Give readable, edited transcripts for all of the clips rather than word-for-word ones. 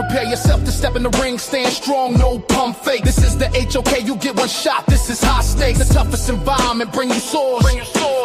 Prepare yourself to step in the ring, stand strong, no pump fake. This is the HOK, you get one shot, this is high stakes. The toughest environment, bring you swords.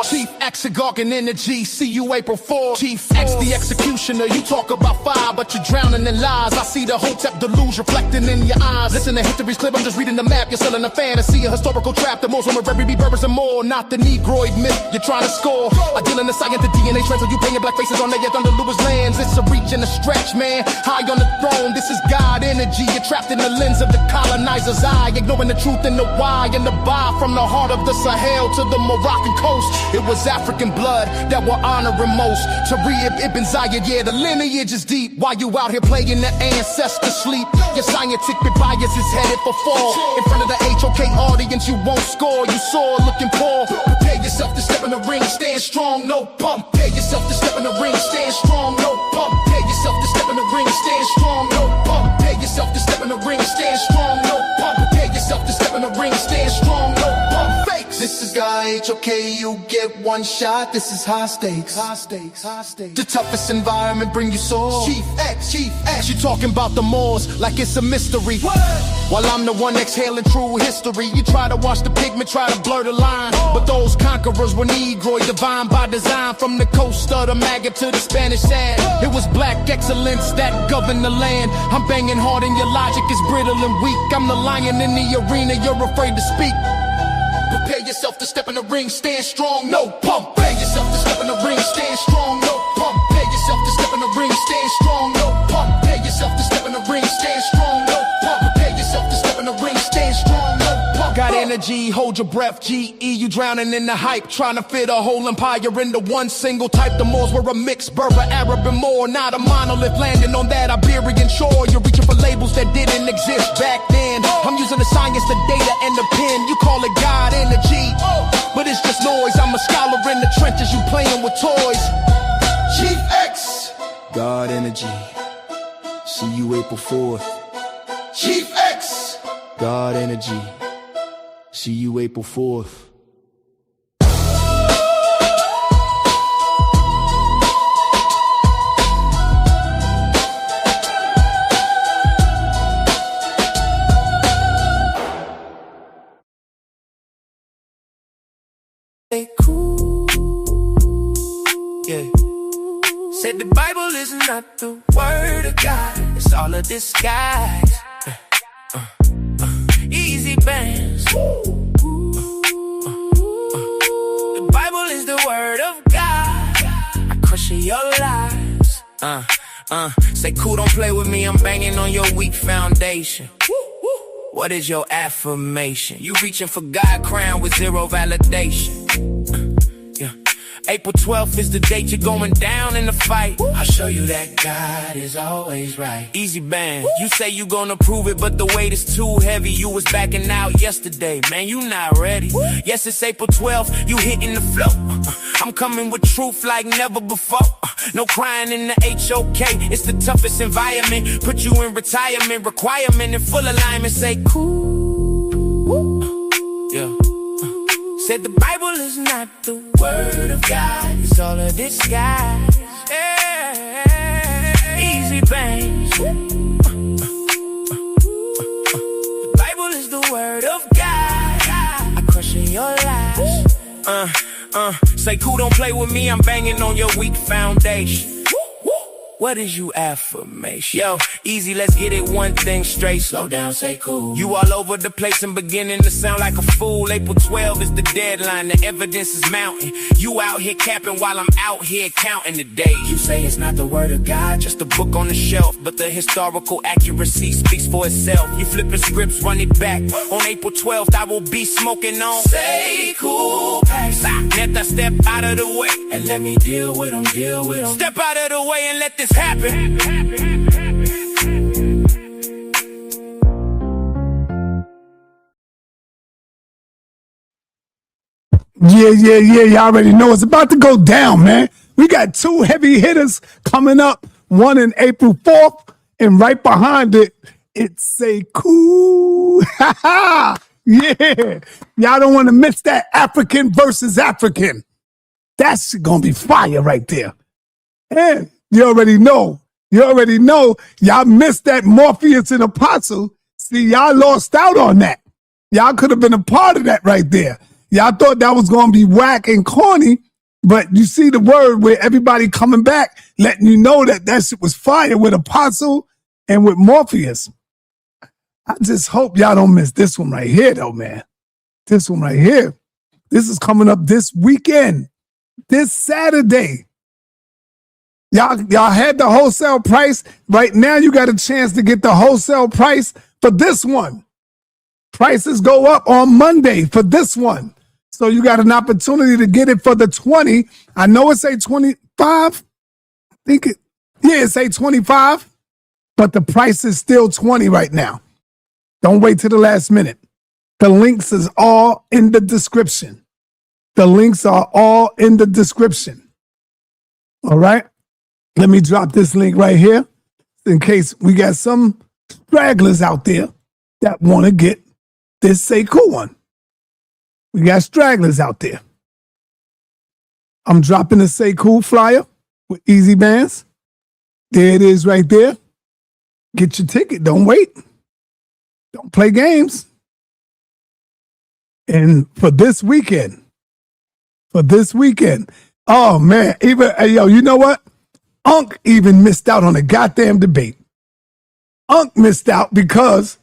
Chief X, a Gargan energy, see you April 4th. Chief X, the executioner, you talk about fire, but you're drowning in lies. I see the Hotep deluge reflecting in your eyes. Listen to history's clip, I'm just reading the map. You're selling a fantasy, a historical trap. The most women very be berbers and more, not the Negroid myth you're trying to score. I deal in the science, the DNA transfer, you painting black faces on the earth under Lewis lands. It's a reach and a stretch, man. High on the throne, this is God energy. You're trapped in the lens of the colonizer's eye, ignoring the truth and the why and the buy. From the heart of the Sahel to the Moroccan coast, it was African blood that we're honoring most. Tariq Ibn Zayed, yeah, the lineage is deep. While you out here playing the ancestor sleep, your scientific bias is headed for fall. In front of the HOK audience, you won't score. You saw looking poor. Prepare yourself to step in the ring, stand strong, no pump. Prepare yourself to step in the ring, stand strong, no pump. Prepare yourself to step in the ring, stand strong, no pump. Prepare yourself to step in the ring, stand strong, no pump. Prepare yourself to step in the ring, stand strong, no pump. Fakes. This is God HOK, you get one shot. This is high stakes. High stakes, high stakes. The toughest environment, bring you swords. Chief X, Chief X. You talking about the Moors like it's a mystery. What? While I'm the one exhaling true history. You try to watch the pigment, try to blur the line. But those conquerors were Negroid, divine by design. From the coast of the Maghreb to the Spanish sand, it was black excellence that governed the land. I'm banging hard and your logic is brittle and weak. I'm the lion in the arena, you're afraid to speak. Prepare yourself to step in the ring, stand strong, no pump. Prepare yourself to step in the ring, stand strong, no pump. Prepare yourself to step in the ring, stand strong, no pump. Prepare yourself to step in the ring, stand strong, no pump. Prepare yourself to step in the ring, stand strong, no pump. Got energy, hold your breath, GE, you drowning in the hype. Trying to fit a whole empire into one single type. The Moors were a mix, Berber, Arab, and more. Not a monolith landing on that Iberian shore. You're reaching for labels that didn't exist back then. I'm using the science, the data, and the pen. You call it God energy, but it's just noise. I'm a scholar in the trenches, you playing with toys. Chief X, God energy, see you April 4th. Chief X, God energy, see you April 4th. Cool. Yeah. Said the Bible is not the word of God, it's all a disguise. Easy bands. The Bible is the word of God, I crush your lives. Say cool, don't play with me, I'm banging on your weak foundation. What is your affirmation? You reaching for God crown with zero validation. April 12th is the date you're going down in the fight. I'll show you that God is always right. Easy band, you say you gonna prove it, but the weight is too heavy. You was backing out yesterday, man, you not ready. Yes, it's April 12th, you hitting the flow. I'm coming with truth like never before. No crying in the HOK, it's the toughest environment. Put you in retirement, requirement in full alignment. Say cool. Yeah. Said the Bible is not the word of God, it's all a disguise. Yeah. Easy bangs. The Bible is the word of God, I crush in your lives. Say cool, don't play with me, I'm banging on your weak foundation. What is you affirmation? Yo, easy, let's get it one thing straight. Slow down, say cool. You all over the place and beginning to sound like a fool. April 12 is the deadline, the evidence is mounting. You out here capping while I'm out here counting the days. You say it's not the word of God, just a book on the shelf, but the historical accuracy speaks for itself. You flipping scripts, run it back. On April 12th, I will be smoking on. Say cool, sa.neter, step out of the way and let me deal with them, deal with them. Step out of the way and let this happen. Yeah. Y'all already know it's about to go down, man. We got two heavy hitters coming up. One in April 4th, and right behind it, it's a cool. Yeah. Y'all don't want to miss that African versus African. That's gonna be fire right there. And you already know You already know y'all missed that Morpheus and Apostle. See, y'all lost out on that. Y'all could have been a part of that right there. Y'all thought that was going to be whack and corny, but you see the word where everybody coming back, letting you know that that shit was fire with Apostle and with Morpheus. I just hope y'all don't miss this one right here, though, man. This one right here. This is coming up this weekend, this Saturday. Y'all had the wholesale price. Right now, you got a chance to get the wholesale price for this one. Prices go up on Monday for this one. So you got an opportunity to get it for the 20. I know it's a 25. I think it's a 25, but the price is still 20 right now. Don't wait till the last minute. The links is all in the description. The links are all in the description. All right. Let me drop this link right here in case we got some stragglers out there that want to get this Say Cool one. We got stragglers out there. I'm dropping the Say Cool flyer with easy bands. There it is right there. Get your ticket. Don't wait. Don't play games. And for this weekend, oh man, you know what? Unc even missed out on a goddamn debate. Unc missed out because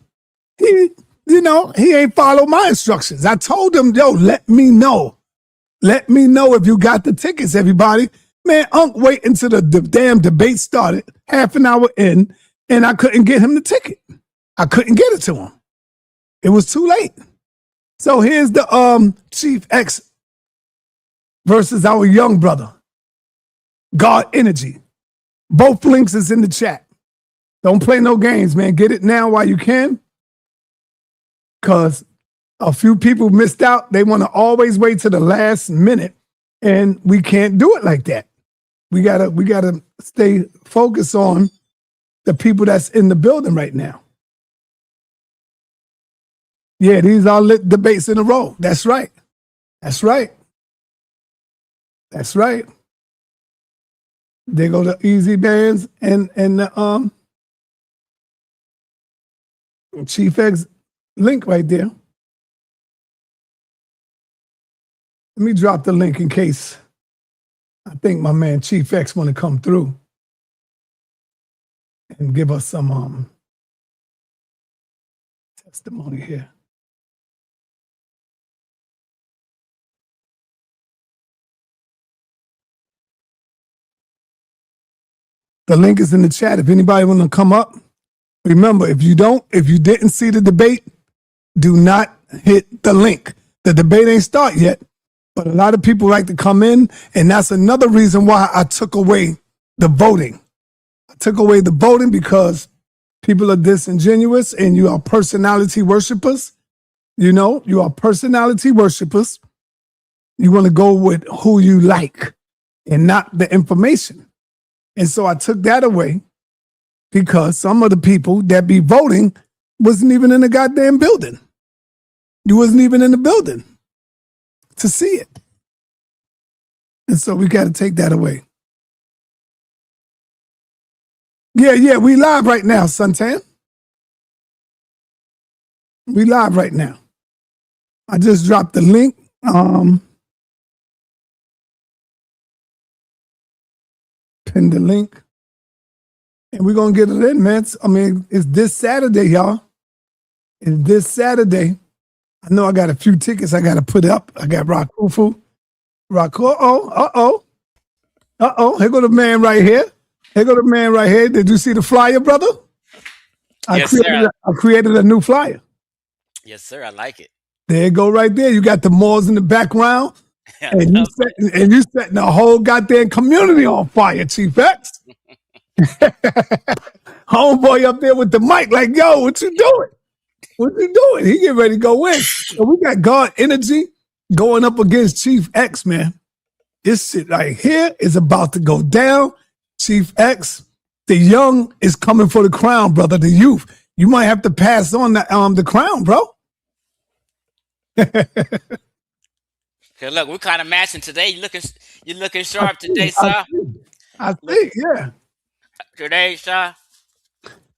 he ain't follow my instructions. I told him, yo, let me know. Let me know if you got the tickets, everybody. Man, Unc wait until the damn debate started, half an hour in, and I couldn't get him the ticket. I couldn't get it to him. It was too late. So here's the Chief X versus our young brother, God Energy. Both links is in the chat. Don't play no games, man. Get it now while you can. Because a few people missed out. They want to always wait to the last minute. And we can't do it like that. We gotta stay focused on the people that's in the building right now. Yeah, these are lit debates in a row. That's right. That's right. That's right. There go the easy bands and the Chief X link right there. Let me drop the link in case I think my man Chief X want to come through and give us some testimony here. The link is in the chat. If anybody want to come up, remember, if you didn't see the debate, do not hit the link. The debate ain't start yet, but a lot of people like to come in, and that's another reason why I took away the voting. I took away the voting because people are disingenuous, and you are personality worshipers. You are personality worshipers. You want to go with who you like and not the information. And so I took that away because some of the people that be voting wasn't even in the goddamn building. You wasn't even in the building to see it. And so we got to take that away. Yeah, we live right now, Suntan. We live right now. I just dropped the link. Pin the link. And we're going to get it in, man. I mean, it's this Saturday, y'all. It's this Saturday. I know I got a few tickets I got to put up. I got Rakufu. Uh-oh. Here go the man right here. Did you see the flyer, brother? I created a new flyer. Yes, sir. I like it. There you go right there. You got the Moors in the background. And you setting the whole goddamn community on fire, Chief X. Homeboy up there with the mic like, yo, what you doing? He getting ready to go in. So we got God Energy going up against Chief X, man. This shit right here is about to go down. Chief X, the young is coming for the crown, brother, the youth. You might have to pass on the crown, bro. Okay, look, we're kind of matching today. You're looking sharp today, sir. I think, yeah. today, sir.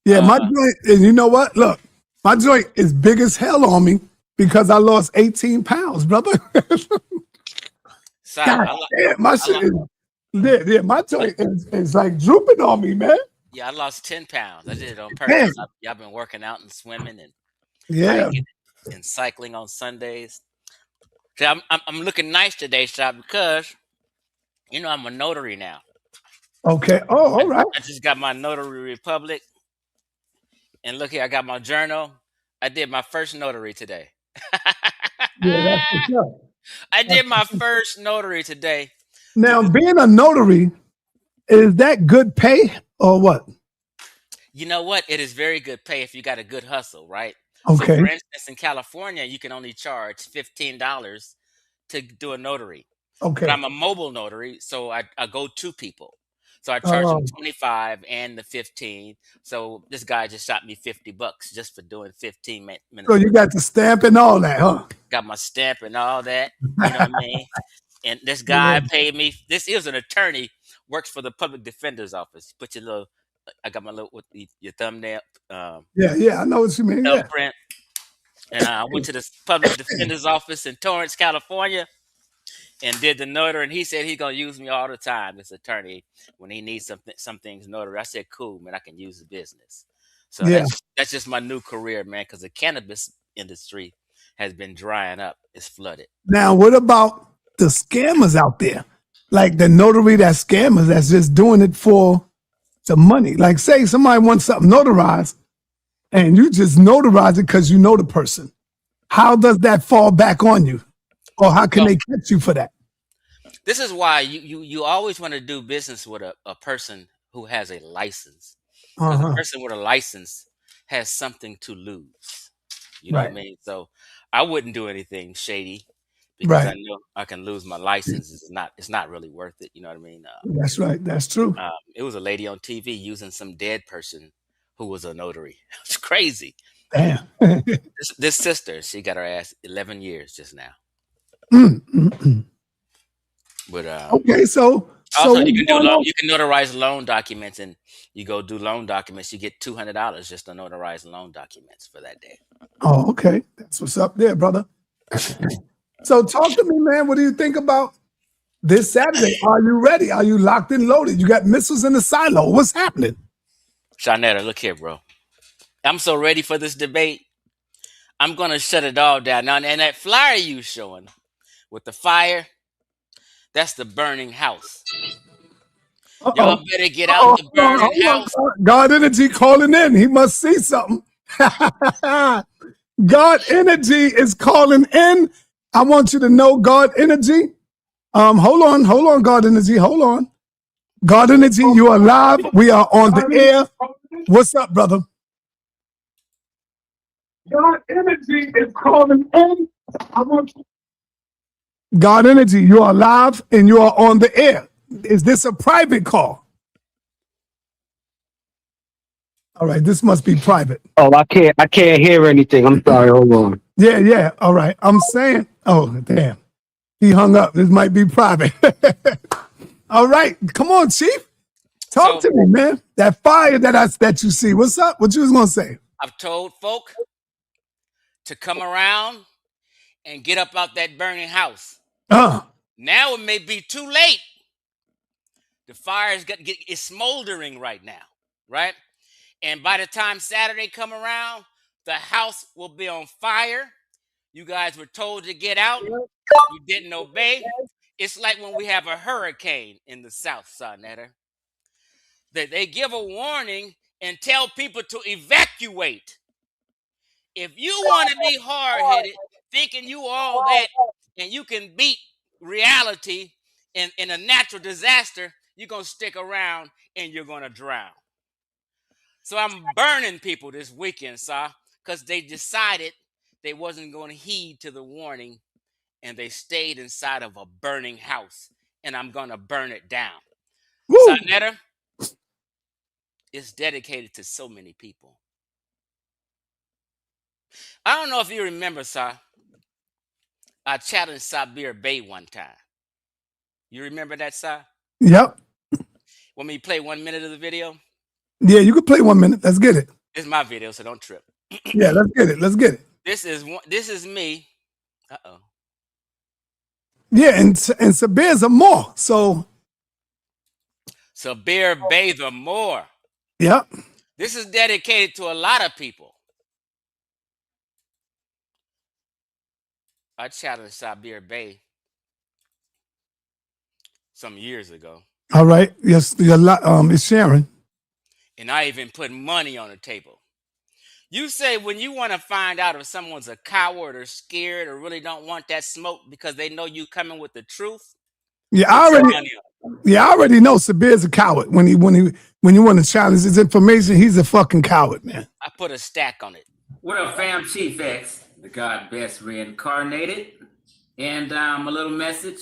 Yeah, my joint, and you know what? Look, my joint is big as hell on me because I lost 18 pounds, brother. Sir, God damn, my I shit lost, is, yeah, my joint is like drooping on me, man. yeah, I lost 10 pounds. I did it on Damn. purpose. I've been working out and swimming and Yeah. hiking and cycling on Sundays. So I'm looking nice today, sir, because I'm a notary now. Okay. Oh, all right. I just got my Notary Republic, and look here, I got my journal. I did my first notary today. Yeah, that's what's up. I did my first notary today. Now, being a notary, is that good pay or what? You know what? It is very good pay if you got a good hustle, right? So, Okay. for instance, in California, you can only charge $15 to do a notary. Okay. But I'm a mobile notary, so I go to people. So I charge them Oh, 25 and the 15. So this guy just shot me $50 just for doing 15 minutes. so you got the stamp and all that, huh? Got my stamp and all that. You know what I mean? And this Yeah. guy paid me. This is an attorney, works for the public defender's office. Put your little, I got my little with your thumbnail, Yeah, I know what you mean. Yeah. thumbprint. And I went to the public defender's office in Torrance, California, and did the notary. And he said he's gonna use me all the time, this attorney, when he needs some things notary. I said, cool, man, I can use the business. So Yeah. that's just my new career, man, because the cannabis industry has been drying up. It's flooded. Now, what about the scammers out there? Like the notary that's scammers that's just doing it for the money. Like, say somebody wants something notarized and you just notarize it because you know the person. How does that fall back on you? Or how can Well, they catch you for that? this is why you always want to do business with a person who has a license, because a Uh-huh. person with a license has something to lose. You know what I Right. mean? So I wouldn't do anything shady because I Right. know I can lose my license. It's not really worth it. You know what I mean? That's right. That's true. It was a lady on TV using some dead person who was a notary. It's crazy. Damn. This sister, she got her ass 11 years just now. But Okay, so also, what's you can going on? you can notarize loan documents, and you go do loan documents. You get $200 just to notarize loan documents for that day. Oh, okay. That's what's up there, brother. So talk to me, man. What do you think about this Saturday? Are you ready? Are you locked and loaded? You got missiles in the silo. What's happening? sa.neter, look here, bro. I'm so ready for this debate. I'm gonna shut it all down now. And that flyer you showing with the fire, that's the burning house. Uh-oh. Y'all better get out the burning house. God energy calling in. He must see something. God energy is calling in. I want you to know God energy. Hold on, God energy. Hold on. God energy, you are live. We are on the air. What's up, brother? God energy is calling in. I want you. God energy, you are live and you are on the air. Is this a private call? All right, this must be private. Oh, I can't hear anything. I'm sorry. Hold on. Yeah. All right. I'm saying, oh, damn. He hung up. This might be private. All right. Come on, Chief. Talk to me, man. That fire that you see. What's up? What you was gonna say? I've told folk to come around and get up out that burning house. Now it may be too late. The fire is smoldering right now, right? And by the time Saturday come around, the house will be on fire. You guys were told to get out. You didn't obey. It's like when we have a hurricane in the South, sa.neter. They give a warning and tell people to evacuate. If you want to be hard-headed, thinking you all that, and you can beat reality in a natural disaster, you're going to stick around and you're going to drown. So I'm burning people this weekend, because they decided they wasn't going to heed to the warning, and they stayed inside of a burning house, and I'm going to burn it down. sa.neter is dedicated to so many people. I don't know if you remember, I challenged Sabir Bay one time. You remember that, Yep. Want me to play 1 minute of the video? Yeah, you can play 1 minute. Let's get it. This is my video, so don't trip. Yeah, let's get it. Let's get it. This is me. Uh-oh. Yeah, and Sabir's a Moor, so. Sabir Bey the Moor. Yep. This is dedicated to a lot of people. I challenged Sabir Bey some years ago. All right. Yes, it's Sharon. And I even put money on the table. You say when you want to find out if someone's a coward or scared or really don't want that smoke because they know you coming with the truth. Yeah, I already know Sabir's a coward. When you want to challenge his information, he's a fucking coward, man. I put a stack on it. What up, fam? Chief X, the God best reincarnated, and a little message.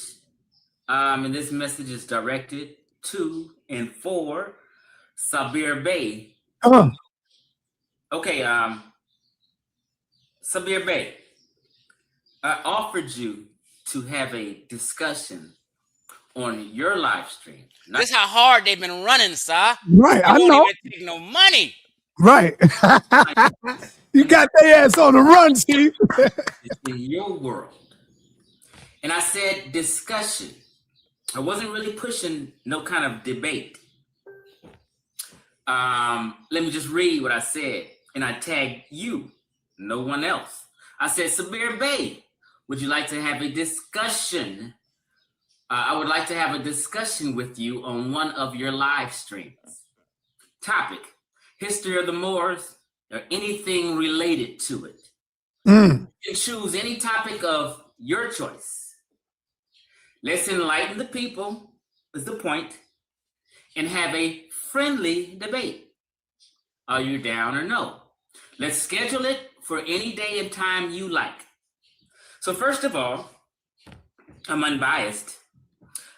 And this message is directed to and for Sabir Bey. Okay, Sabir Bey, I offered you to have a discussion on your live stream. This is how hard they've been running, sir. Right, I know. Don't even take no money. Right. You got their ass on the run, Steve. It's in your world. And I said discussion. I wasn't really pushing no kind of debate. Let me just read what I said. And I tagged you, no one else. I said, Sabir Bey, would you like to have a discussion? I would like to have a discussion with you on one of your live streams. Topic, history of the Moors, or anything related to it. You can choose any topic of your choice. Let's enlighten the people, is the point, and have a friendly debate. Are you down or no? Let's schedule it for any day and time you like. So first of all, I'm unbiased.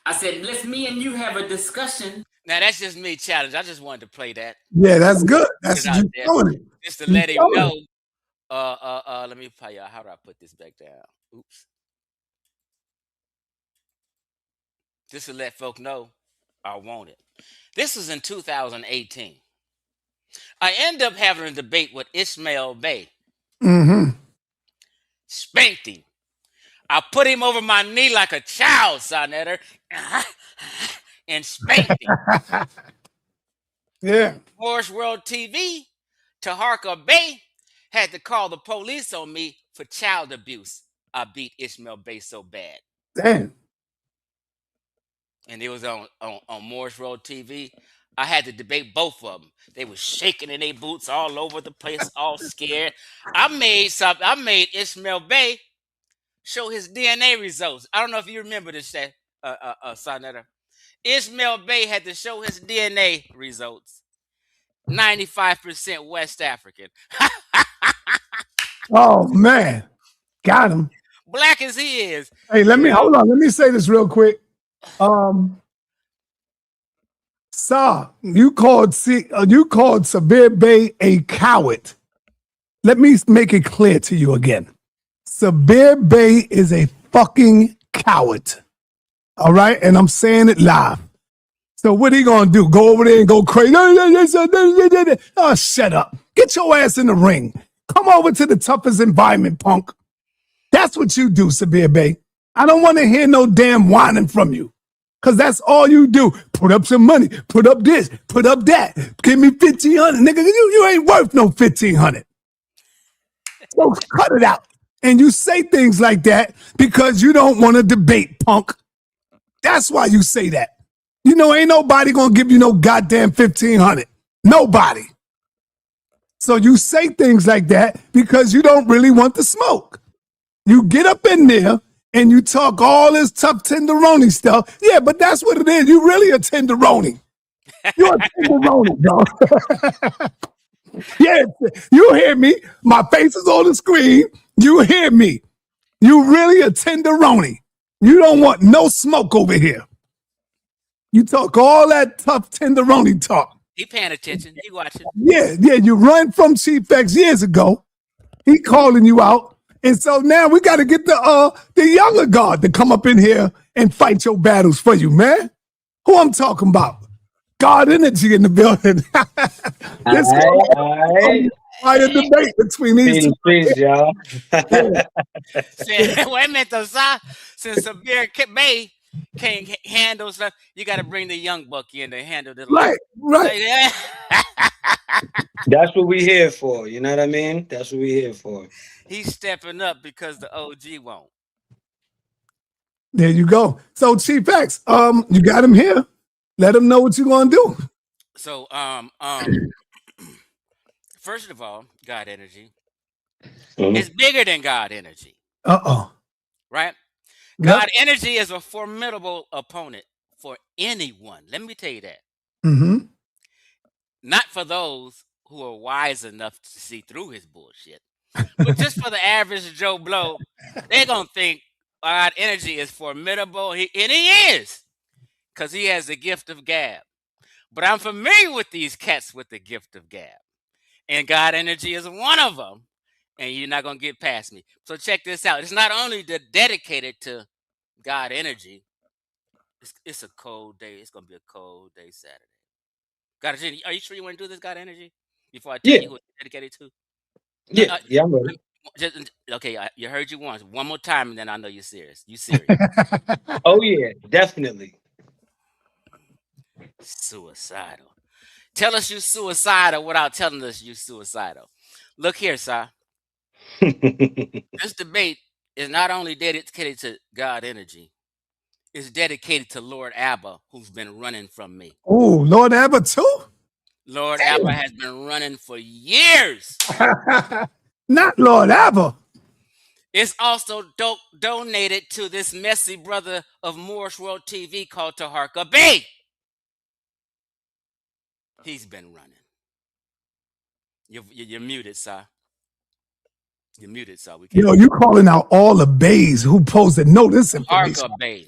I said, let's me and you have a discussion. Now that's just me challenge. I just wanted to play that. Yeah, that's good. That's you showing it. Just to let him know. Let me play y'all. How do I put this back down? Oops. Just to let folk know I want it. This was in 2018. I end up having a debate with Ismail Bey. Spanked him. I put him over my knee like a child, sa.neter, and spanked him. Yeah. Moorish World TV, Taharka Bey had to call the police on me for child abuse. I beat Ismail Bey so bad. Damn. And it was on Moorish World TV. I had to debate both of them. They were shaking in their boots all over the place, all scared. I made Ismail Bey show his DNA results. I don't know if you remember this, sa.neter. Ismail Bey had to show his DNA results. 95% West African. Oh man, got him. Black as he is. Hey, hold on. Let me say this real quick. You called Sabir Bey a coward. Let me make it clear to you again. Sabir Bey is a fucking coward. All right? And I'm saying it live. So what are you going to do? Go over there and go crazy? Oh, shut up. Get your ass in the ring. Come over to the toughest environment, punk. That's what you do, Sabir Bey. I don't want to hear no damn whining from you. Because that's all you do. Put up some money. Put up this. Put up that. Give me 1,500. Nigga, you ain't worth no 1,500. So cut it out. And you say things like that because you don't want to debate, punk. That's why you say that. You know, ain't nobody going to give you no goddamn 1,500. Nobody. So you say things like that because you don't really want the smoke. You get up in there and you talk all this tough tenderoni stuff. Yeah, but that's what it is. You really a tenderoni. You're a tenderoni, dog. Yeah, you hear me. My face is on the screen. You hear me. You really a tenderoni. You don't want no smoke over here. You talk all that tough tenderoni talk. He paying attention. He watching. Yeah, you run from Chief X years ago. He calling you out. And so now we got to get the younger guard to come up in here and fight your battles for you, man. Who I'm talking about? God energy in the building. This All right. fire debate between these two. Peace, y'all. Wait a minute, though, sir. Since Sabir Bay can't handle stuff, you got to bring the young bucky in to handle the light. Right. That's what we here for. You know what I mean? That's what we here for. He's stepping up because the OG won't. There you go. So Chief X, you got him here. Let him know what you're gonna do. So, first of all, God energy is bigger than God energy. Right? God energy is a formidable opponent for anyone. Let me tell you that. Not for those who are wise enough to see through his bullshit, but just for the average Joe Blow, they're gonna think God energy is formidable, and he is, because he has the gift of gab. But I'm familiar with these cats with the gift of gab, and God energy is one of them, and you're not gonna get past me. So check this out. It's not only dedicated to God energy. It's a cold day. It's gonna be a cold day Saturday. God energy, are you sure you want to do this, God energy? Before I tell you who it's dedicated to? Yeah, I'm ready. Okay, you heard you once. One more time, and then I know you're serious. You serious? Oh yeah, definitely. Suicidal. Tell us you suicidal without telling us you suicidal. Look here, sir. This debate is not only dedicated to God energy. It's dedicated to Lord Abba, who's been running from me. Oh, Lord Abba too? Lord Abba has been running for years. Not Lord Abba. It's also donated to this messy brother of Moorish World TV called Taharka Bey. He's been running. You're muted, sir. You're muted, sir. You calling out all the bays who posted no this information. Taharka Bey,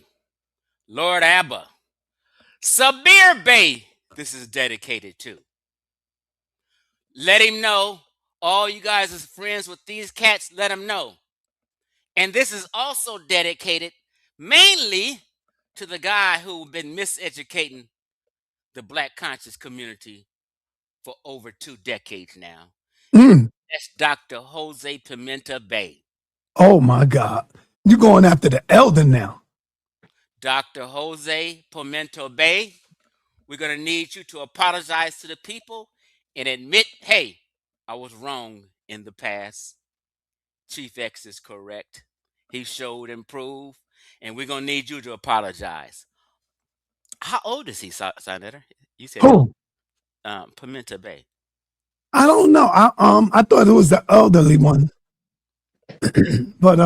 Lord Abba, Sabir Bey. This is dedicated to. Let him know. All you guys as friends with these cats, let him know. And this is also dedicated mainly to the guy who's been miseducating the Black conscious community for over 2 decades now. That's Dr. Jose Pimenta Bey. Oh my God. You're going after the elder now. Dr. Jose Pimenta Bey, we're going to need you to apologize to the people and admit, hey, I was wrong in the past. Chief X is correct. He showed and proved, and we're going to need you to apologize. How old is he, sa.neter? You said who? Pimenta Bey. I don't know. I thought it was the elderly one. But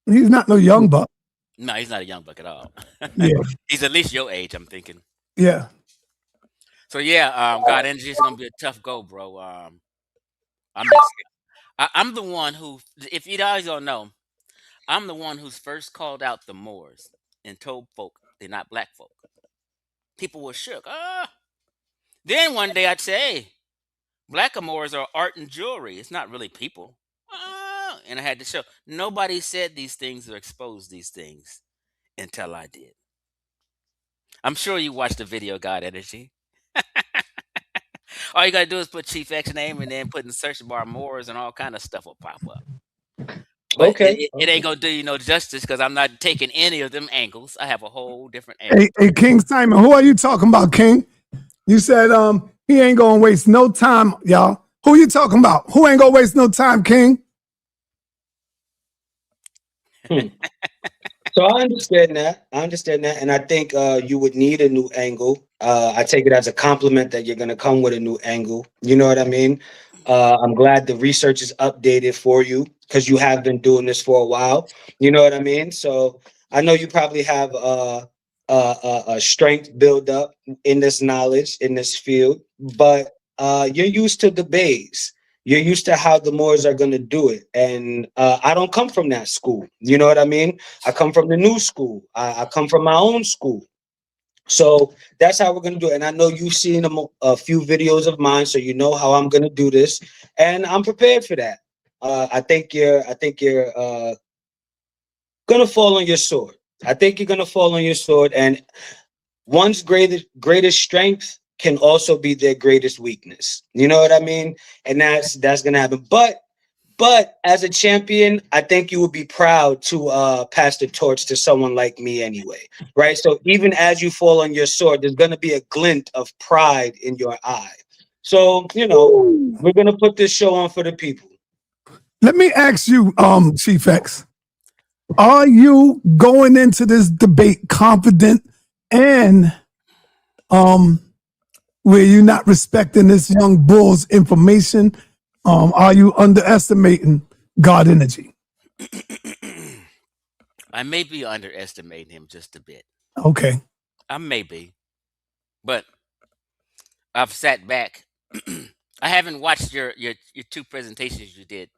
he's not no young buck. No, he's not a young buck at all. Yeah. He's at least your age, I'm thinking. Yeah. So yeah, God energy is gonna be a tough go, bro. I'm the one who, if you guys don't know, I'm the one who's first called out the Moors and told folk they're not black folk. People were shook. Then one day I'd say, hey, black Moors are art and jewelry. It's not really people. And I had to show. Nobody said these things or exposed these things until I did. I'm sure you watched the video, God energy. All you gotta do is put Chief X name and then put in the search bar Moors and all kind of stuff will pop up. But it ain't gonna do you no justice because I'm not taking any of them angles. I have a whole different angle. Hey, King Simon, who are you talking about, King? You said he ain't gonna waste no time, y'all. Who you talking about? Who ain't gonna waste no time, King? So I understand that. And I think you would need a new angle. I take it as a compliment that you're going to come with a new angle. You know what I mean? I'm glad the research is updated for you because you have been doing this for a while. You know what I mean? So I know you probably have a strength build up in this knowledge, in this field, but you're used to the bays. You're used to how the Moors are going to do it. And I don't come from that school. You know what I mean? I come from the new school. I come from my own school. So that's how we're going to do it. And I know you've seen a few videos of mine, so you know how I'm going to do this. And I'm prepared for that. I think you're going to fall on your sword. I think you're going to fall on your sword. And one's greatest strength can also be their greatest weakness. You know what I mean? And that's gonna happen. But as a champion, I think you would be proud to pass the torch to someone like me anyway, right? So even as you fall on your sword, there's gonna be a glint of pride in your eye. So, you know, we're gonna put this show on for the people. Let me ask you, Chief X, are you going into this debate confident and where you're not respecting this young bull's information? Are you underestimating God energy? I may be underestimating him just a bit. Okay. I may be. But I've sat back. I haven't watched your two presentations you did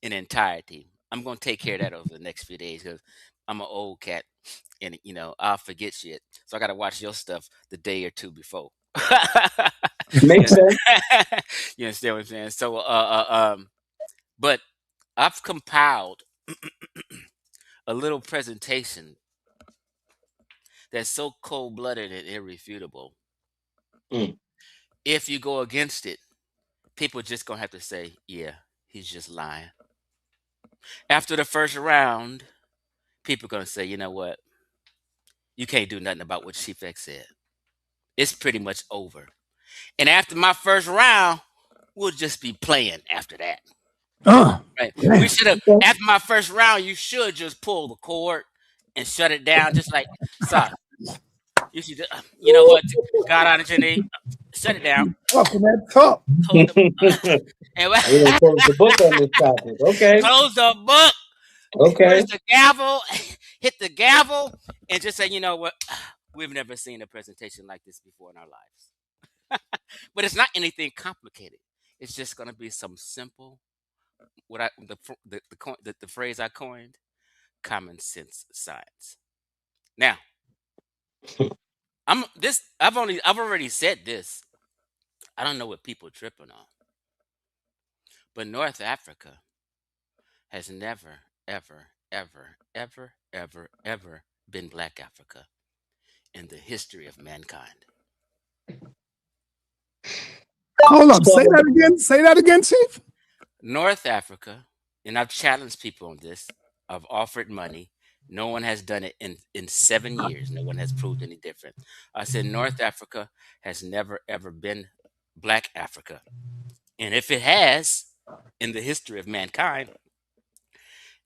in entirety. I'm going to take care of that over the next few days because I'm an old cat and, you know, I'll forget shit. So I got to watch your stuff the day or two before. Makes sense. You understand what I'm saying? So, but I've compiled a little presentation that's so cold-blooded and irrefutable. If you go against it, people just gonna have to say, yeah, he's just lying. After the first round, people gonna say, you know what? You can't do nothing about what Chief X said. It's pretty much over. And after my first round, we'll just be playing after that. Right? We should have, after my first round, you should just pull the cord and shut it down, just like, sorry. You should, you know what? God on your knee, shut it down. Talking that talk. We're gonna close the book on this topic. Okay. Close the book. Okay. Where's the gavel? Hit the gavel and just say, you know what? We've never seen a presentation like this before in our lives. But it's not anything complicated. It's just going to be some simple, the phrase I coined, common sense science. Now, I've already said this. I don't know what people are tripping on. But North Africa has never, ever, ever, ever, ever, ever been Black Africa in the history of mankind. Hold up. Say that again. Say that again, Chief. North Africa, and I've challenged people on this. I've offered money. No one has done it in 7 years. No one has proved any different. I said North Africa has never, ever been Black Africa. And if it has, in the history of mankind,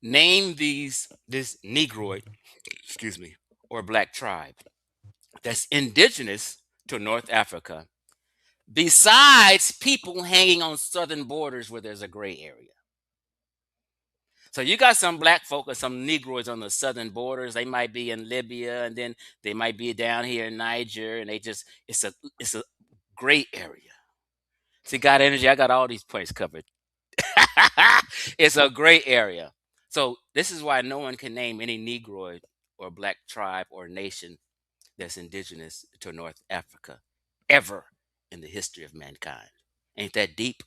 name this Negroid, or Black tribe that's indigenous to North Africa, besides people hanging on southern borders where there's a gray area. So you got some Black folk or some Negroids on the southern borders. They might be in Libya, and then they might be down here in Niger, and it's a gray area. See, God energy, I got all these points covered. It's a gray area. So this is why no one can name any Negroid or Black tribe or nation that's indigenous to North Africa ever in the history of mankind. Ain't that deep?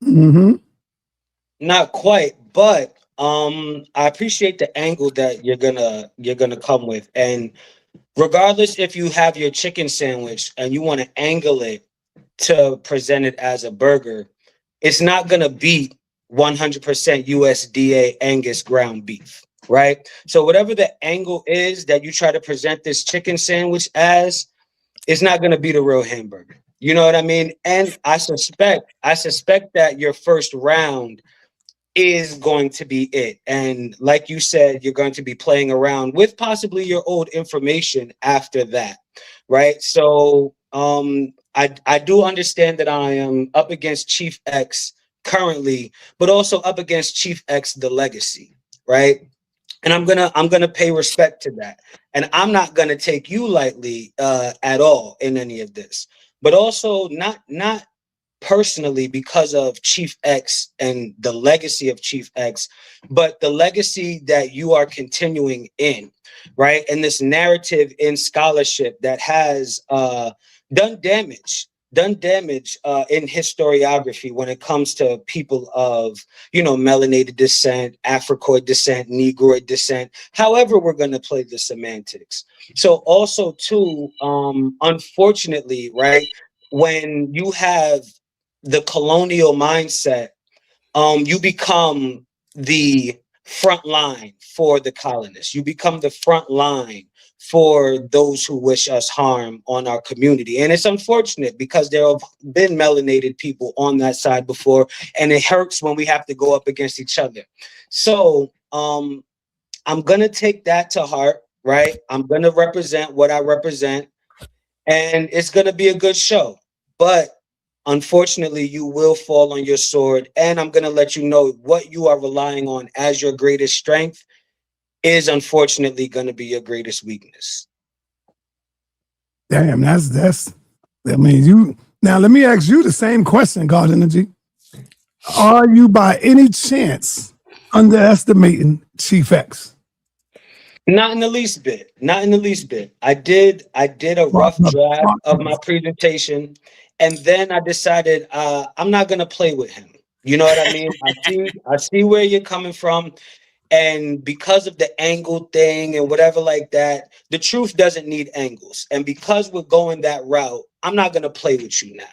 Mm-hmm. Not quite, but I appreciate the angle that you're gonna come with. And regardless if you have your chicken sandwich and you want to angle it to present it as a burger, it's not gonna beat 100% USDA Angus ground beef, right? So whatever the angle is that you try to present this chicken sandwich as, it's not gonna be the real hamburger. You know what I mean? And I suspect that your first round is going to be it. And like you said, you're going to be playing around with possibly your old information after that, right? So I do understand that I am up against Chief X currently, but also up against Chief X the legacy, right? And I'm gonna pay respect to that. And I'm not gonna take you lightly at all in any of this, but also not personally because of Chief X and the legacy of Chief X, but the legacy that you are continuing in, right? And this narrative in scholarship that has done damage done damage in historiography when it comes to people of, melanated descent, Africoid descent, Negroid descent, however we're going to play the semantics. So also too, unfortunately, right, when you have the colonial mindset, you become the front line for the colonists. You become the front line for those who wish us harm on our community. And it's unfortunate because there have been melanated people on that side before, and it hurts when we have to go up against each other. So I'm going to take that to heart, right? I'm going to represent what I represent, and it's going to be a good show. But unfortunately, you will fall on your sword, and I'm going to let you know what you are relying on as your greatest strength is unfortunately going to be your greatest weakness. Damn, that's. I mean, you. Now let me ask you the same question, God Energy. Are you by any chance underestimating Chief X? Not in the least bit. Not in the least bit. I did a rough draft of my presentation, and then I decided I'm not going to play with him. You know what I mean? I see where you're coming from. And because of the angle thing and whatever like that, the truth doesn't need angles. And because we're going that route, I'm not going to play with you now.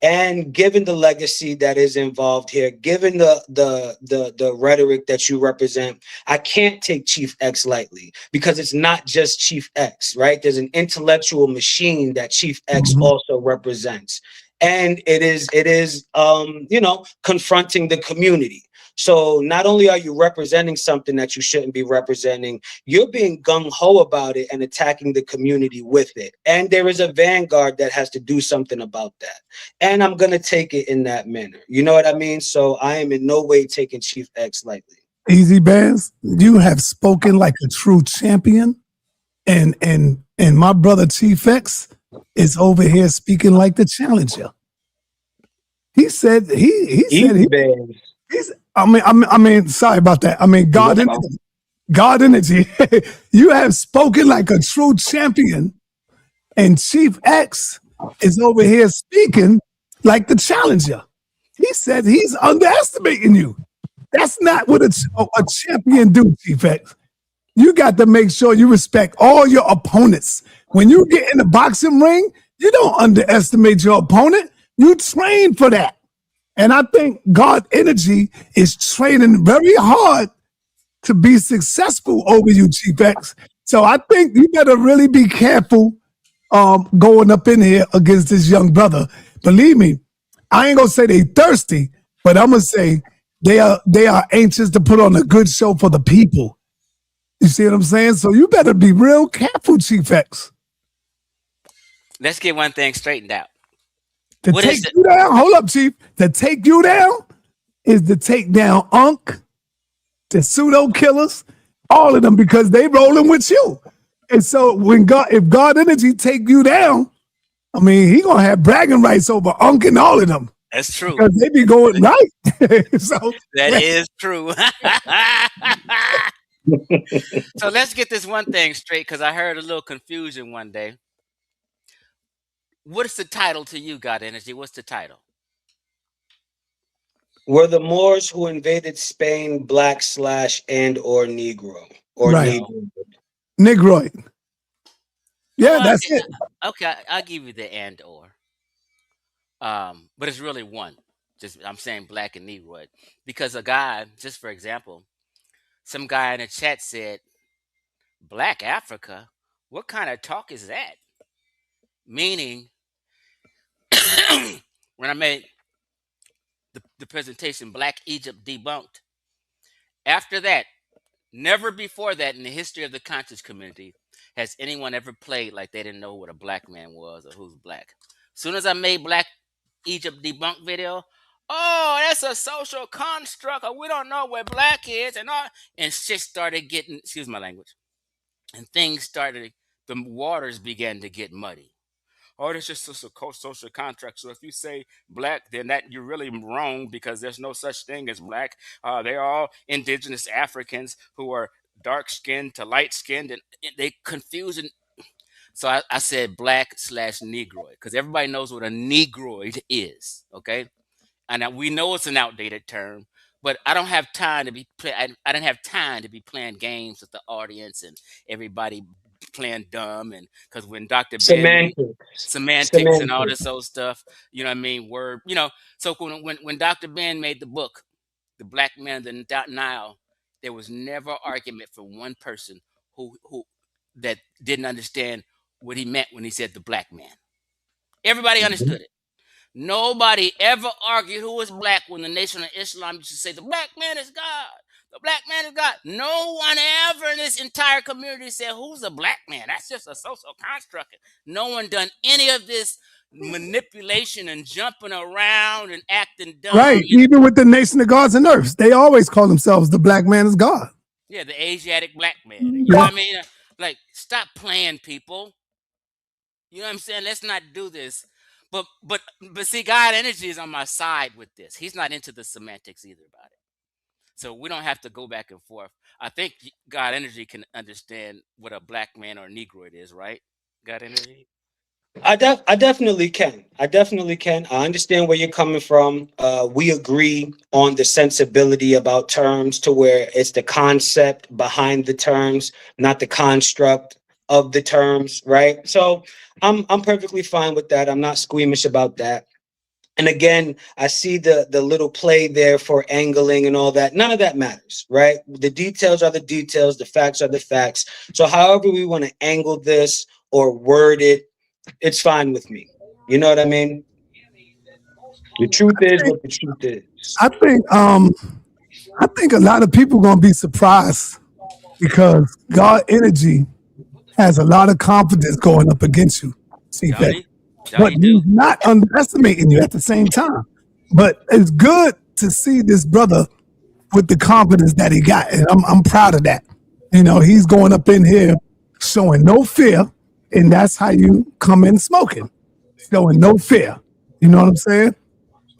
And given the legacy that is involved here, given the rhetoric that you represent, I can't take Chief X lightly because it's not just Chief X, right? There's an intellectual machine that Chief X also represents. And it is confronting the community. So not only are you representing something that you shouldn't be representing, you're being gung-ho about it and attacking the community with it. And there is a vanguard that has to do something about that. And I'm going to take it in that manner. You know what I mean? So I am in no way taking Chief X lightly. Easy Bands, you have spoken like a true champion. And my brother Chief X is over here speaking like the challenger. He said he said I mean, sorry about that. I mean, God Energy, you have spoken like a true champion, and Chief X is over here speaking like the challenger. He said he's underestimating you. That's not what a champion do, Chief X. You got to make sure you respect all your opponents. When you get in the boxing ring, you don't underestimate your opponent. You train for that. And I think God Energy is training very hard to be successful over you, Chief X. So I think you better really be careful going up in here against this young brother. Believe me, I ain't gonna say they thirsty, but I'm gonna say they are anxious to put on a good show for the people. You see what I'm saying? So you better be real careful, Chief X. Let's get one thing straightened out. To take you down, hold up, Chief. To take you down is to take down Unc, the pseudo killers, all of them, because they rolling with you. And so if God Energy take you down, I mean, he gonna have bragging rights over Unc and all of them. That's true. Because they be going right. So that is true. So let's get this one thing straight, because I heard a little confusion one day. What's the title to you, God Energy? What's the title? Were the Moors who invaded Spain black / and or Negro or right. Negroid? Yeah, that's it. Okay, I'll give you the and or. But it's really one. Just I'm saying black and Negroid. Because a guy, just for example, some guy in the chat said, Black Africa? What kind of talk is that? Meaning, when I made the presentation, Black Egypt Debunked, after that, never before that in the history of the conscious community has anyone ever played like they didn't know what a black man was or who's black. As soon as I made Black Egypt Debunked video, oh, that's a social construct, or we don't know where black is, and shit started getting, excuse my language, and things started, the waters began to get muddy. Oh, it's just a social contract. So if you say black, then that you're really wrong, because there's no such thing as black. They're all indigenous Africans who are dark skinned to light skinned, and they confuse. And So I said black/negroid because everybody knows what a negroid is. Okay. And we know it's an outdated term, but I don't have time to be I didn't have time to be playing games with the audience and everybody playing dumb. And because when Dr. Ben made Semantics. semantics and all Semantics. this old stuff, you know what I mean? Word, So when Dr. Ben made the book, The Black Man of the Nile, there was never argument from one person who that didn't understand what he meant when he said the black man. Everybody Mhm. understood it. Nobody ever argued who was black when the Nation of Islam used to say the black man is God. The black man is God. No one ever in this entire community said who's a black man. That's just a social construct. No one done any of this manipulation and jumping around and acting dumb. Right. Even with the Nation of Gods and Earths, they always call themselves the black man is God. Yeah, the Asiatic black man. You know what I mean? Like, stop playing, people. You know what I'm saying? Let's not do this. But see, God Energy is on my side with this. He's not into the semantics either about it. So we don't have to go back and forth. I think God Energy can understand what a black man or Negroid is, right? God Energy? I definitely can. I definitely can. I understand where you're coming from. We agree on the sensibility about terms to where it's the concept behind the terms, not the construct of the terms, right? So I'm perfectly fine with that. I'm not squeamish about that. And again, I see the little play there for angling and all that. None of that matters, right? The details are the details, the facts are the facts. So however we want to angle this or word it, it's fine with me. You know what I mean? The truth is what the truth is. I think I think a lot of people gonna be surprised because God Energy has a lot of confidence going up against you, Don't CFET. he? Don't But he he's do? not underestimating you at the same time. But it's good to see this brother with the confidence that he got. And I'm proud of that. You know, he's going up in here showing no fear. And that's how you come in smoking, showing no fear. You know what I'm saying?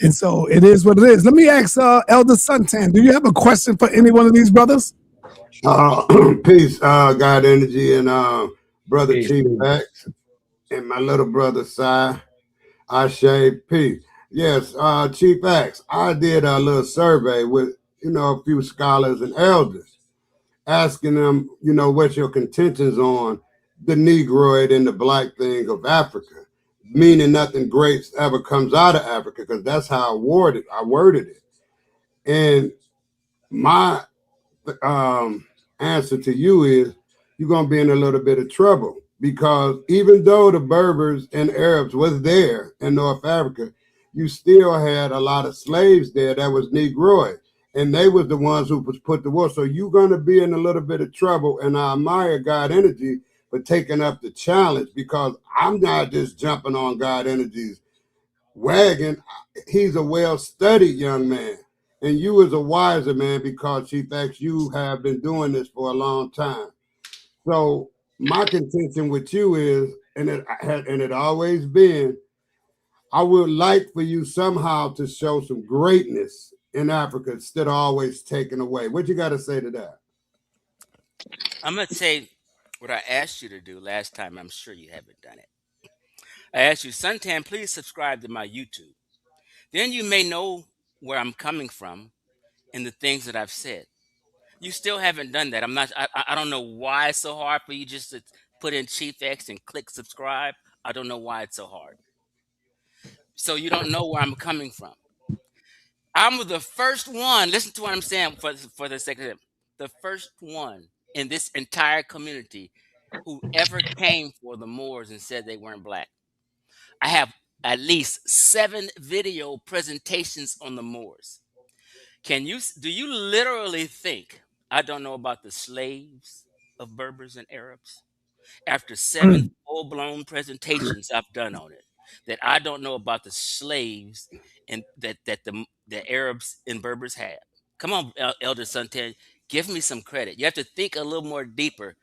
And so it is what it is. Let me ask Elder Suntan, do you have a question for any one of these brothers? Peace, God Energy, and brother Peace, Chief peace. X, and my little brother Cy. Ashe, peace. Yes, Chief X, I did a little survey with, a few scholars and elders, asking them, what's your contentions on the Negroid and the black thing of Africa, meaning nothing great ever comes out of Africa, because that's how I worded it. And my answer to you is you're going to be in a little bit of trouble, because even though the Berbers and Arabs was there in North Africa, you still had a lot of slaves there that was Negroid, and they was the ones who was put to war. So you're going to be in a little bit of trouble, and I admire God Energy for taking up the challenge, because I'm not just jumping on God Energy's wagon. He's a well-studied young man. And you as a wiser man, because Chief X, you have been doing this for a long time. So my contention with you is, and it always been, I would like for you somehow to show some greatness in Africa instead of always taking away. What you got to say to that? I'm going to say what I asked you to do last time. I'm sure you haven't done it. I asked you, Suntan, please subscribe to my YouTube. Then you may know where I'm coming from and the things that I've said. You still haven't done that. I don't know why it's so hard for you just to put in Chief X and click subscribe. I don't know why it's so hard. So you don't know where I'm coming from. I'm the first one. Listen to what I'm saying for the sake of it. The first one in this entire community who ever came for the Moors and said they weren't black. I have at least 7 video presentations on the Moors. Do you literally think I don't know about the slaves of Berbers and Arabs? After 7 full-blown presentations I've done on it, that I don't know about the slaves and that the Arabs and Berbers had. Come on, Elder Suntan, give me some credit. You have to think a little more deeper.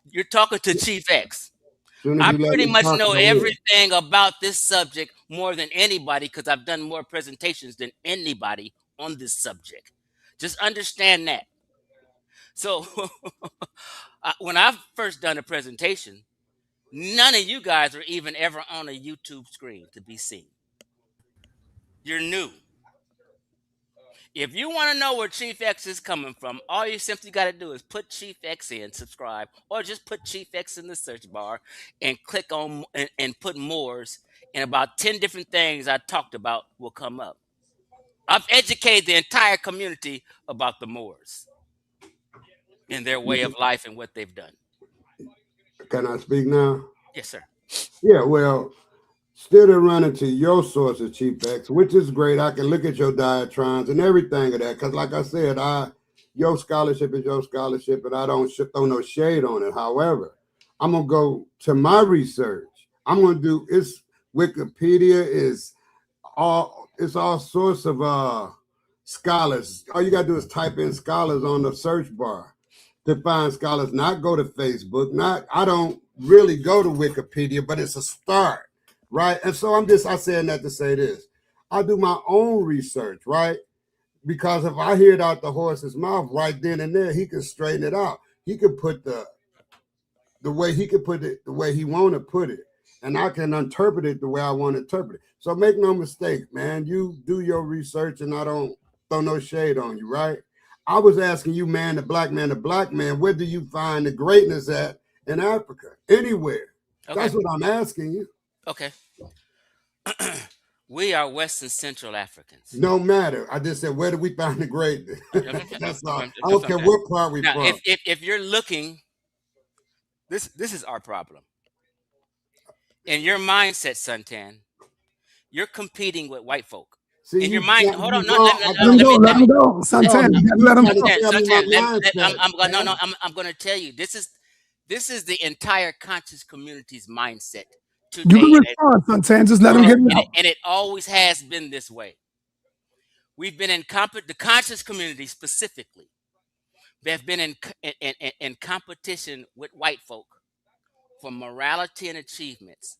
You're talking to Chief X. As soon as I you let pretty me much talk, know I will. everything about this subject more than anybody because I've done more presentations than anybody on this subject. Just understand that. So when I first done a presentation, None of you guys are even ever on a YouTube screen to be seen. You're new. If you want to know where Chief X is coming from, all you simply got to do is put Chief X in, subscribe, or just put Chief X in the search bar and click on and put Moors, and about 10 different things I talked about will come up. I've educated the entire community about the Moors and their way of life and what they've done. Can I speak now? Yes, sir. Yeah, well, still to run into your sources, Chief X, which is great. I can look at your diatribes and everything of that. Because like I said, your scholarship is your scholarship, and I don't throw no shade on it. However, I'm going to go to my research. I'm going to do, Wikipedia is all sorts of scholars. All you got to do is type in scholars on the search bar to find scholars, not go to Facebook. I don't really go to Wikipedia, but it's a start. Right. And so I said that to say this. I do my own research, right? Because if I hear it out the horse's mouth right then and there, he can straighten it out. He can put the way he can put it the way he want to put it. And I can interpret it the way I want to interpret it. So make no mistake, man. You do your research and I don't throw no shade on you, right? I was asking you, man, the black man, where do you find the greatness at in Africa? Anywhere. Okay. That's what I'm asking you. Okay. We are West and Central Africans. No matter. I just said, where do we find the greatness? That's all. I don't care what part we from. If you're looking, this is our problem. In your mindset, Suntan, you're competing with white folk. See, in your mind, hold on, let him go. Suntan, let him go. I'm going to tell you, this is the entire conscious community's mindset. Today, you can respond, Suntan. Just let him get it out. And it always has been this way. We've been in the conscious community specifically. They've been in competition with white folk for morality and achievements.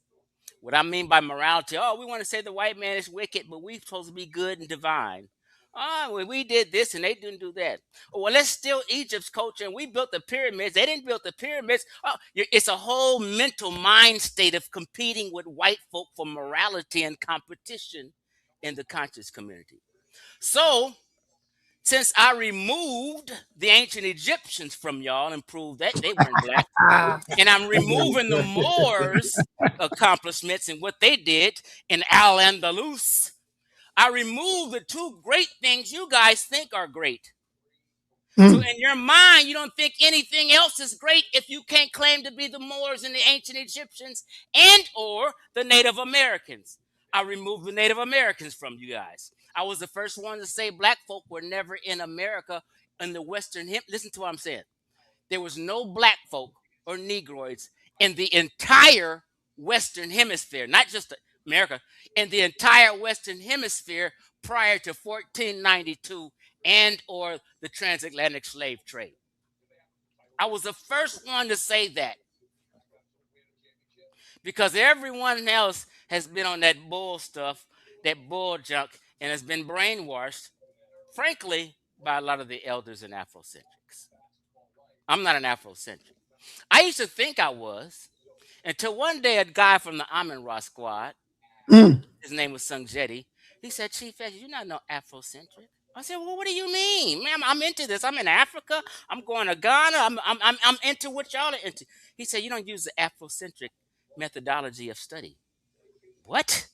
What I mean by morality, we want to say the white man is wicked, but we're supposed to be good and divine. Well, we did this and they didn't do that. Well, let's steal Egypt's culture and we built the pyramids. They didn't build the pyramids. It's a whole mental mind state of competing with white folk for morality and competition in the conscious community. So, since I removed the ancient Egyptians from y'all and proved that they weren't black, and I'm removing the Moors' accomplishments and what they did in Al-Andalus, I removed the two great things you guys think are great. So in your mind, you don't think anything else is great if you can't claim to be the Moors and the ancient Egyptians and or the Native Americans. I removed the Native Americans from you guys. I was the first one to say black folk were never in America in the Western Hemisphere. Listen to what I'm saying. There was no black folk or Negroids in the entire Western Hemisphere, not just America, in the entire Western Hemisphere prior to 1492 and or the transatlantic slave trade. I was the first one to say that because everyone else has been on that bull stuff, that bull junk, and has been brainwashed, frankly, by a lot of the elders and Afrocentrics. I'm not an Afrocentric. I used to think I was until one day a guy from the Amun-Ra squad, his name was Sung Jetty, he said, Chief X, you're not no Afrocentric. I said, well, what do you mean? Man, I'm into this. I'm in Africa. I'm going to Ghana. I'm into what y'all are into. He said, you don't use the Afrocentric methodology of study. What?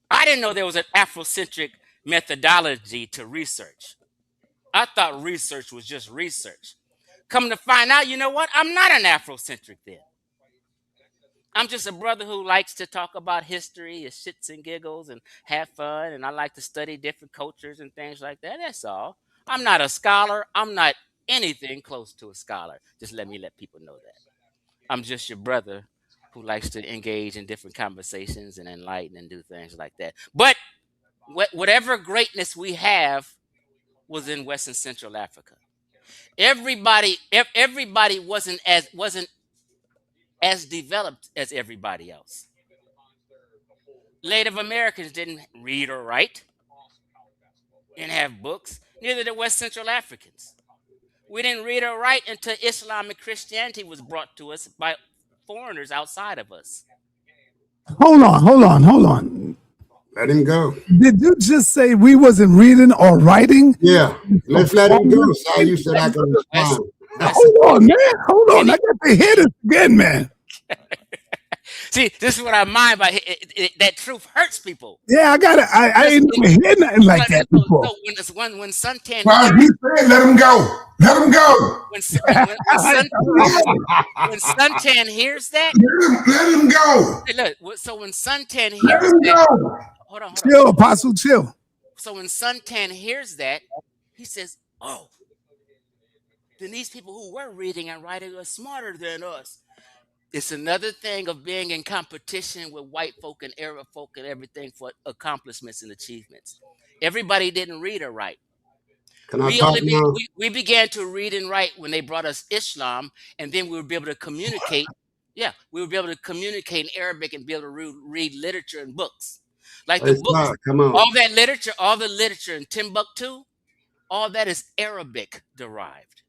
I didn't know there was an Afrocentric methodology to research. I thought research was just research. Come to find out, you know what? I'm not an Afrocentric then. I'm just a brother who likes to talk about history and shits and giggles and have fun, and I like to study different cultures and things like that. That's all. I'm not a scholar. I'm not anything close to a scholar. Just let people know that. I'm just your brother who likes to engage in different conversations and enlighten and do things like that. But whatever greatness we have was in West and Central Africa. Everybody wasn't as developed as everybody else. Native Americans didn't read or write, didn't have books. Neither did West Central Africans. We didn't read or write until Islam and Christianity was brought to us by foreigners outside of us. Hold on. Let him go. Did you just say we wasn't reading or writing? Yeah, let's let him go. So you said I can respond. Hold on, man. Hold on. I got to hear this again, man. See, this is what I mind by that truth hurts people. Yeah, I got it. I ain't never heard nothing like that before. So when Suntan, well, he said, "Let him go. Let him go." When Suntan hears that, let him go. Hey, look. So when Suntan hears Let him that, go. hold on. Chill, Apostle, chill. So when Suntan hears that, he says, "Oh, then these people who were reading and writing are smarter than us." It's another thing of being in competition with white folk and Arab folk and everything for accomplishments and achievements. Everybody didn't read or write. We began to read and write when they brought us Islam, and then we would be able to communicate. Yeah, we would be able to communicate in Arabic and be able to read literature and books. Like the books, all the literature in Timbuktu, all that is Arabic derived.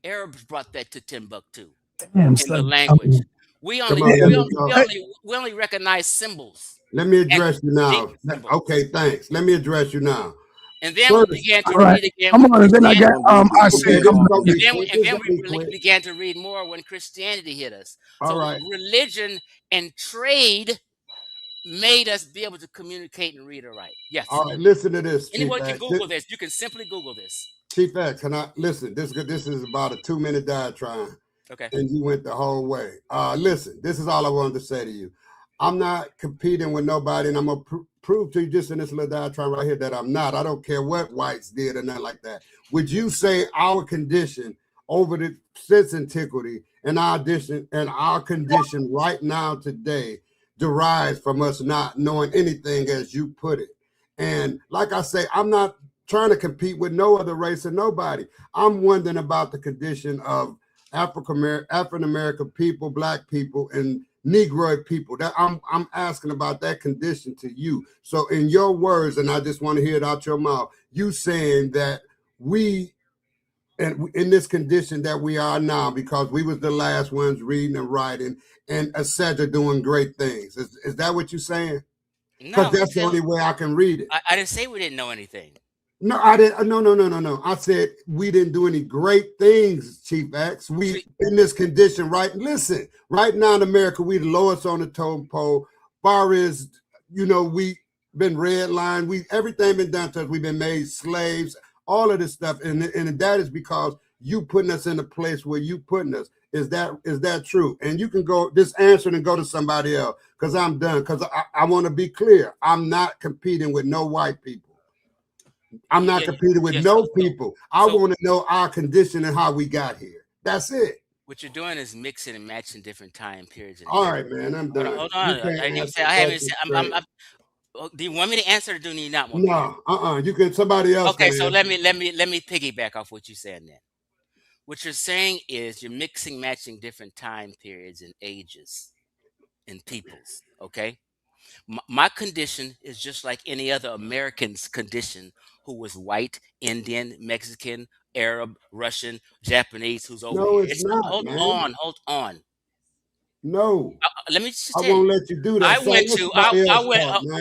Arabs brought that to Timbuktu. In the language. We only recognize symbols. Let me address you now. Okay, thanks. Let me address you now. And then we began to read again. Come on, and then I got and then we began to read more when Christianity hit us. So religion and trade made us be able to communicate and read or write. Yes. All right, listen to this. Anyone can Google this. You can simply Google this. Chief X, can I listen? This is about a 2-minute diatribe. Okay. And you went the whole way. Listen, this is all I wanted to say to you. I'm not competing with nobody, and I'm going to prove to you just in this little diatribe right here that I'm not. I don't care what whites did or nothing like that. Would you say our condition since antiquity and our condition right now today derives from us not knowing anything, as you put it? And like I say, I'm not trying to compete with no other race or nobody. I'm wondering about the condition of African American people, Black people, and Negroid people. That I'm asking about that condition to you. So in your words, and I just want to hear it out your mouth, you saying that we, and in this condition that we are now, because we was the last ones reading and writing, and etc. doing great things. Is that what you're saying? Because that's the only way I can read it. I didn't say we didn't know anything. No, I didn't. No. I said we didn't do any great things, Chief X. We in this condition, right? Listen, right now in America, we the lowest on the totem pole. Far as we been redlined. Everything been done to us. We've been made slaves. All of this stuff, and that is because you putting us in a place where you putting us. Is that true? And you can go just answer and go to somebody else, because I'm done. Because I want to be clear. I'm not competing with no white people. I'm not competing with no people. I want to know our condition and how we got here. That's it. What you're doing is mixing and matching different time periods. All right, man. I'm done. Hold on. Do you want me to answer or do you not want me to? No. You can. Somebody else. Okay, so let me piggyback off what you're saying then. What you're saying is you're mixing, matching different time periods and ages and peoples. Okay. My condition is just like any other American's condition who was white, Indian, Mexican, Arab, Russian, Japanese, who's over here. It's not, hold man. on. No. Let me just I won't let you do that.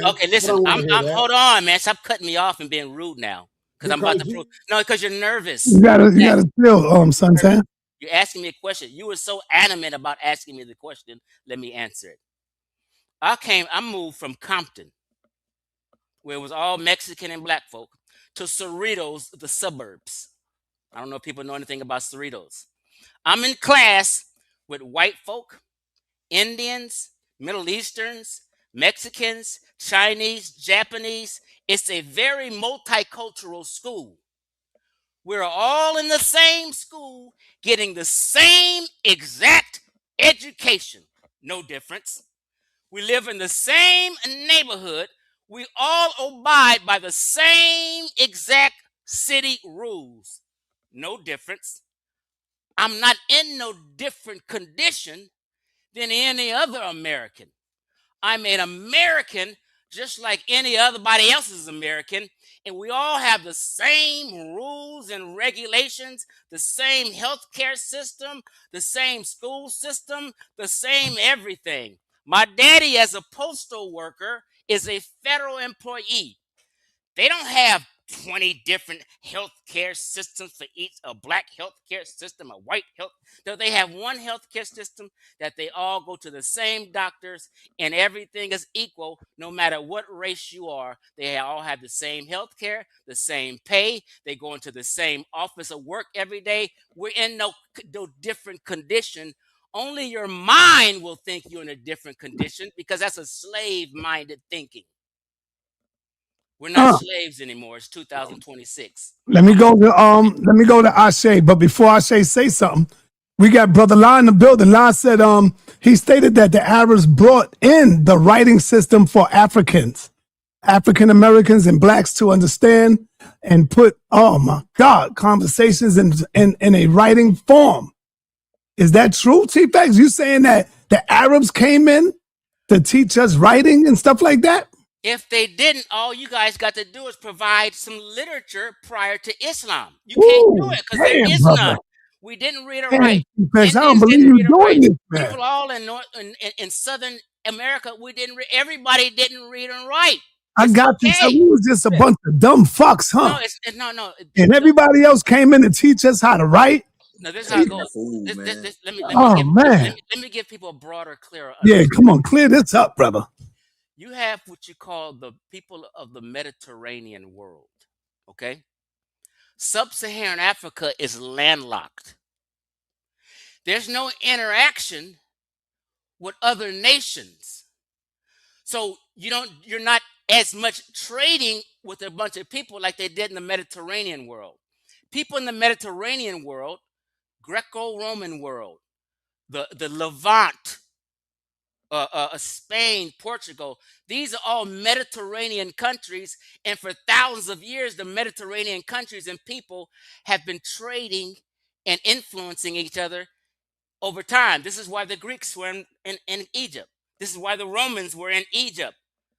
Okay, listen. Hold on, man. Stop cutting me off and being rude now. Because I'm about to prove. No, because you're nervous. You gotta chill, Suntan. You're asking me a question. You were so adamant about asking me the question. Let me answer it. I moved from Compton, where it was all Mexican and Black folk, to Cerritos, the suburbs. I don't know if people know anything about Cerritos. I'm in class with white folk, Indians, Middle Easterns, Mexicans, Chinese, Japanese. It's a very multicultural school. We're all in the same school, getting the same exact education. No difference. We live in the same neighborhood. We all abide by the same exact city rules. No difference. I'm not in no different condition than any other American. I'm an American just like anybody else is American, and we all have the same rules and regulations, the same healthcare system, the same school system, the same everything. My daddy, as a postal worker, is a federal employee. They don't have 20 different healthcare systems for each, a black healthcare system, a white health. No, they have one healthcare system that they all go to the same doctors and everything is equal no matter what race you are. They all have the same healthcare, the same pay. They go into the same office of work every day. We're in no different condition. Only your mind will think you're in a different condition because that's a slave-minded thinking. We're not slaves anymore. It's 2026. Let me go to Ashe. But before Ashe say something, we got Brother Lon in the building. Lon said he stated that the Arabs brought in the writing system for African Americans and blacks to understand and put, oh my God, conversations in a writing form. Is that true, T-Fax? You saying that the Arabs came in to teach us writing and stuff like that? If they didn't, all you guys got to do is provide some literature prior to Islam. You can't do it because there is none. We didn't read or write. I don't believe you doing this, man. People all in Southern America, everybody didn't read and write. I got you. So we was just a bunch of dumb fucks, huh? No. And everybody else came in to teach us how to write. No, this is how it goes. Let me give people a broader, clearer understanding. Yeah, come on, clear this up, brother. You have what you call the people of the Mediterranean world, okay? Sub-Saharan Africa is landlocked. There's no interaction with other nations. So you're not as much trading with a bunch of people like they did in the Mediterranean world. People in the Mediterranean world, Greco-Roman world, the Levant, Spain, Portugal, these are all Mediterranean countries, and for thousands of years the Mediterranean countries and people have been trading and influencing each other over time. This is why the Greeks were in Egypt. This is why the Romans were in Egypt.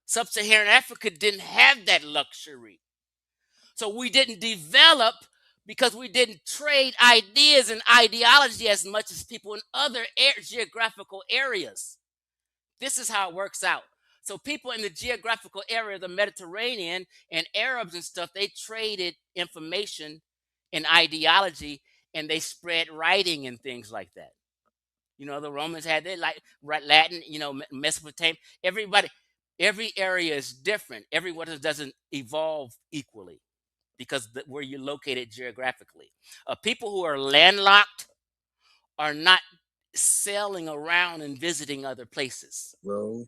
Sub-Saharan Africa didn't have that luxury. So we didn't develop because we didn't trade ideas and ideology as much as people in other geographical areas. This is how it works out. So people in the geographical area of the Mediterranean and Arabs and stuff, they traded information and ideology, and they spread writing and things like that. The Romans had their Latin, Mesopotamia. Every area is different. Everyone doesn't evolve equally because where you're located geographically. People who are landlocked are not sailing around and visiting other places. Bro.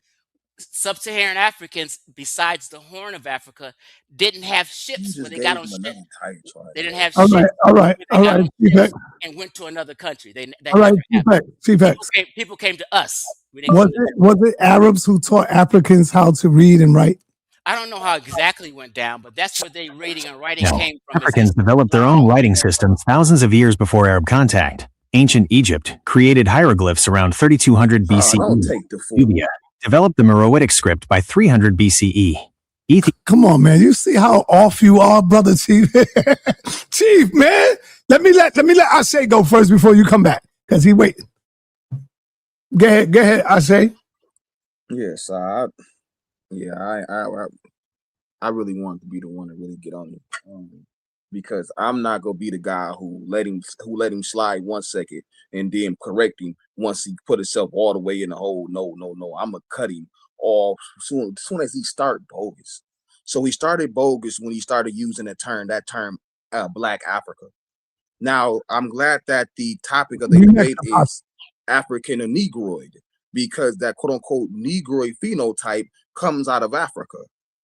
Sub-Saharan Africans, besides the Horn of Africa, didn't have ships when they got on ships. They didn't have ships. All right. And went to another country. People came to us. Was it Arabs who taught Africans how to read and write? I don't know how exactly went down, but that's where they reading and writing came from. Africans developed their own writing systems thousands of years before Arab contact. Ancient Egypt created hieroglyphs around 3200 BCE. Nubia developed the Meroitic script by 300 BCE. Come on, man. You see how off you are, brother Chief? Chief, man. Let me let Ashe go first before you come back, because he waiting. Go ahead, Ashe. Yes, I really wanted to be the one to really get on it. Because I'm not gonna be the guy who let him slide 1 second and then correct him once he put himself all the way in the hole. No. I'm gonna cut him off soon as he started bogus. So he started bogus when he started using that term, Black Africa. Now I'm glad that the topic of the debate is African or Negroid, because that quote unquote Negroid phenotype comes out of Africa,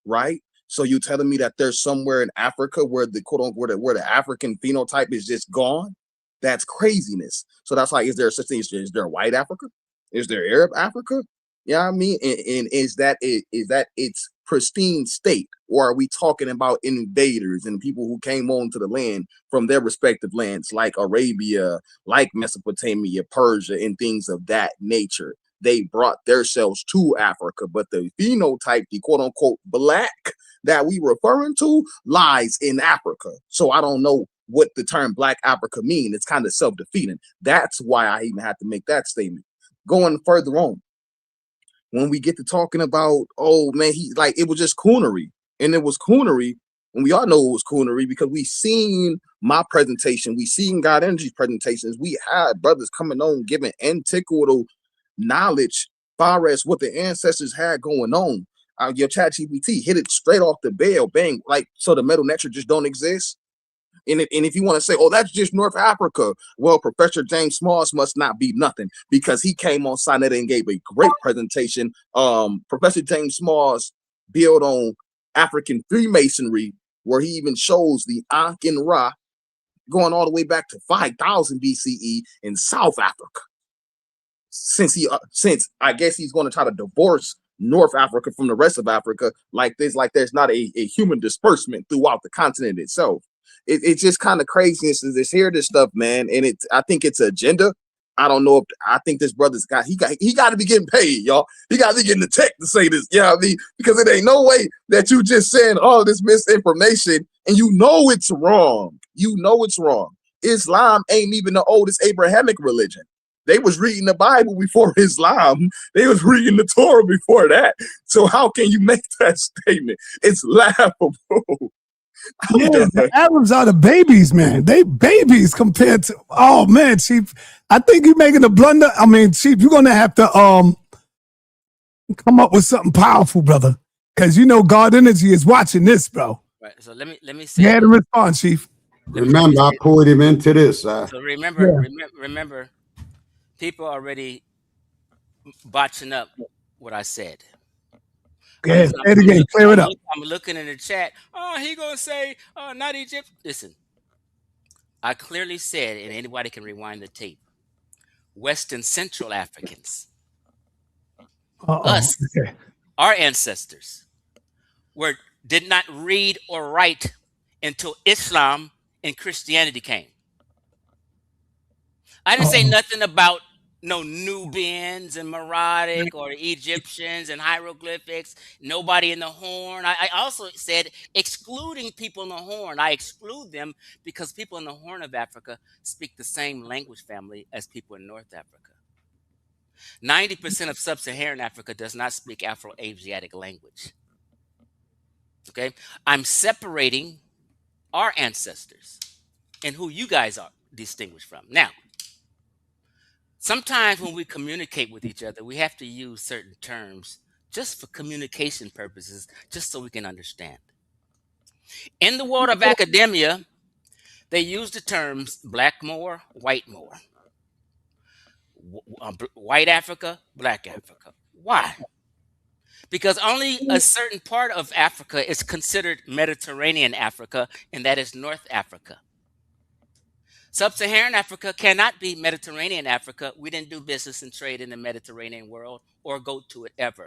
right? So you telling me that there's somewhere in Africa where the quote unquote where the African phenotype is just gone? That's craziness. So that's like, is there such thing? Is there white Africa? Is there Arab Africa? Yeah, I mean, and is that its pristine state, or are we talking about invaders and people who came onto the land from their respective lands, like Arabia, like Mesopotamia, Persia, and things of that nature? they brought themselves to Africa. But the phenotype, the quote unquote black that we referring to, lies in Africa. So I don't know what the term black Africa mean. It's kind of self-defeating. That's why I even had to make that statement. Going further on, when we get to talking about, oh man, he like, it was just coonery. And it was coonery, and we all know it was coonery because we seen my presentation, we seen God Energy's presentations. We had brothers coming on giving antiquatal knowledge far as what the ancestors had going on. Your ChatGPT hit it straight off the bell, bang, like, so the metal nature just don't exist. And if you want to say, oh, that's just North Africa, well, Professor James Smalls must not be nothing because he came on sa.neter and gave a great presentation. Professor James Smalls built on African Freemasonry, where he even shows the Ankh and Ra going all the way back to 5000 BCE in South Africa. Since I guess he's going to try to divorce North Africa from the rest of Africa, like there's not a human disbursement throughout the continent itself. It's just kind of craziness to just hear this stuff, man. And I think it's agenda. I don't know if I think this brother's got to be getting paid, y'all. He got to be getting the tech to say this, you know what I mean? Because it ain't no way that you just saying all this misinformation and you know it's wrong. You know it's wrong. Islam ain't even the oldest Abrahamic religion. They was reading the Bible before Islam. They was reading the Torah before that. So how can you make that statement? It's laughable. Yeah, the Arabs are the babies, man. They babies compared to, oh man, Chief. I think you're making a blunder. I mean, Chief, you're gonna have to come up with something powerful, brother. Because you know God Energy is watching this, bro. Right. So let me say. You had to respond, Chief. Remember, I pulled him into this. So remember, people already botching up what I said. Okay, say it again. Clear it up. I'm looking in the chat. Oh, he gonna say, oh, not Egypt. Listen, I clearly said, and anybody can rewind the tape. Western Central Africans, us, okay. Our ancestors, did not read or write until Islam and Christianity came. I didn't say nothing about no Nubians and Meroitic or Egyptians and hieroglyphics, nobody in the Horn. I also said excluding people in the Horn. I exclude them because people in the Horn of Africa speak the same language family as people in North Africa. 90% of sub-Saharan Africa does not speak Afro-Asiatic language. Okay? I'm separating our ancestors and who you guys are distinguished from. Now, sometimes when we communicate with each other, we have to use certain terms just for communication purposes, just so we can understand. In the world of academia, they use the terms black Moor, white Moor, white Africa, black Africa. Why? Because only a certain part of Africa is considered Mediterranean Africa, and that is North Africa. Sub-Saharan Africa cannot be Mediterranean Africa. We didn't do business and trade in the Mediterranean world or go to it ever.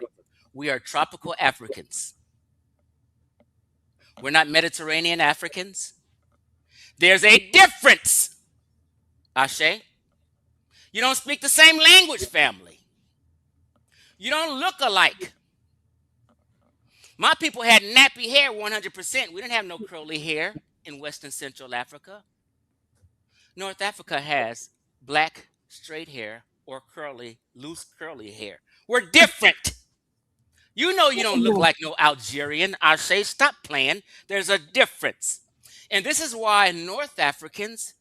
We are tropical Africans. We're not Mediterranean Africans. There's a difference, Ashe. You don't speak the same language family. You don't look alike. My people had nappy hair 100%. We didn't have no curly hair in Western Central Africa. North Africa has black straight hair or curly, loose curly hair. We're different. You know you don't look like no Algerian. I say stop playing. There's a difference. And this is why North Africans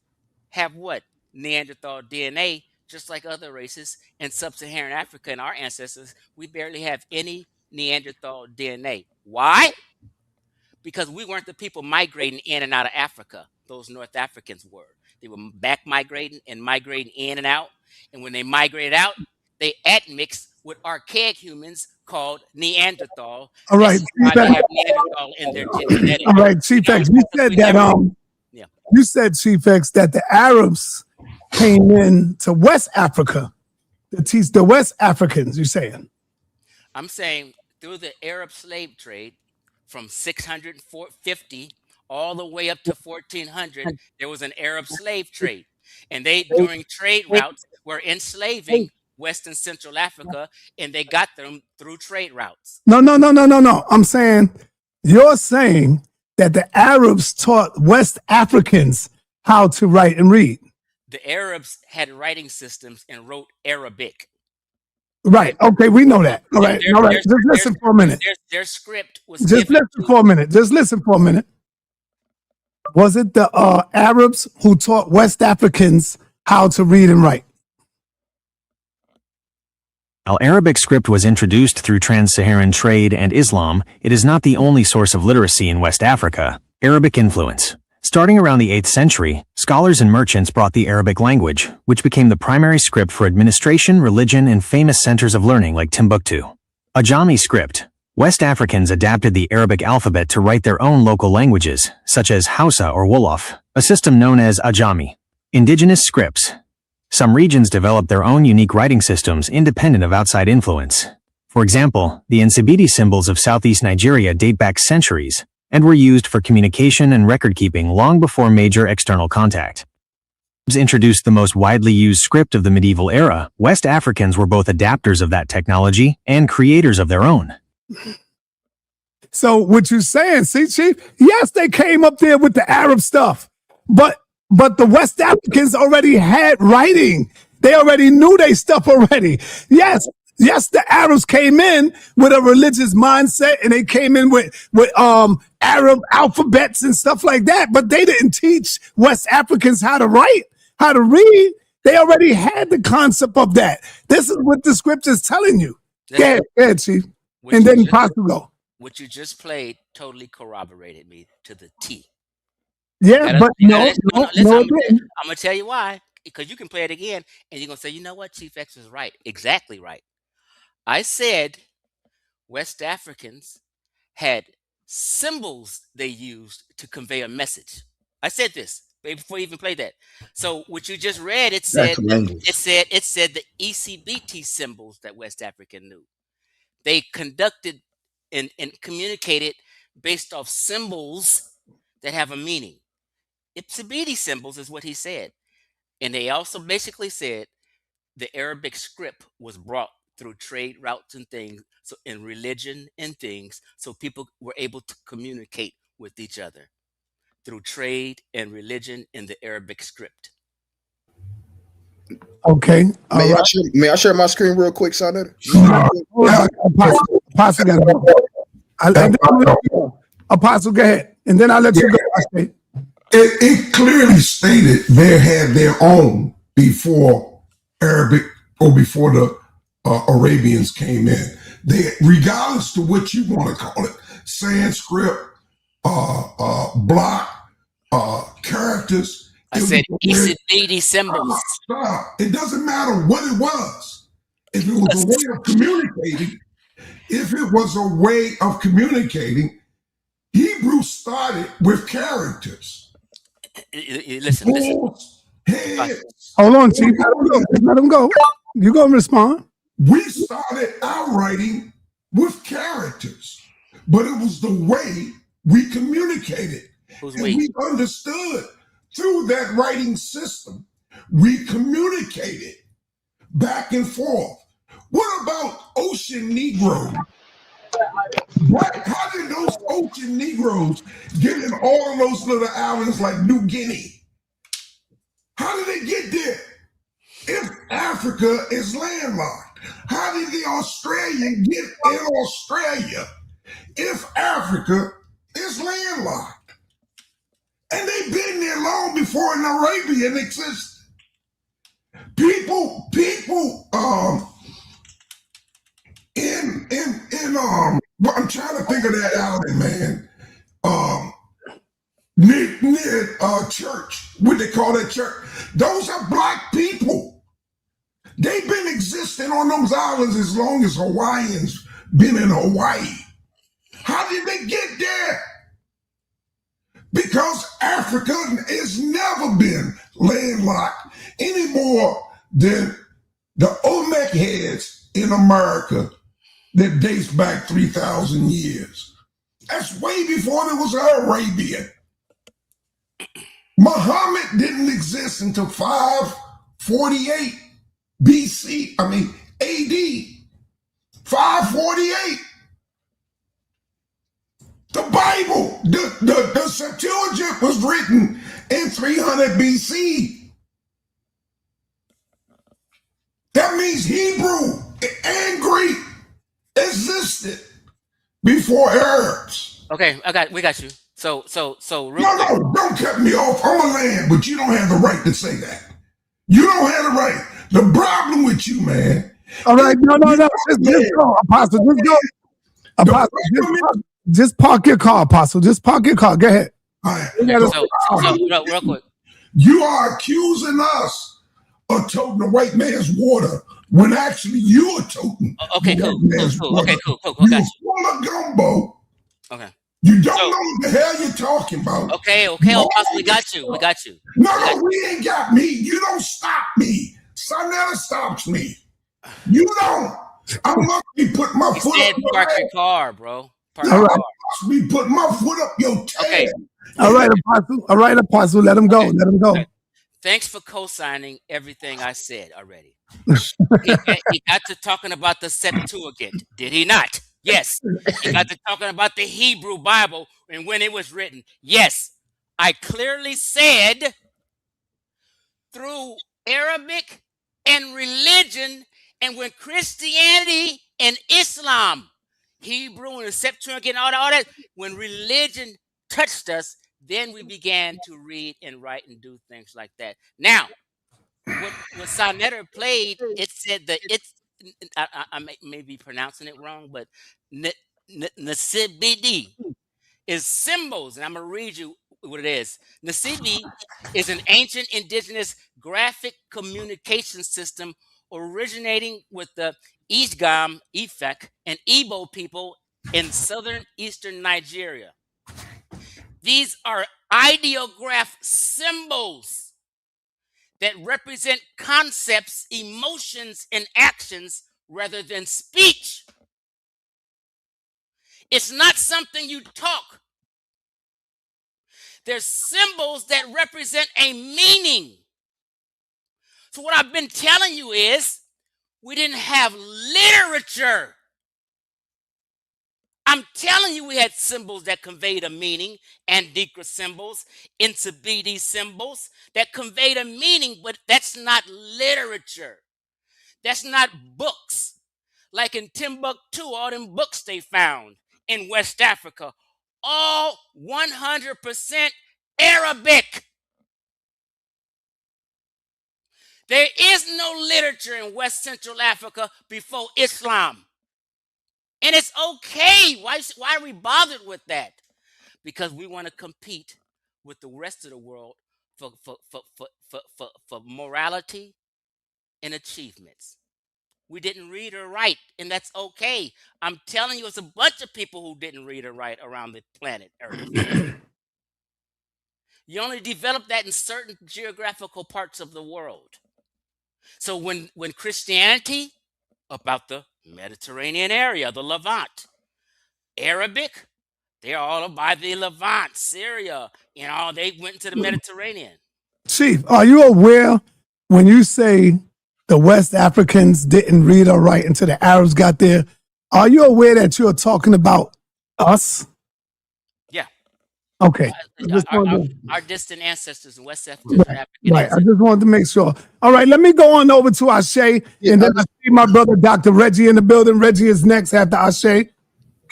have what? Neanderthal DNA, just like other races. In Sub-Saharan Africa and our ancestors, we barely have any Neanderthal DNA. Why? Because we weren't the people migrating in and out of Africa. Those North Africans were. They were back migrating and migrating in and out. And when they migrated out, they admixed with archaic humans called Neanderthal. All right, why they have Neanderthal in their genetics. All right, Chief X, you said that you said, Chief X, that the Arabs came in to West Africa to teach the West Africans, you're saying? I'm saying through the Arab slave trade from 650 all the way up to 1400, there was an Arab slave trade. And they, during trade routes, were enslaving West and Central Africa, and they got them through trade routes. No. I'm saying, you're saying that the Arabs taught West Africans how to write and read. The Arabs had writing systems and wrote Arabic. Right. Okay, we know that. All right. Just listen for a minute. Their script was Just listen for a minute. Was it the Arabs who taught West Africans how to read and write? While Arabic script was introduced through trans-Saharan trade and Islam, it is not the only source of literacy in West Africa. Arabic influence. Starting around the 8th century, scholars and merchants brought the Arabic language, which became the primary script for administration, religion, and famous centers of learning like Timbuktu. Ajami script. West Africans adapted the Arabic alphabet to write their own local languages, such as Hausa or Wolof, a system known as Ajami. Indigenous scripts. Some regions developed their own unique writing systems independent of outside influence. For example, the Nsibidi symbols of southeast Nigeria date back centuries and were used for communication and record-keeping long before major external contact. Introduced the most widely used script of the medieval era, West Africans were both adapters of that technology and creators of their own. So what you're saying, see, Chief? Yes, they came up there with the Arab stuff, but the West Africans already had writing. They already knew their stuff already. Yes, the Arabs came in with a religious mindset, and they came in with Arab alphabets and stuff like that, but they didn't teach West Africans how to write, how to read. They already had the concept of that. This is what the scripture's telling you. Go ahead, Chief. And then Possible. What you just played totally corroborated me to the T. Yeah, but no. I'm gonna tell you why. Because you can play it again, and you're gonna say, you know what, Chief X was right, exactly right. I said West Africans had symbols they used to convey a message. I said this before you even played that. So what you just read, it said the ECBT symbols that West African knew. They conducted and communicated based off symbols that have a meaning. Ipsibidi symbols is what he said. And they also basically said the Arabic script was brought through trade routes and things, so in religion and things, so people were able to communicate with each other through trade and religion in the Arabic script. Okay. May I share my screen real quick, sa.neter? Apostle, go ahead. And then I'll let you go. It clearly stated they had their own before Arabic or before the Arabians came in. They, regardless to what you want to call it, Sanskrit, block, characters. I said ECBT symbols. Stop. It doesn't matter what it was. If it was a way of communicating, Hebrew started with characters. Listen. Hold on, Chief. Let him go. You gonna respond? We started our writing with characters, but it was the way we communicated. We understood through that writing system. We communicated back and forth. What about ocean Negroes? How did those ocean Negroes get in all of those little islands like New Guinea? How did they get there? If Africa is landlocked, how did the Australian get in Australia if Africa is landlocked? And they've been there long before an Arabian existed. People, I'm trying to think of that island, man. Near church, what they call that church. Those are black people. They've been existing on those islands as long as Hawaiians been in Hawaii. How did they get there? Because Africa has never been landlocked any more than the Olmec heads in America that dates back 3,000 years. That's way before there was an Arabian. Muhammad didn't exist until 548 BC, AD 548. The Bible, the Septuagint was written in 300 BC. That means Hebrew and Greek existed before Arabs. Okay, we got you. So real No, quick. no, don't cut me off. I'm a land, but you don't have the right to say that. You don't have the right. The problem with you, man. All right, no. Just go, Apostle. Just go. Apostle, just park your car, Apostle. Just park your car. Go ahead. So real quick. You are accusing us of toting the white man's water when actually you are toting Okay, the cool. white man's water. Okay, cool. You're Got you. full of gumbo. Okay. You don't know what the hell you're talking about. Okay, Apostle, we got you. No, we ain't got me. You don't stop me. Sa.neter stops me. You don't. I must be putting my foot up your park your car, bro. All right. I must be putting my foot up your tail. Okay. All right, Apostle. Let him go. Let him go. Okay. Thanks for co-signing everything I said already. He got to talking about the Septuagint, did he not? Yes. He got to talking about the Hebrew Bible and when it was written. Yes. I clearly said through Arabic and religion, and when Christianity and Islam, Hebrew and the Septuagint, all that, when religion touched us, then we began to read and write and do things like that. Now, when sa.neter played, it said that I may be pronouncing it wrong, but Nasibidi is symbols, and I'm going to read you what it is. Nasibi is an ancient indigenous graphic communication system originating with the Igam, Ifek, and Igbo people in southern eastern Nigeria. These are ideograph symbols that represent concepts, emotions, and actions rather than speech. It's not something you talk. There's symbols that represent a meaning. So what I've been telling you is we didn't have literature. I'm telling you we had symbols that conveyed a meaning, Andikra symbols, Nsibidi symbols that conveyed a meaning, but that's not literature. That's not books. Like in Timbuktu, all them books they found in West Africa, all 100% Arabic. There is no literature in West Central Africa before Islam. And it's okay. Why are we bothered with that? Because we want to compete with the rest of the world for morality and achievements. We didn't read or write, and that's okay. I'm telling you, it's a bunch of people who didn't read or write around the planet Earth. You only develop that in certain geographical parts of the world. So when Christianity, about the Mediterranean area, the Levant, Arabic, they're all by the Levant, Syria, they went into the Mediterranean. Chief, are you aware when you say the West Africans didn't read or write until the Arabs got there, are you aware that you're talking about us? Yeah. Okay. Our distant ancestors in West Africa. Right. I just wanted to make sure. All right, let me go on over to Ashe, and then I see my brother Dr. Reggie in the building. Reggie is next after Ashe. Go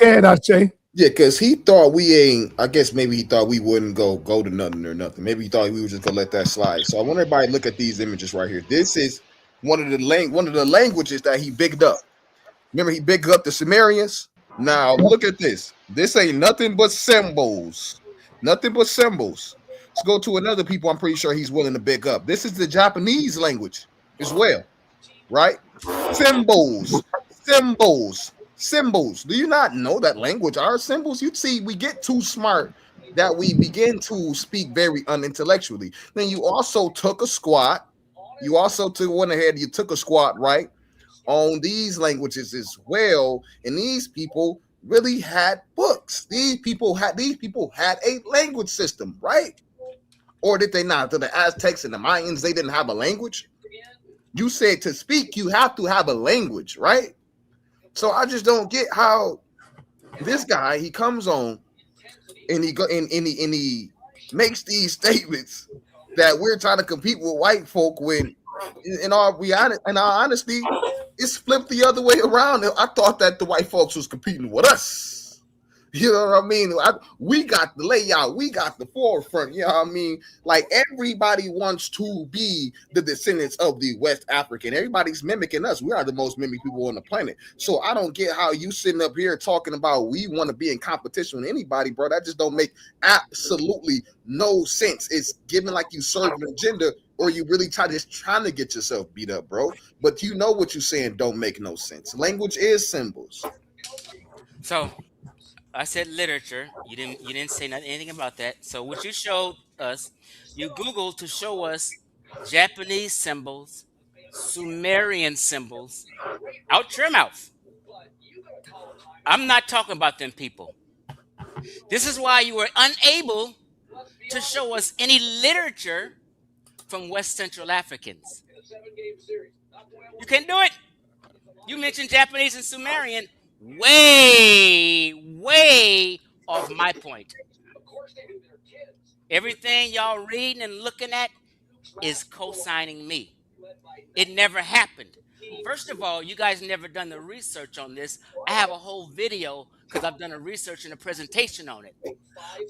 ahead, Ashe. Yeah, because he thought I guess maybe he thought we wouldn't go to nothing or nothing. Maybe he thought we were just gonna let that slide. So I want everybody to look at these images right here. This is one of the languages that he bigged up. Remember, he bigged up the Sumerians. Now look at this. This ain't nothing but symbols. Nothing but symbols. Let's go to another people I'm pretty sure he's willing to big up. This is the Japanese language as well, right? Symbols. Do you not know that language are symbols? You see, we get too smart that we begin to speak very unintellectually. Then you also took a squat. You also went ahead, you took a squat, right, on these languages as well. And these people really had books. These people had a language system, right? Or did they not? To the Aztecs and the Mayans, they didn't have a language. You said to speak, you have to have a language, right? So I just don't get how this guy, he comes on and he makes these statements that we're trying to compete with white folk when in our honesty, it's flipped the other way around. I thought that the white folks was competing with us. You know what I mean? We got the layout, we got the forefront. You know what I mean? Like everybody wants to be the descendants of the West African. Everybody's mimicking us. We are the most mimicked people on the planet. So I don't get how you sitting up here talking about we want to be in competition with anybody, bro. That just don't make absolutely no sense. It's giving like you serve an agenda, or you really just trying to get yourself beat up, bro. But you know what you're saying don't make no sense. Language is symbols. So I said literature. You didn't say anything about that. So what you showed us, you Googled to show us Japanese symbols, Sumerian symbols. Out your mouth. I'm not talking about them people. This is why you were unable to show us any literature from West Central Africans. You can't do it. You mentioned Japanese and Sumerian. Way off my point. Everything y'all reading and looking at is co-signing me. It never happened. First of all, you guys never done the research on this. I have a whole video because I've done a research and a presentation on it.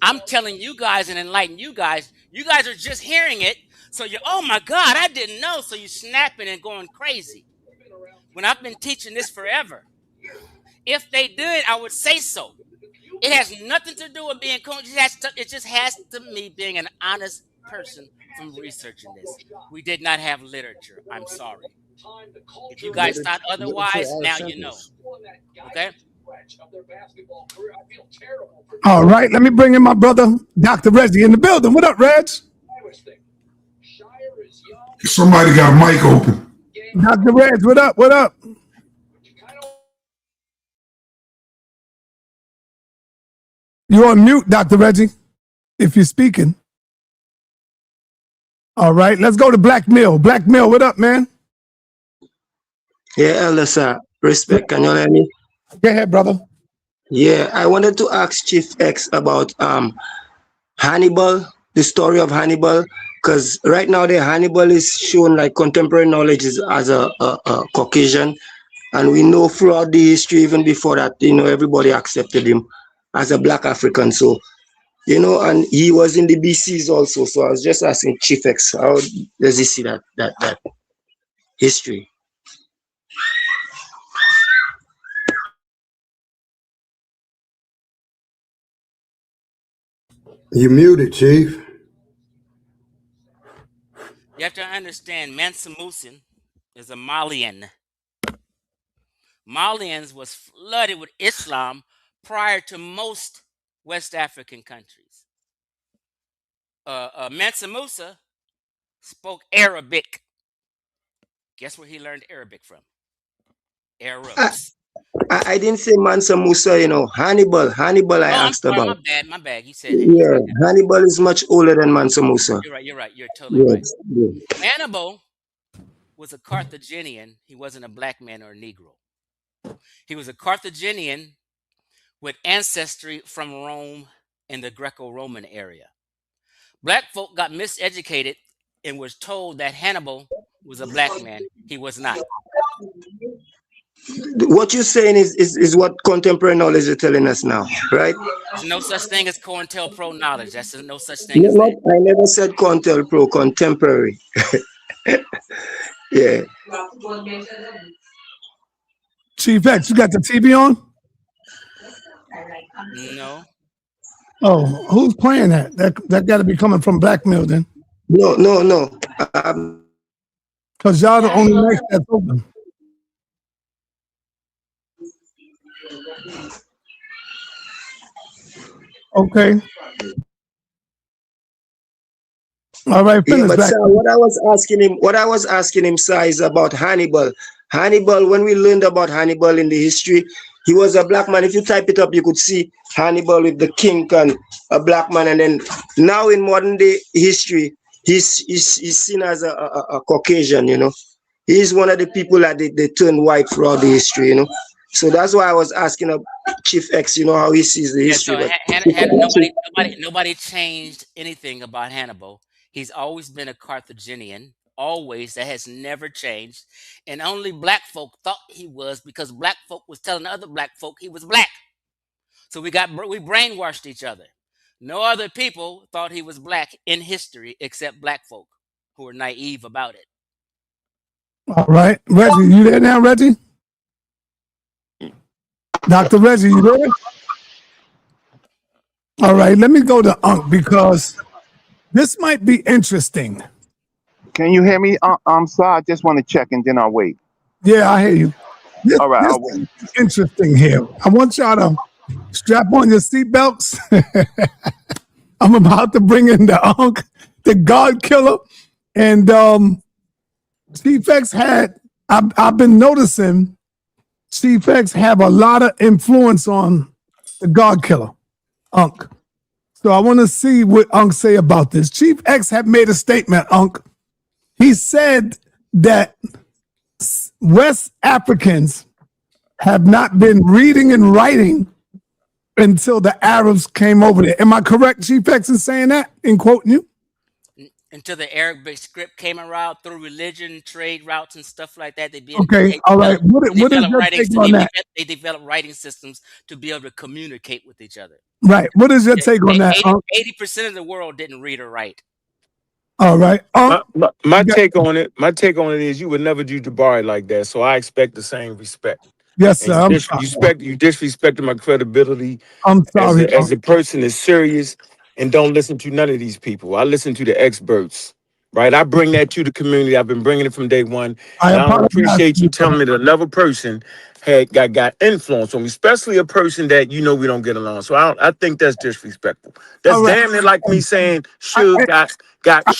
I'm telling you guys and enlightening you guys. You guys are just hearing it. So you're, oh my God, I didn't know. So you're snapping and going crazy. When I've been teaching this forever. If they did, I would say so. It has nothing to do with being cool. It just has to me being an honest person from researching this. We did not have literature. I'm sorry. If you guys thought otherwise, now you know. Okay? All right, let me bring in my brother, Dr. Reggie, in the building. What up, Reg? Somebody got a mic open. Dr. Reg, what up? What up? You're on mute, Dr. Reggie, if you're speaking. All right, let's go to Black Mill. Black Mill, what up, man? Yeah, Elder sir. Respect. Can you hear me? Go ahead, brother. Yeah, I wanted to ask Chief X about Hannibal, the story of Hannibal, because right now the Hannibal is shown like contemporary knowledge as a Caucasian, and we know throughout the history, even before that, everybody accepted him as a Black African. So, and he was in the BCs also. So I was just asking Chief X, how does he see that history? You muted, Chief. You have to understand, Mansa Musa is a Malian. Malians was flooded with Islam prior to most West African countries. Mansa Musa spoke Arabic. Guess where he learned Arabic from? Arabs. I didn't say Mansa Musa, Hannibal. Hannibal, I asked about. My bad. You said it. Yeah, Hannibal is much older than Mansa Musa. You're right. You're totally right. Yeah. Hannibal was a Carthaginian. He wasn't a black man or a Negro. He was a Carthaginian with ancestry from Rome and the Greco-Roman area. Black folk got miseducated and was told that Hannibal was a black man. He was not. What you're saying is what contemporary knowledge is telling us now, right? There's no such thing as COINTELPRO knowledge. That's no such thing as that. I never said COINTELPRO, contemporary. Yeah. Chief X, you got the TV on? No. Oh, who's playing that? That got to be coming from Blackmill then. No. Because y'all the only mic that's open. Okay. All right, yeah, but sir, what I was asking him, sir, is about Hannibal. Hannibal, when we learned about Hannibal in the history, he was a black man. If you type it up, you could see Hannibal with the king and a black man. And then now in modern day history, he's seen as a Caucasian, He's one of the people that they turned white throughout the history, you know. So that's why I was asking Chief X, you know, how he sees the history. So But nobody changed anything about Hannibal. He's always been a Carthaginian, always. That has never changed. And only black folk thought he was because black folk was telling other black folk he was black. So we brainwashed each other. No other people thought he was black in history except black folk who were naive about it. All right. Reggie, you there now, Reggie? Dr. Reggie, you there? All right, let me go to Unc because this might be interesting. Can you hear me? So I just want to check and then I'll wait. Yeah, I hear you. All right, I'll wait. Interesting here. I want y'all to strap on your seatbelts. I'm about to bring in the Unc, the God Killer. And Chief X I've been noticing Chief X have a lot of influence on the God Killer, Unc. So I want to see what Unc say about this. Chief X had made a statement, Unc. He said that West Africans have not been reading and writing until the Arabs came over there. Am I correct, Chief X, in saying that, in quoting you? Until the Arabic script came around through religion, trade routes, and stuff like that. All right. What is your take on that? They developed writing systems to be able to communicate with each other. Right. What is your take on that? 80% of the world didn't read or write. All right. My take on it is you would never do Jabari like that. So I expect the same respect. Yes, sir. You disrespected my credibility. I'm sorry. As a person is serious and don't listen to none of these people. I listen to the experts. Right, I bring that to the community. I've been bringing it from day one. I appreciate you telling me that another person had got influence on me, especially a person that you know we don't get along. So I think that's disrespectful. That's damn near like me saying Suge got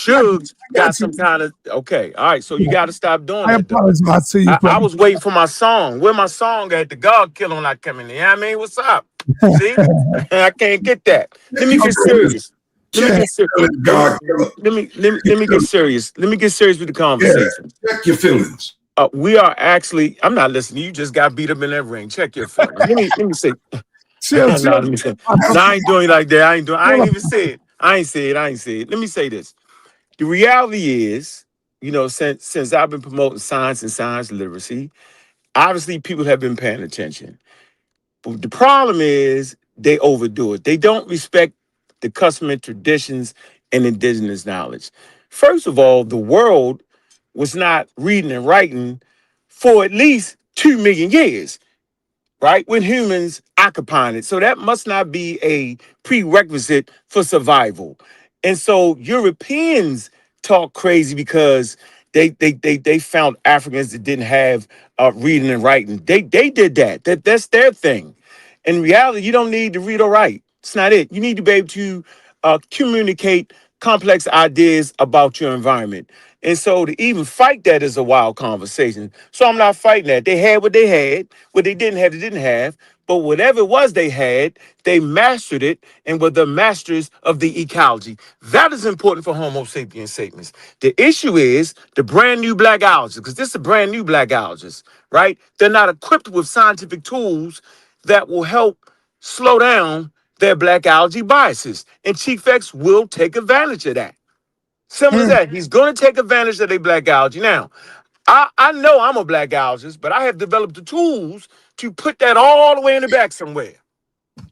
some kind of okay. All right, so you got to stop doing that. Apologize to you. I was waiting for my song. Where my song at? The God Killer when I come in. You know what I mean? What's up? See, I can't get that. Let me get serious. Let me get serious. Let me get serious with the conversation. Check your feelings. We are actually. I'm not listening. You just got beat up in that ring. Check your feelings. Let me say. No, I ain't doing it like that. I ain't even say it. I ain't say it. Let me say this. The reality is, you know, since I've been promoting science and science literacy, obviously people have been paying attention. But the problem is they overdo it. They don't respect the custom and traditions and indigenous knowledge. First of all, the world was not reading and writing for at least 2 million years, right? When humans occupying it. So that must not be a prerequisite for survival. And so Europeans talk crazy because they found Africans that didn't have reading and writing. They did that. That's their thing. In reality, you don't need to read or write. It's not it. You need to be able to communicate complex ideas about your environment. And so to even fight that is a wild conversation. So I'm not fighting that. They had what they had. What they didn't have, they didn't have. But whatever it was they had, they mastered it and were the masters of the ecology. That is important for Homo sapiens sapiens. The issue is the brand new black ologists, because this is a brand new black ologist, right? They're not equipped with scientific tools that will help slow down their blackology biases. And Chief X will take advantage of that. Simple as that. He's going to take advantage of their blackology. Now, I know I'm a blackologist, but I have developed the tools to put that all the way in the back somewhere.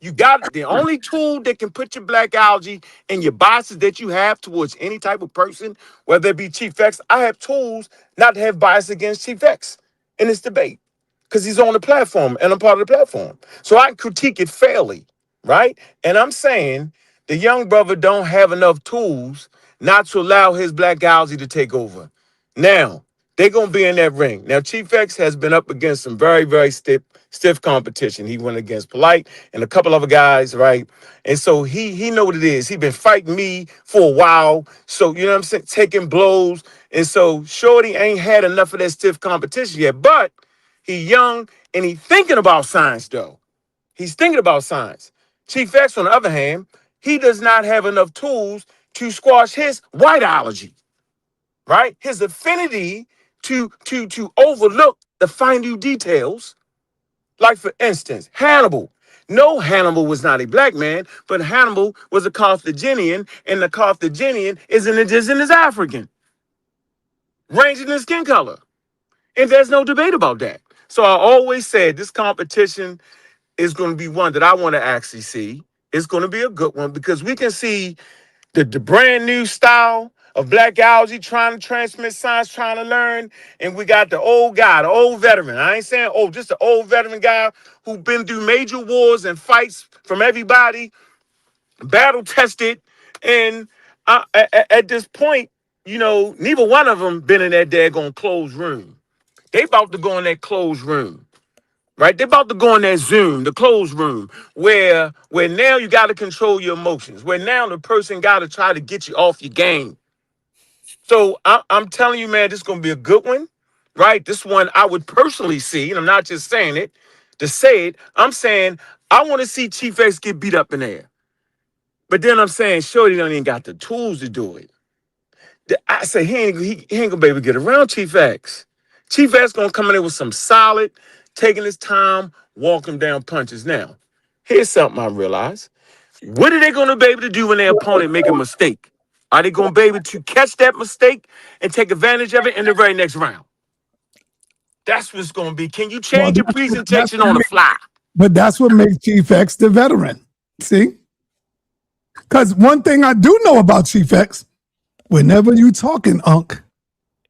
You got the only tool that can put your blackology and your biases that you have towards any type of person, whether it be Chief X. I have tools not to have bias against Chief X in this debate because he's on the platform and I'm part of the platform. So I critique it fairly, right? And I'm saying the young brother don't have enough tools not to allow his blackology to take over. Now, they're going to be in that ring. Now, Chief X has been up against some very, very stiff competition. He went against Polite and a couple other guys, right? And so he know what it is. He been fighting me for a while. So, you know what I'm saying? Taking blows. And so Shorty ain't had enough of that stiff competition yet. But he young and he thinking about science, though. He's thinking about science. Chief X, on the other hand, he does not have enough tools to squash his whiteology, right? His affinity to overlook the fine details. Like, for instance, Hannibal. No, Hannibal was not a black man, but Hannibal was a Carthaginian, and the Carthaginian is an indigenous African, ranging in skin color. And there's no debate about that. So I always said this competition is going to be one that I want to actually see. It's going to be a good one because we can see the brand new style of black algae trying to transmit science, trying to learn. And we got the old guy, the old veteran. I ain't saying old, just the old veteran guy who been through major wars and fights from everybody, battle tested. And at this point, you know, neither one of them been in that daggone closed room. They about to go in that closed room. Right? They're about to go in that Zoom, the closed room, where now you got to control your emotions, where now the person got to try to get you off your game. So I'm telling you, man, this is going to be a good one, right? This one I would personally see, and I'm not just saying it to say it. I'm saying I want to see Chief X get beat up in there. But then I'm saying, Shorty don't even got the tools to do it. I say he ain't gonna be able to get around Chief X. Chief X gonna come in there with some solid, taking his time, walking down punches. Now, here's something I realize. What are they gonna be able to do when their opponent make a mistake? Are they gonna be able to catch that mistake and take advantage of it in the very next round? That's what's gonna be. Can you change your presentation on the fly? But that's what makes Chief X the veteran. See? Because one thing I do know about Chief X, whenever you talking, Unc,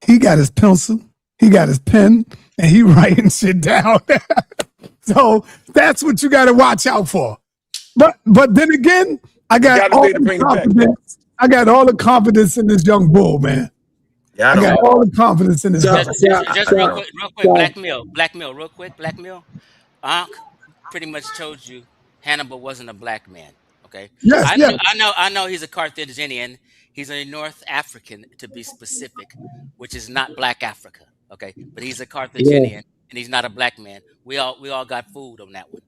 he got his pencil, he got his pen, and he writing shit down. So that's what you got to watch out for. But then again, I got all the confidence. I got all the confidence in this young bull, man. Yeah, I got all the confidence in this. Just real quick, Black Mill, real quick, Black Mill. Ankh pretty much told you Hannibal wasn't a black man. Okay. Yes, I know he's a Carthaginian. He's a North African, to be specific, which is not Black Africa. Okay, but he's a Carthaginian and he's not a black man. We all got food on that one.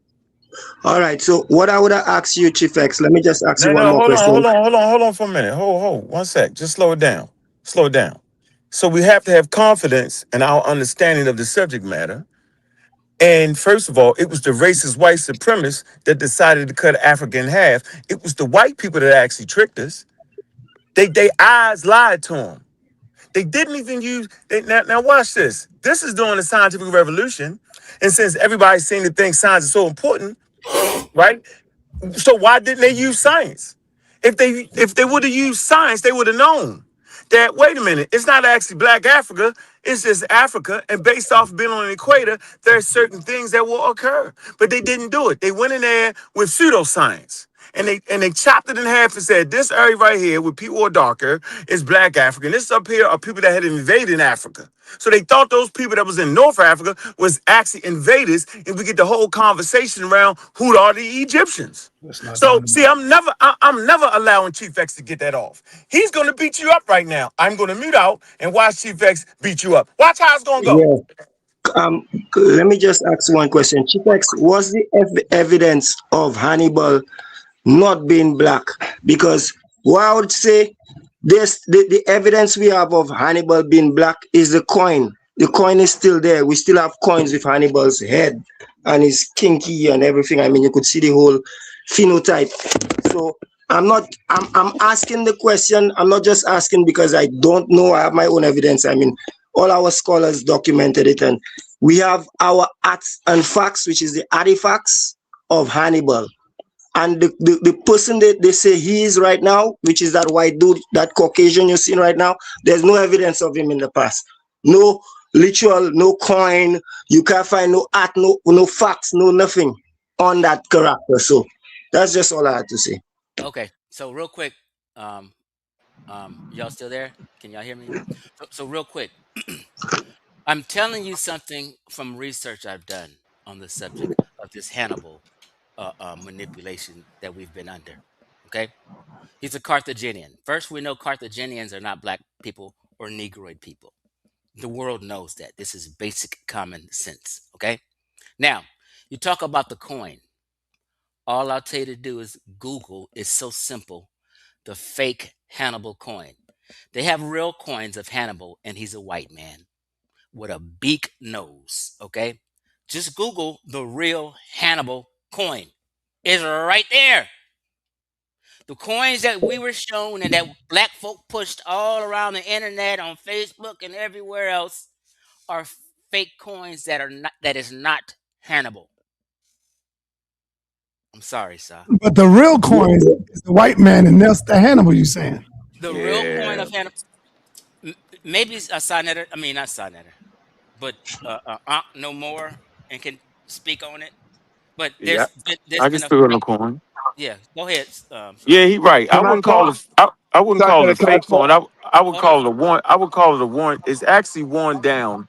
All right. So what I would have asked you, Chief X, let me just ask you one more question. Hold on for a minute. Hold 1 sec. Just slow it down. Slow it down. So we have to have confidence in our understanding of the subject matter. And first of all, it was the racist white supremacists that decided to cut Africa in half. It was the white people that actually tricked us. They eyes lied to them. They didn't even use. Now watch this. This is during the scientific revolution, and since everybody seemed to think science is so important, right? So why didn't they use science? If they would have used science, they would have known that, wait a minute, it's not actually Black Africa, it's just Africa, and based off being on the equator, there are certain things that will occur. But they didn't do it. They went in there with pseudoscience. And they chopped it in half and said, this area right here, where people are darker, is Black African. This up here are people that had invaded Africa. So they thought those people that was in North Africa was actually invaders, and we get the whole conversation around who are the Egyptians. So see, I'm never allowing Chief X to get that off. He's gonna beat you up right now. I'm gonna mute out and watch Chief X beat you up. Watch how it's gonna go. Let me just ask one question. Chief X, was the evidence of Hannibal not being black? Because what I would say, the evidence we have of Hannibal being black is the coin. The coin is still there. We still have coins with Hannibal's head and his kinky and everything. I mean, you could see the whole phenotype. So I'm asking the question. I'm not just asking because I don't know. I have my own evidence. I mean, all our scholars documented it, and we have our arts and facts, which is the artifacts of Hannibal. And the person that they say he is right now, which is that white dude, that Caucasian you're seeing right now, there's no evidence of him in the past. No literal, no coin. You can't find no art, no facts, no nothing on that character. So that's just all I had to say. Okay, so real quick, y'all still there? Can y'all hear me? So real quick, I'm telling you something from research I've done on the subject of this Hannibal manipulation that we've been under. Okay, he's a Carthaginian. First, we know Carthaginians are not black people or Negroid people. The world knows that. This is basic common sense. Okay, now you talk about the coin. All I'll tell you to do is Google. It's so simple. The fake Hannibal coin. They have real coins of Hannibal, and he's a white man. with a beak nose. Okay, just Google the real Hannibal coin. It's right there. The coins that we were shown and that black folk pushed all around the internet, on Facebook and everywhere else, are fake coins that are not, that is not Hannibal. I'm sorry, sir. But the real coin is the white man, and that's the Hannibal you saying. The real coin Yeah. of Hannibal, maybe it's a sa.neter. I mean, not sa.neter, but no more and can speak on it. But Yeah. there's I can been a still in the fake. coin. Yeah, go ahead, Yeah, Socio. he right. I Can I wouldn't call talk? it. I wouldn't call it a Can I fake talk? coin. I would Hold on. call it a one. I would call it a one. It's actually worn down,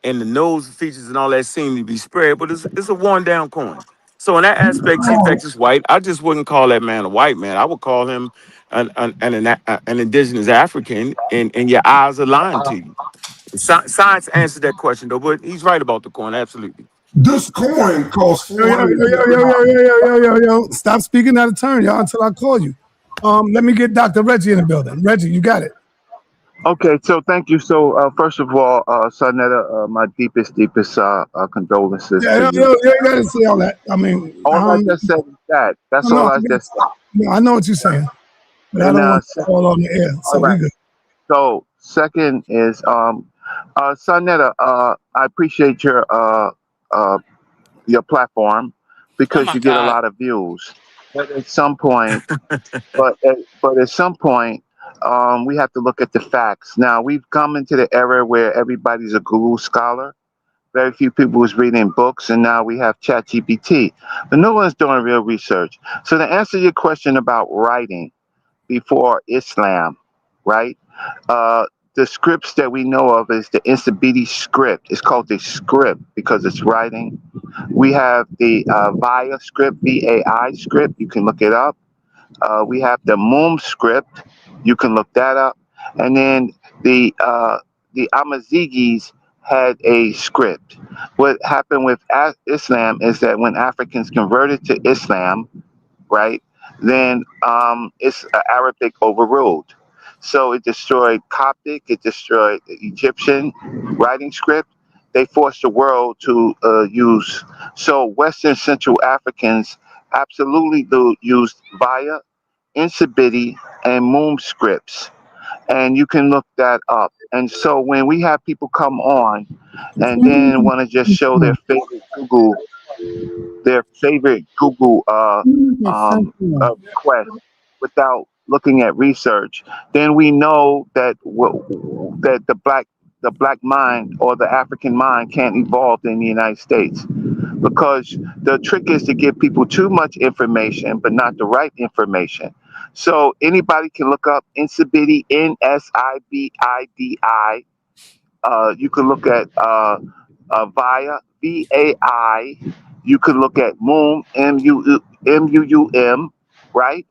and the nose features and all that seem to be spread, but it's a worn down coin. So in that aspect, Chief X is white. I just wouldn't call that man a white man. I would call him an indigenous African, and your eyes are lying to you. Science answered that question though, but he's right about the coin. Absolutely. This coin costs Yo, yo, yo, yo, yo, yo, $450. yo, yo, yo, yo. Stop speaking out of turn, y'all, until I call you. Let me get Dr. Reggie in the building. Reggie, you got it. Okay, so thank you. So first of all, sa.neter, my deepest condolences Yeah, to yo, you. yo, you ain't got to say all that. I mean, All I just said is that. That's no, all I just said. no, I know what you're saying, but I And don't want to fall on the air, so all we right. good. So second is sa.neter, I appreciate your platform Oh because my you get a God. lot of views. But at some point, but at some point, we have to look at the facts. Now we've come into the era where everybody's a Google scholar. Very few people was reading books, and now we have ChatGPT, but no one's doing real research. So to answer your question about writing before Islam, right? Uh, the scripts that we know of is the Insabiti script. It's called the script because it's writing. We have the Vaya script, VAI script. You can look it up. We have the Mum script. You can look that up. And then the Amazigis had a script. What happened with Islam is that when Africans converted to Islam, right, then it's Arabic overruled. So it destroyed Coptic, it destroyed Egyptian writing script. They forced the world to use. So Western Central Africans absolutely used Via, Insabiti, and Moom scripts. And you can look that up. And so when we have people come on and then want to just show their favorite Google quest without looking at research, then we know that that the black mind or the African mind can't evolve in the United States because the trick is to give people too much information but not the right information. So anybody can look up Insibidi, Nsibidi. You can look at Via, VAI. You could look at Moom, Muum, right?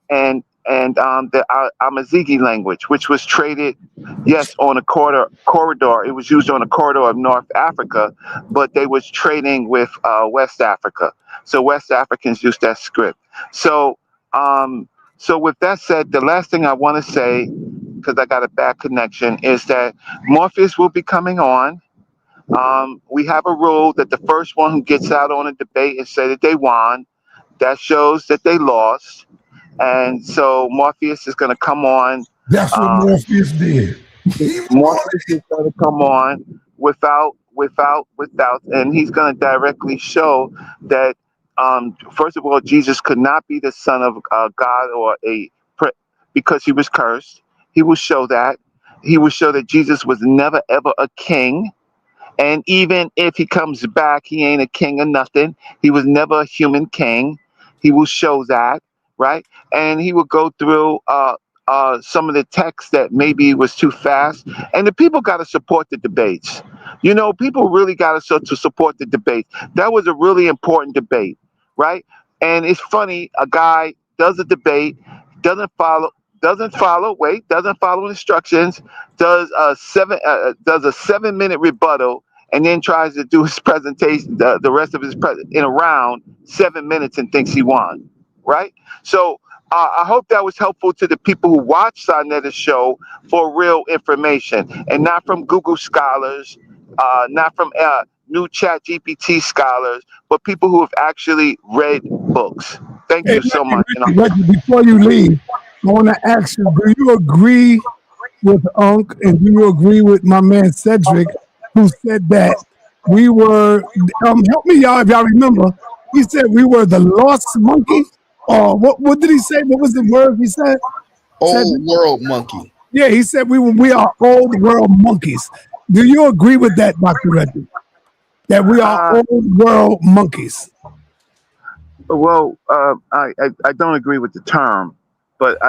And the Amazighi language, which was traded, yes, on a corridor. It was used on a corridor of North Africa, but they was trading with West Africa. So West Africans used that script. So, so with that said, the last thing I want to say, because I got a bad connection, is that Morpheus will be coming on. We have a rule that the first one who gets out on a debate and say that they won, that shows that they lost. And so Morpheus is going to come on. That's what Morpheus did. Morpheus is going to come on without, and he's going to directly show that, first of all, Jesus could not be the son of God or because he was cursed. He will show that. He will show that Jesus was never ever a king. And even if he comes back, he ain't a king or nothing. He was never a human king. He will show that, right? And he will go through some of the text that maybe was too fast. And the people got to support the debates. You know, people really got to support the debate. That was a really important debate, right? And it's funny, a guy does a debate, doesn't follow, doesn't follow instructions, does a 7-minute rebuttal, and then tries to do his presentation, the rest of his in around 7 minutes, and thinks he won, right? So I hope that was helpful to the people who watch sa.neter's show for real information and not from Google scholars not from new chat GPT scholars, but people who have actually read books. Thank you so much. Reggie, before you leave, I want to ask you, do you agree with Unc and do you agree with my man Cedric, who said that we were, help me y'all if y'all remember, he said we were the lost monkey? Or what did he say? What was the word he said? Old world monkey. Yeah, he said we are old world monkeys. Do you agree with that, Dr. Reggie? That we are old world monkeys? Well, I don't agree with the term, but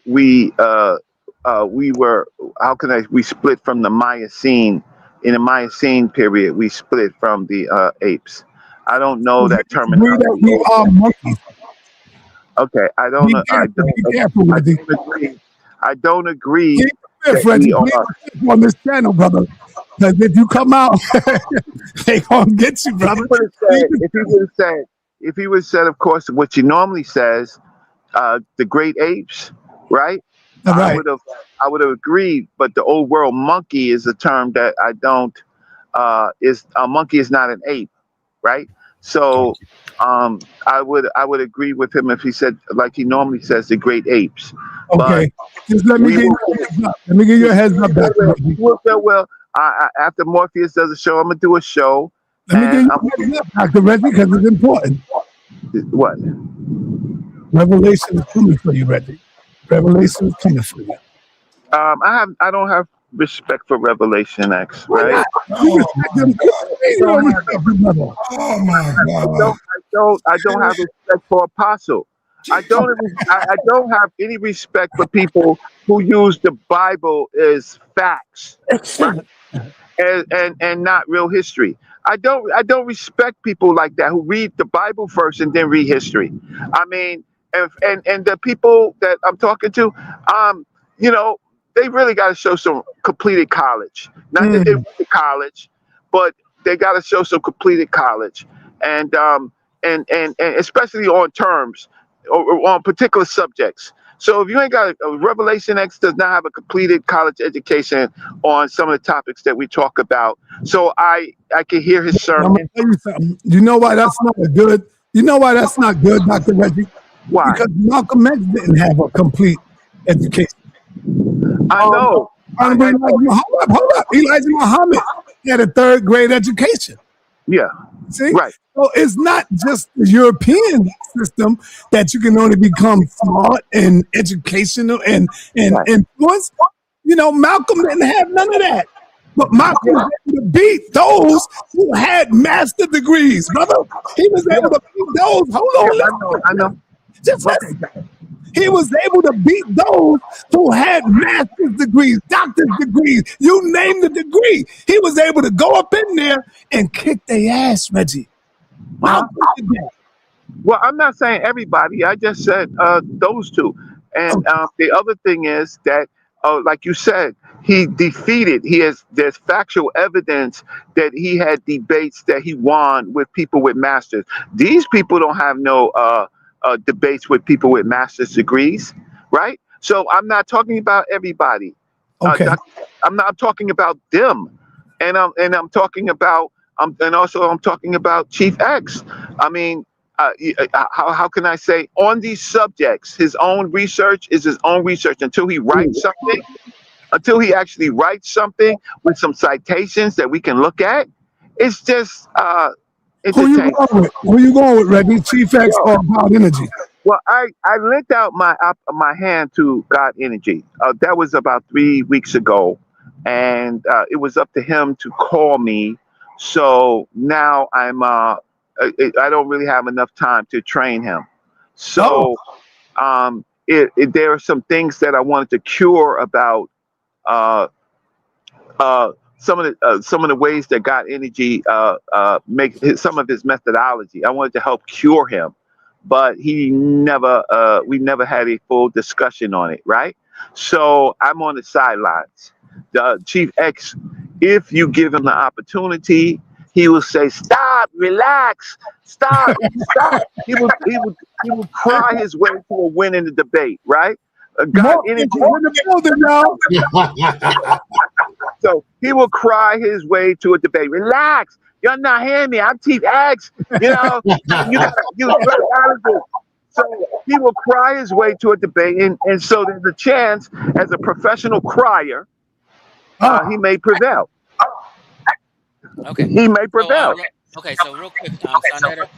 we were, how can we split from the Miocene. In the Miocene period, we split from the apes. I don't know that terminology. We are monkeys. Okay, I don't agree. Reggie, on this channel, brother. Because if you come out, they gonna get you, brother. If he would have said, of course, what he normally says, the great apes, right? Right. I would have agreed, but the old world monkey is a term that I don't. Is a monkey is not an ape, right? So, I would agree with him if he said, like he normally says, the great apes. Okay, just let me give you a heads up. Let me give you a heads up, Dr. Reggie. Well, after Morpheus does a show, I'm gonna do a show. Let me give you a heads up, Dr. Reggie, because it's important. What? Revelation is coming for you, Reggie. Revelation is coming for you. I don't have respect for Revelation X, right? Oh my God! I don't have respect for Apostle. I don't have any respect for people who use the Bible as facts, right? and not real history. I don't respect people like that who read the Bible first and then read history. I mean, and the people that I'm talking to, they really got to show some completed college. Not that they went to college, but they got to show some completed college, and especially on terms or on particular subjects. So if you ain't got Revelation X does not have a completed college education on some of the topics that we talk about. So I can hear his sermon. I'm gonna tell you something. You know why that's not good? You know why that's not good, Dr. Reggie? Why? Because Malcolm X didn't have a complete education. I know. Hold up. Elijah Muhammad had a third grade education. Yeah. See? Right. So it's not just the European system that you can only become smart and educational and influence. Malcolm didn't have none of that. But Malcolm was able to beat those who had master degrees, brother. He was able to beat those. Hold on. I know. Just he was able to beat those who had master's degrees, doctor's degrees, you name the degree. He was able to go up in there and kick their ass, Reggie. Wow. Well, I'm not saying everybody. I just said those two. And the other thing is that, like you said, there's factual evidence that he had debates that he won with people with masters. These people don't have no debates with people with master's degrees, right? So I'm not talking about everybody. Okay. I'm talking about them, and I'm talking about I'm talking about Chief X. I mean, how can I say on these subjects? His own research is his own research until he writes something. Until he actually writes something with some citations that we can look at, it's just Who you going with, Reggie? Chief X or God Energy? Well, I linked out my hand to God Energy. That was about 3 weeks ago, and it was up to him to call me. So now I don't really have enough time to train him. So there are some things that I wanted to cure about some of the ways that God Energy makes some of his methodology. I wanted to help cure him, but we never had a full discussion on it, right? So I'm on the sidelines. Chief X, if you give him the opportunity, he will say, "Stop, relax, stop." He will cry his way to a win in the debate, right? God Energy. So he will cry his way to a debate. Relax, you're not hearing me. I'm Chief X. You know, you gotta. So he will cry his way to a debate, and so there's a chance as a professional crier, he may prevail. Okay. He may prevail. So real quick, sa.neter.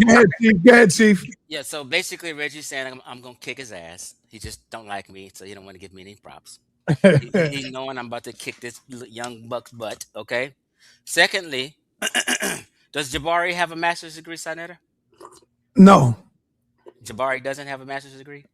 Go ahead, Chief. Yeah, so basically Reggie's saying I'm gonna kick his ass. He just don't like me, so he don't want to give me any props. He's knowing I'm about to kick this young buck's butt. Okay. Secondly, does Jabari have a master's degree, sa.neter? No. Jabari doesn't have a master's degree.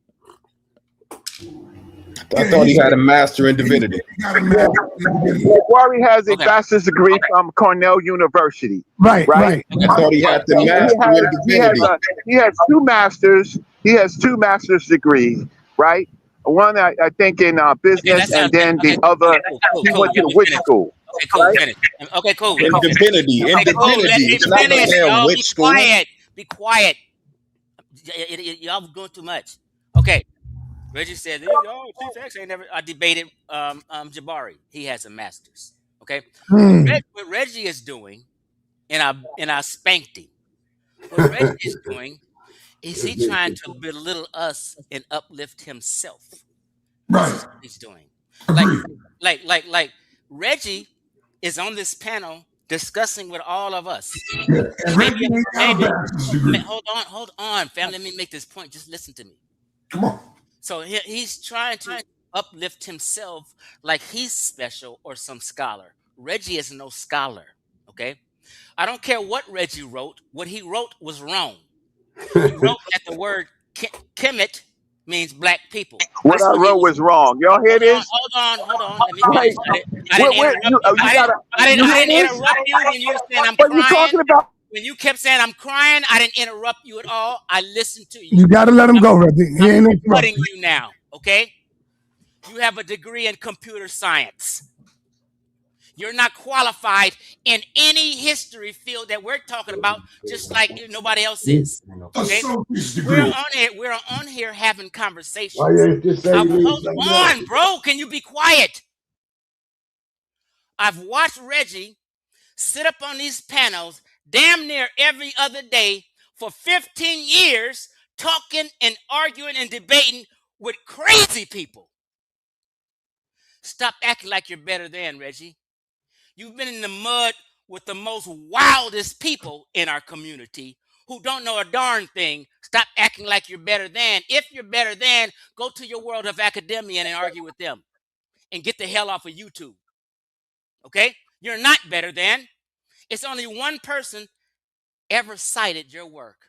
I thought he had a master in divinity. Jabari has a bachelor's degree from Cornell University. Right. I thought he had the master in divinity. He has two masters. He has two master's degrees, right? One I think in business, and then the other he went to the witch school. Okay, cool. Finish. Okay, cool. In divinity. In divinity. It's not the damn witch school. Be quiet. Y'all going too much. Okay. Reggie said, "Oh, Chief X ain't never." I debated Jabari. He has a master's. Okay. What Reggie is doing, and I spanked him. What Reggie is doing is he trying to belittle us and uplift himself. That's what he's doing. Like Reggie is on this panel discussing with all of us. Hold on, family. Let me make this point. Just listen to me. Come on. So he's trying to uplift himself like he's special or some scholar. Reggie is no scholar, okay? I don't care what Reggie wrote. What he wrote was wrong. He wrote that the word Kemet means black people. What I wrote was wrong. Y'all hear this? Hold on. Let me finish. I didn't interrupt you when you were saying I'm crying. What are you talking about? When you kept saying I'm crying, I didn't interrupt you at all. I listened to you. You got to let him go, Reggie. He ain't interrupting you now, okay? You have a degree in computer science. You're not qualified in any history field that we're talking about, just like nobody else is. Okay? We're on here having conversations. Hold on, bro. Can you be quiet? I've watched Reggie sit up on these panels damn near every other day for 15 years, talking and arguing and debating with crazy people. Stop acting like you're better than, Reggie. You've been in the mud with the most wildest people in our community who don't know a darn thing. Stop acting like you're better than. If you're better than, go to your world of academia and argue with them and get the hell off of YouTube. Okay? You're not better than. It's only one person ever cited your work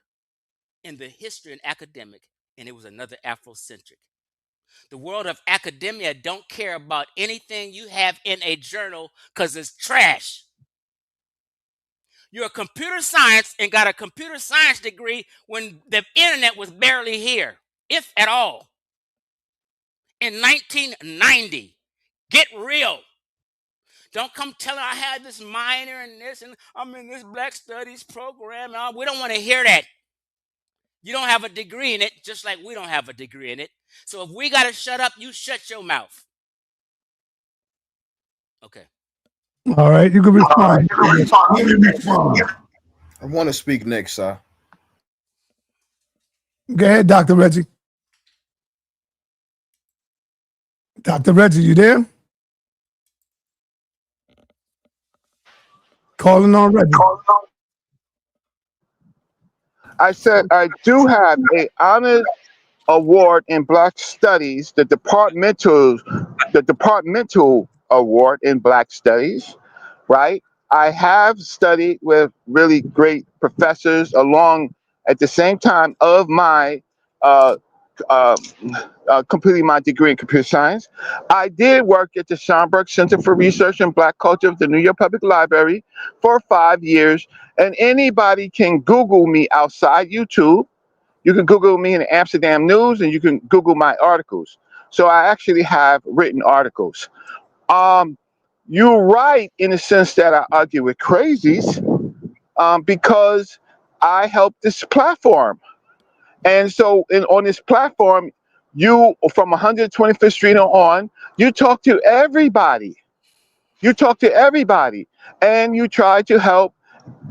in the history and academic, and it was another Afrocentric. The world of academia don't care about anything you have in a journal because it's trash. You're a computer science and got a computer science degree when the internet was barely here, if at all. In 1990, get real. Don't come telling I had this minor in this and I'm in this Black Studies program. We don't want to hear that. You don't have a degree in it, just like we don't have a degree in it. So if we got to shut up, you shut your mouth. Okay. All right, you can respond. I want to speak next, sir. Go ahead, Dr. Reggie. Dr. Reggie, you there? Calling on Reggie. I said I do have an honors award in Black Studies, the departmental award in Black Studies, right? I have studied with really great professors along at the same time of my completing my degree in computer science. I did work at the Schomburg Center for Research in Black Culture of the New York Public Library for 5 years, and anybody can Google me outside YouTube. You can Google me in the Amsterdam News, and you can Google my articles. So I actually have written articles. You're right in the sense that I argue with crazies because I helped this platform. And so on this platform, you from 125th Street on, you talk to everybody. You talk to everybody and you try to help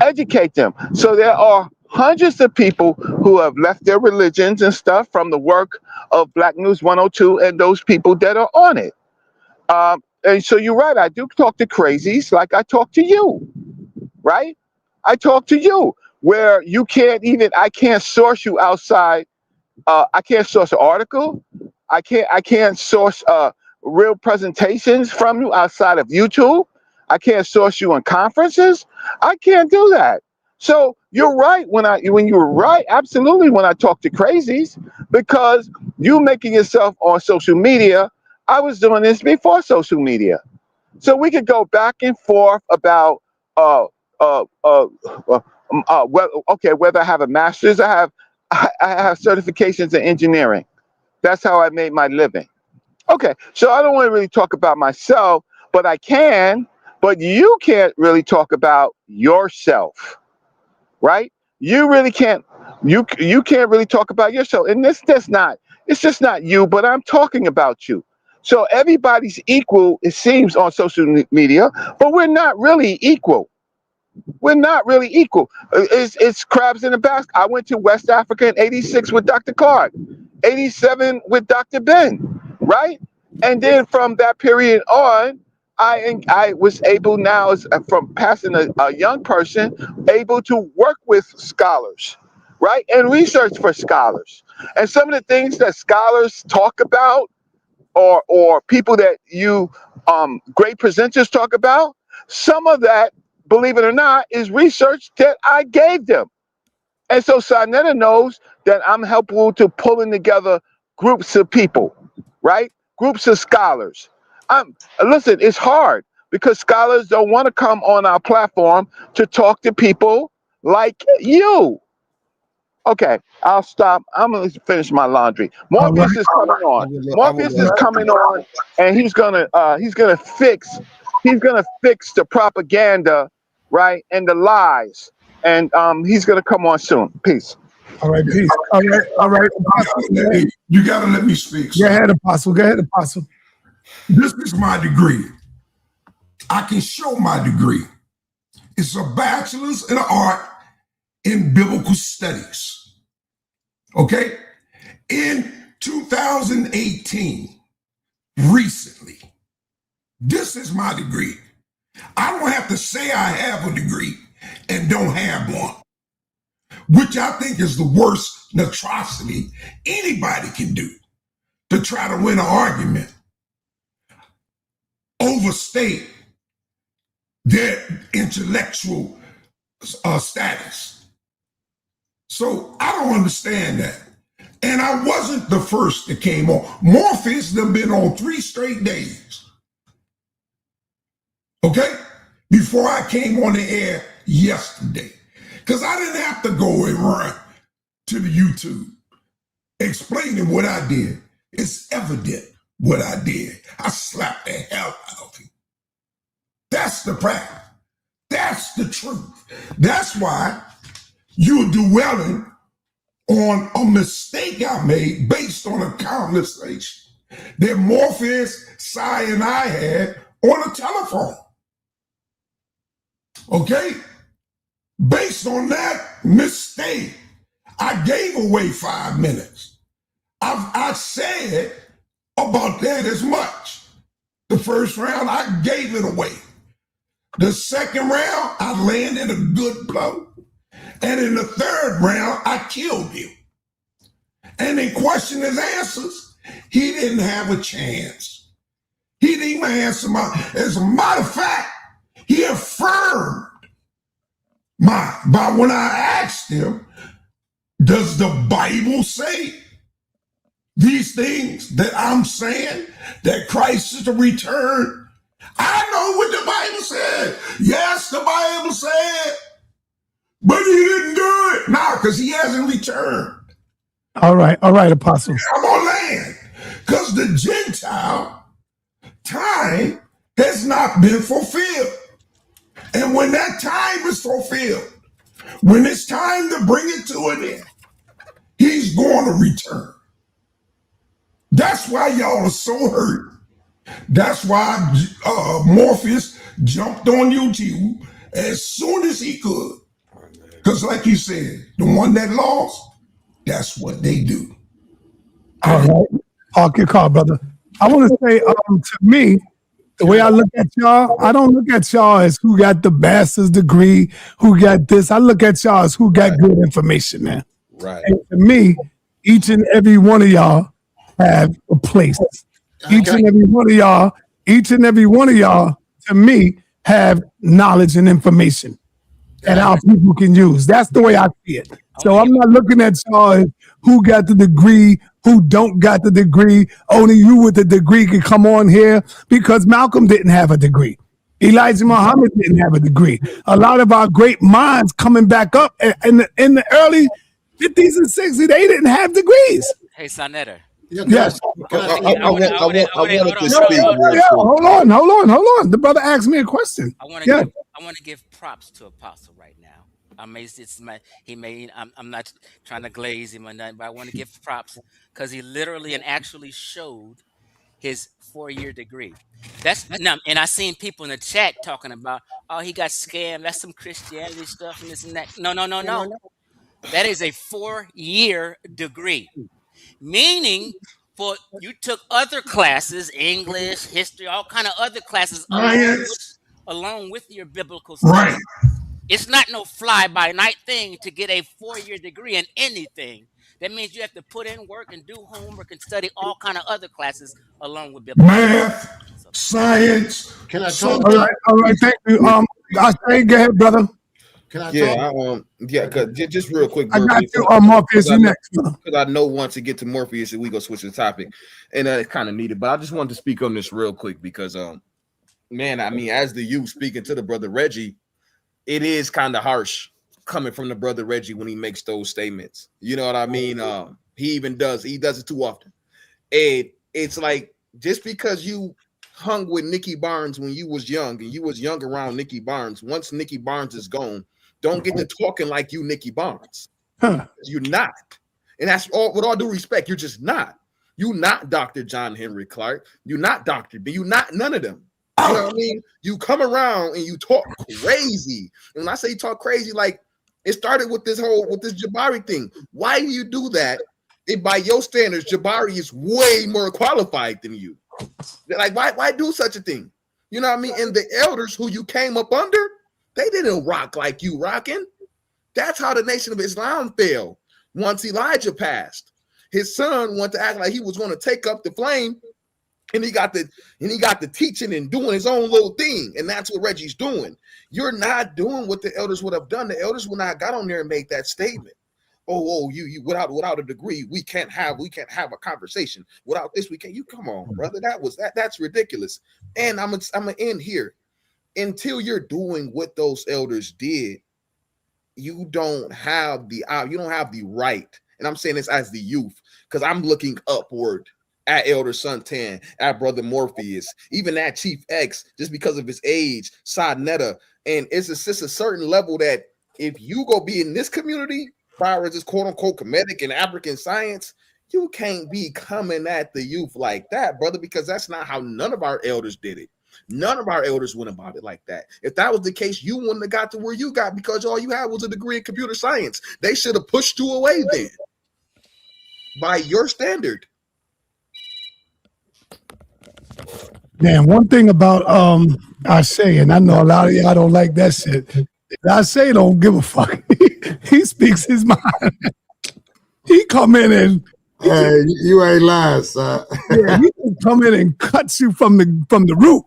educate them. So there are hundreds of people who have left their religions and stuff from the work of Black News 102 and those people that are on it. And so you're right. I do talk to crazies like I talk to you, right? I talk to you where you can't even, I can't source you outside. I can't source an article. I can't source real presentations from you outside of YouTube. I can't source you on conferences. I can't do that. So you're right when you're right, absolutely when I talk to crazies, because you making yourself on social media. I was doing this before social media. So we could go back and forth about whether I have a master's. I have certifications in engineering. That's how I made my living. Okay, so I don't want to really talk about myself, but I can. But you can't really talk about yourself, right? You really can't. You can't really talk about yourself, and that's not. It's just not you, but I'm talking about you. So everybody's equal, it seems, on social media, but we're not really equal. We're not really equal. It's crabs in a basket. I went to West Africa in '86 with Dr. Card, '87 with Dr. Ben, right? And then from that period on, I was able now, from passing a young person, able to work with scholars, right? And research for scholars. And some of the things that scholars talk about, or people that you great presenters talk about, some of that, believe it or not, is research that I gave them. And so sa.neter knows that I'm helpful to pulling together groups of people, right? Groups of scholars. Listen, it's hard because scholars don't want to come on our platform to talk to people like you. Okay, I'll stop. I'm gonna finish my laundry. Morpheus is coming on. Morpheus is coming on, and he's gonna fix the propaganda, right, and the lies, and he's gonna come on soon. Peace. All right, peace. All right. You gotta let me speak. Go ahead, Apostle. This is my degree. I can show my degree. It's a bachelor's in art in biblical studies. Okay? In 2018, recently, this is my degree. I don't have to say I have a degree and don't have one, which I think is the worst atrocity anybody can do, to try to win an argument, overstate their intellectual status. So I don't understand that. And I wasn't the first that came on. Morpheus have been on 3 straight days. Okay? Before I came on the air yesterday. Because I didn't have to go and run to the YouTube explaining what I did. It's evident what I did. I slapped the hell out of him. That's the fact. That's the truth. That's why you're dwelling on a mistake I made based on a conversation that Morpheus, Cy, and I had on a telephone. Okay? Based on that mistake, I gave away 5 minutes. I said about that as much. The first round, I gave it away. The second round, I landed a good blow. And in the third round, I killed him. And in question and answers, he didn't have a chance. He didn't even answer as a matter of fact, he affirmed by when I asked him, does the Bible say these things that I'm saying, that Christ is to return? I know what the Bible said. Yes, the Bible said, but he didn't do it. No, because he hasn't returned. All right, Apostle. I'm on land. Because the Gentile time has not been fulfilled. And when that time is fulfilled, when it's time to bring it to an end, he's going to return. That's why y'all are so hurt. That's why Morpheus jumped on YouTube as soon as he could. Because like you said, the one that lost, that's what they do. All right. Park your car, brother. I want to say, to me, the way I look at y'all, I don't look at y'all as who got the master's degree, who got this. I look at y'all as who got good information, man. Right. And to me, each and every one of y'all have a place. Each and every one of y'all, to me, have knowledge and information that our people can use. That's the way I see it. So I'm not looking at y'all as who got the degree, who don't got the degree. Only you with the degree can come on here, because Malcolm didn't have a degree. Elijah Muhammad didn't have a degree. A lot of our great minds coming back up in the early 50s and 60s, they didn't have degrees. Hey, sa.neter. Yes. I wanted to speak. Hold on. The brother asked me a question. I want to give props to Apostle right now. I'm not trying to glaze him or nothing, but I want to give props because he literally and actually showed his 4-year degree. And I seen people in the chat talking about, oh, he got scammed. That's some Christianity stuff and this and that. No. That is a 4-year degree. Meaning, you took other classes, English, history, all kind of other classes along with your biblical studies. Right. It's not no fly-by-night thing to get a 4-year degree in anything. That means you have to put in work and do homework and study all kind of other classes along with biblical math, science. Can I talk? All right, thank you. Go ahead, brother. Can I talk? Cause just real quick. I got you on Morpheus. You next. Because I know once we get to Morpheus, we go switch the topic, and it's kind of needed. But I just wanted to speak on this real quick because, man, I mean, as the youth speaking to the brother Reggie, it is kind of harsh coming from the brother Reggie when he makes those statements. You know what I mean? He does it too often, and it's like just because you hung with Nicky Barnes when you was young and you was young around Nicky Barnes, once Nicky Barnes is gone, don't get to talking like you Nicky Barnes. You're not. And that's all, with all due respect, you're just not. You're not Dr. John Henry Clark. You're not Dr. B. You're not none of them. You know what I mean? You come around and you talk crazy. And when I say you talk crazy, like it started with this Jabari thing. Why do you do that? If by your standards, Jabari is way more qualified than you. Like, why do such a thing? You know what I mean? And the elders who you came up under, they didn't rock like you rocking. That's how the Nation of Islam fell. Once Elijah passed, his son wanted to act like he was going to take up the flame, and he got the teaching and doing his own little thing, and that's what Reggie's doing. You're not doing what the elders would have done. The elders would not got on there and made that statement. Oh, you without a degree, we can't have a conversation. Without this, we can't. You come on, brother. That's ridiculous. And I'm gonna end here. Until you're doing what those elders did, you don't have the right. And I'm saying this as the youth, because I'm looking upward at Elder Suntan, at Brother Morpheus, even at Chief X, just because of his age, sa.neter. And it's just a certain level that if you go be in this community, far as this quote unquote Kemetic and African science, you can't be coming at the youth like that, brother, because that's not how none of our elders did it. None of our elders went about it like that. If that was the case, you wouldn't have got to where you got because all you had was a degree in computer science. They should have pushed you away then. By your standard. Man, one thing about I say, and I know a lot of y'all don't like that shit. I say don't give a fuck. He speaks his mind. He come in and you ain't lying, son. Yeah, he can come in and cut you from the root.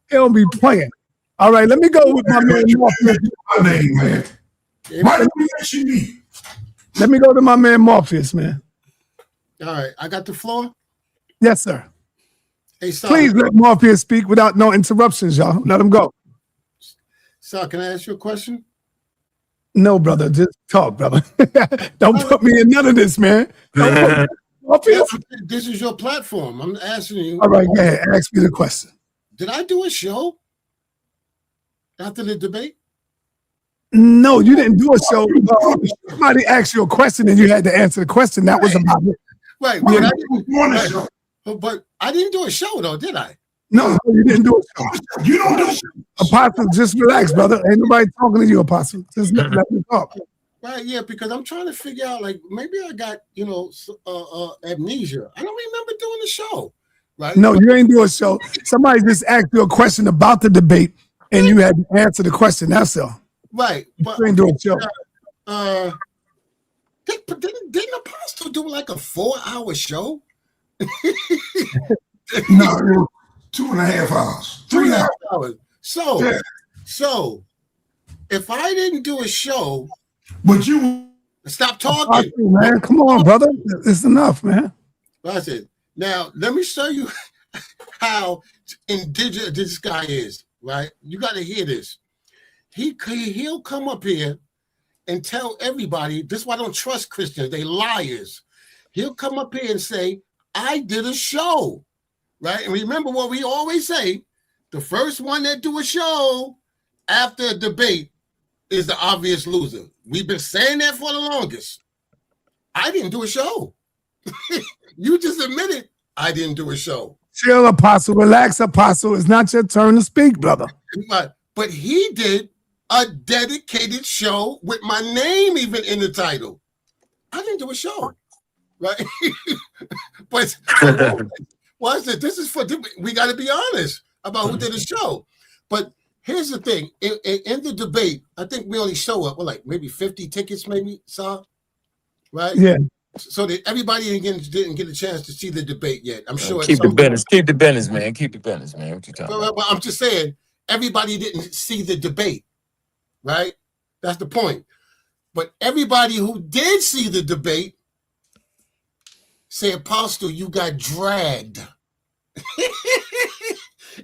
He don't be playing. All right, let me go with my man Morpheus. Man. Why do we let you leave? Let me go to my man Morpheus, man. All right, I got the floor. Yes, sir. Hey, sir. Please let Morpheus speak without no interruptions, y'all. Let him go. Sir, can I ask you a question? No, brother. Just talk, brother. Don't put me in none of this, man. Morpheus. This is your platform. I'm asking you. All right, go ahead. Ask me the question. Did I do a show after the debate? No, you didn't do a show. Somebody asked you a question and you had to answer the question. That was about it. Right. But I didn't do a show, though, did I? No, you didn't do a show. You don't do shows. Apostle, just relax, brother. Ain't nobody talking to you, Apostle. Just let me talk. Right, yeah, because I'm trying to figure out, like, maybe I got, amnesia. I don't remember doing the show, right? No, you ain't doing a show. Somebody just asked you a question about the debate, and you had to answer the question. That's all. Right, but you ain't doing a show. Didn't Apostle do like a 4-hour show? No, 2.5 hours, 3 hours. So if I didn't do a show, but you stop talking, man. Come on, brother. It's enough, man. That's it. Now let me show you how indigenous this guy is. Right, you got to hear this. He'll come up here and tell everybody. This is why I don't trust Christians. They liars. He'll come up here and say, "I did a show." Right, and remember what we always say: the first one that do a show after a debate is the obvious loser. We've been saying that for the longest. I didn't do a show. You just admitted I didn't do a show. Chill, Apostle. Relax, Apostle. It's not your turn to speak, brother. But he did a dedicated show with my name even in the title. I didn't do a show, right? But what's it? This is for, we got to be honest about who did the show. But here's the thing. In the debate, I think we only show up with like maybe 50 tickets, maybe, right? Yeah. So that everybody didn't get a chance to see the debate yet. I'm sure. Keep the business. Keep the business, man. Keep the business, man. What you talking about? Well, I'm just saying, everybody didn't see the debate, right? That's the point. But everybody who did see the debate say, Apostle, you got dragged.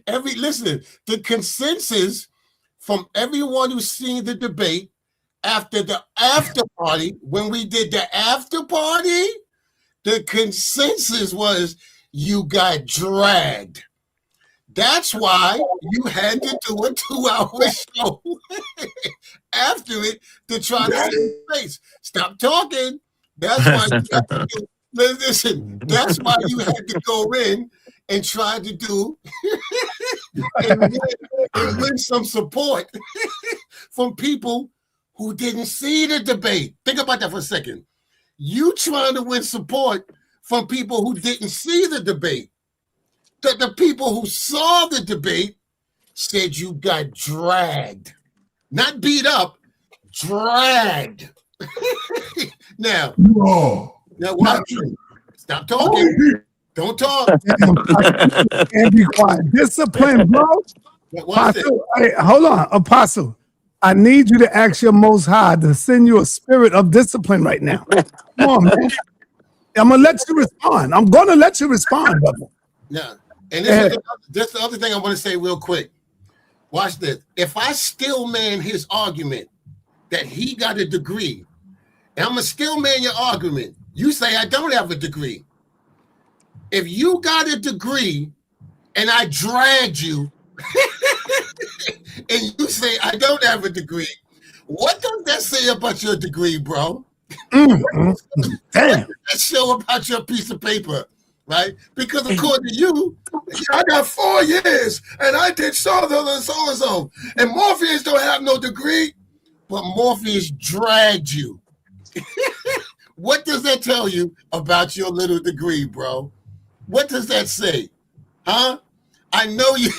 Listen, the consensus from everyone who's seen the debate after the after party, when we did the after party, the consensus was you got dragged. That's why you had to do a 2-hour show after it to try to see his face. Stop talking. That's why you had to do, listen, that's why you had to go in and try to do and win some support from people who didn't see the debate. Think about that for a second. You trying to win support from people who didn't see the debate. The people who saw the debate said you got dragged. Not beat up, dragged. Now watch. Stop talking. Don't talk. And be quiet. Discipline, bro. Apostle, hey, hold on, Apostle. I need you to ask your Most High to send you a spirit of discipline right now. Come on, man. I'm gonna let you respond. I'm gonna let you respond, brother. Yeah. And this is the other thing I want to say real quick. Watch this. If I still man his argument that he got a degree, and I'm gonna still man your argument, you say I don't have a degree. If you got a degree and I dragged you, and you say I don't have a degree, what does that say about your degree, bro? Damn. What does that show about your piece of paper, right? Because according to you, I got 4 years and I did so. And Morpheus don't have no degree, but Morpheus dragged you. What does that tell you about your little degree, bro? What does that say? Huh? I know you.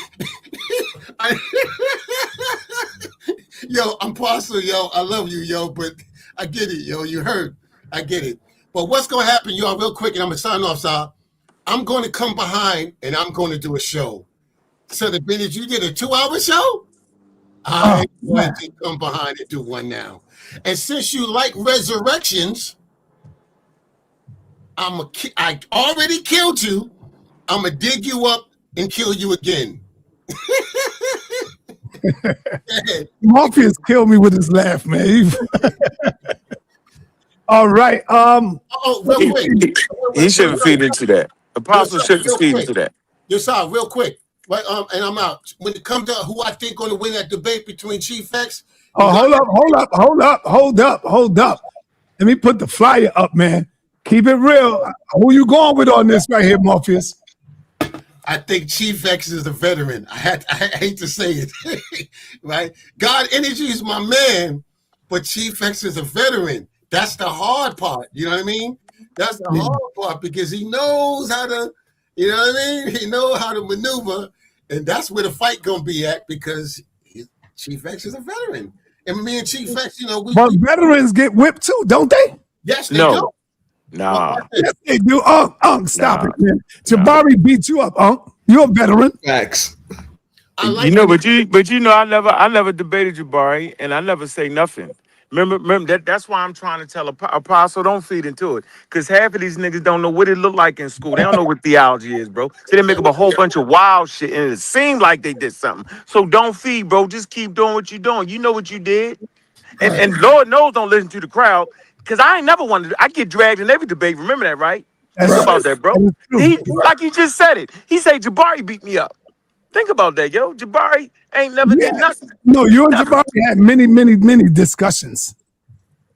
Yo, I'm Apostle, yo. I love you, yo, but I get it, yo. You hurt. I get it. But what's going to happen, y'all, real quick, and I'm going to sign off, sir. I'm going to come behind, and I'm going to do a show. So the minute you did a 2-hour show, I'm going to come behind and do one now. And since you like resurrections, I already killed you. I'm going to dig you up and kill you again. Morpheus killed me with his laugh, man. All right. Real quick. He shouldn't feed into that. Apostle shouldn't feed into that. Yes, sir. Real quick. Right, and I'm out. When it comes to who I think going to win that debate between Chief X. Hold up. Let me put the flyer up, man. Keep it real. Who you going with on this right here, Morpheus? I think Chief X is a veteran. I hate to say it, right? God Energy is my man, but Chief X is a veteran. That's the hard part. You know what I mean? That's the hard part because he knows how to, you know what I mean? He knows how to maneuver, and that's where the fight gonna be at because Chief X is a veteran. And me and Chief X, you know, but veterans get whipped too, don't they? Yes, they do. Nah. Yes, they do. Stop it, man. Jabari beat you up, You're a veteran. Facts. You know, but you know, I never debated Jabari, and I never say nothing. Remember that's why I'm trying to tell Apostle, don't feed into it, because half of these niggas don't know what it look like in school. They don't know what theology is, bro. So they make up a whole bunch of wild shit, and it seemed like they did something. So don't feed, bro. Just keep doing what you're doing. You know what you did, and Lord knows, don't listen to the crowd. Because I ain't never wanted to. I get dragged in every debate. Remember that, right? Think about that, bro. Like he just said it. He said Jabari beat me up. Think about that, yo. Jabari ain't never did nothing. No, you and Jabari had many discussions.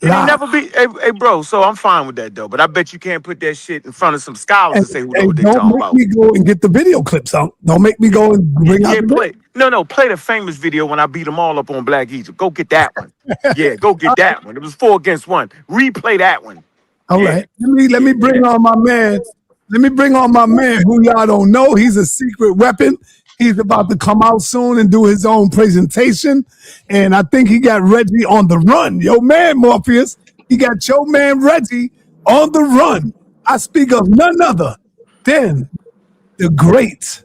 He never beat. Hey, bro. So I'm fine with that, though. But I bet you can't put that shit in front of some scholars and say who know what they talking about. Don't make me go and get the video clips out. Don't make me go and bring out the play. No, play the famous video when I beat them all up on Black Egypt. Go get that one. Yeah, go get that one. It was 4 against 1. Replay that one. All right. Let me bring on my man. Let me bring on my man who y'all don't know. He's a secret weapon. He's about to come out soon and do his own presentation. And I think he got Reggie on the run. Yo, man, Morpheus. He got your man Reggie on the run. I speak of none other than the great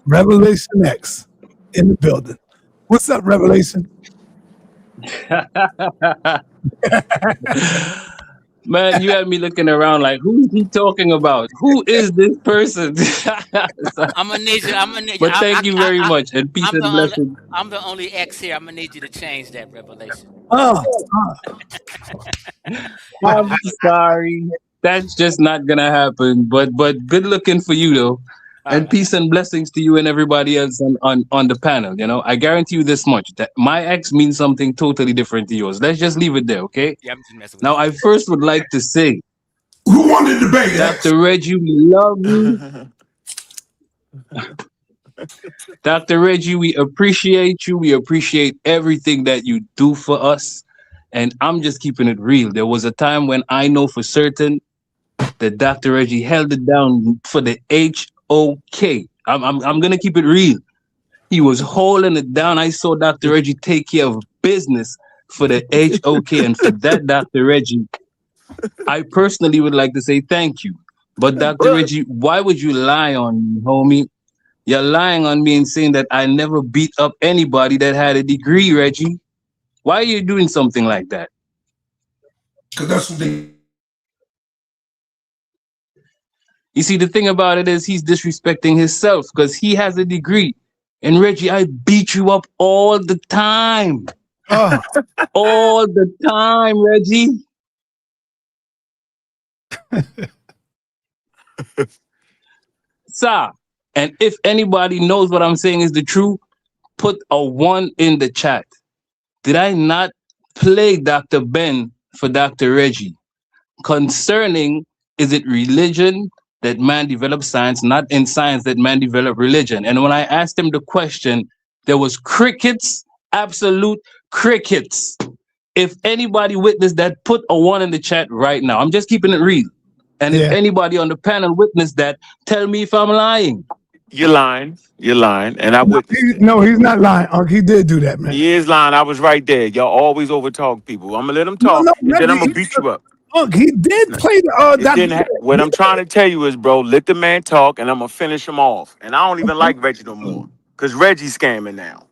Revelation X in the building. What's up, Revelation? Man, you had me looking around like, who is he talking about? Who is this person? I'm gonna need you. But thank you very much, and peace and blessings. I'm the only X here. I'm gonna need you to change that, Revelation. I'm sorry. That's just not gonna happen. But good looking for you though. And peace and blessings to you and everybody else on the panel. You know, I guarantee you this much, that my ex means something totally different to yours. Let's just leave it there, okay? Yeah, I'm just messing with now, I first would like to say, who won the debate? Dr. Reggie, we love you. Dr. Reggie, we appreciate you. We appreciate everything that you do for us. And I'm just keeping it real. There was a time when I know for certain that Dr. Reggie held it down for the HOK. I'm gonna keep it real. He was holding it down. I saw Dr. Reggie take care of business for the HOK, and for that, Dr. Reggie, I personally would like to say thank you. But Dr. Reggie, why would you lie on me, homie? You're lying on me and saying that I never beat up anybody that had a degree, Reggie. Why are you doing something like that? Because that's what they... You see, the thing about it is he's disrespecting himself because he has a degree. And Reggie, I beat you up all the time. All the time, Reggie. Sir, and if anybody knows what I'm saying is the truth, put a 1 in the chat. Did I not play Dr. Ben for Dr. Reggie? Concerning, is it religion that man developed science, not in science that man developed religion? And when I asked him the question, there was crickets, absolute crickets. If anybody witnessed that, put a 1 in the chat right now. I'm just keeping it real. And if anybody on the panel witnessed that, tell me if I'm lying. You're lying. You're lying. And I would. No, he's not lying. He did do that, man. He is lying. I was right there. Y'all always overtalk people. I'm going to let him talk, and then I'm going to beat you up. He did play the... What I'm trying to tell you is, bro, let the man talk, and I'm going to finish him off. And I don't even like Reggie no more, because Reggie's scamming now.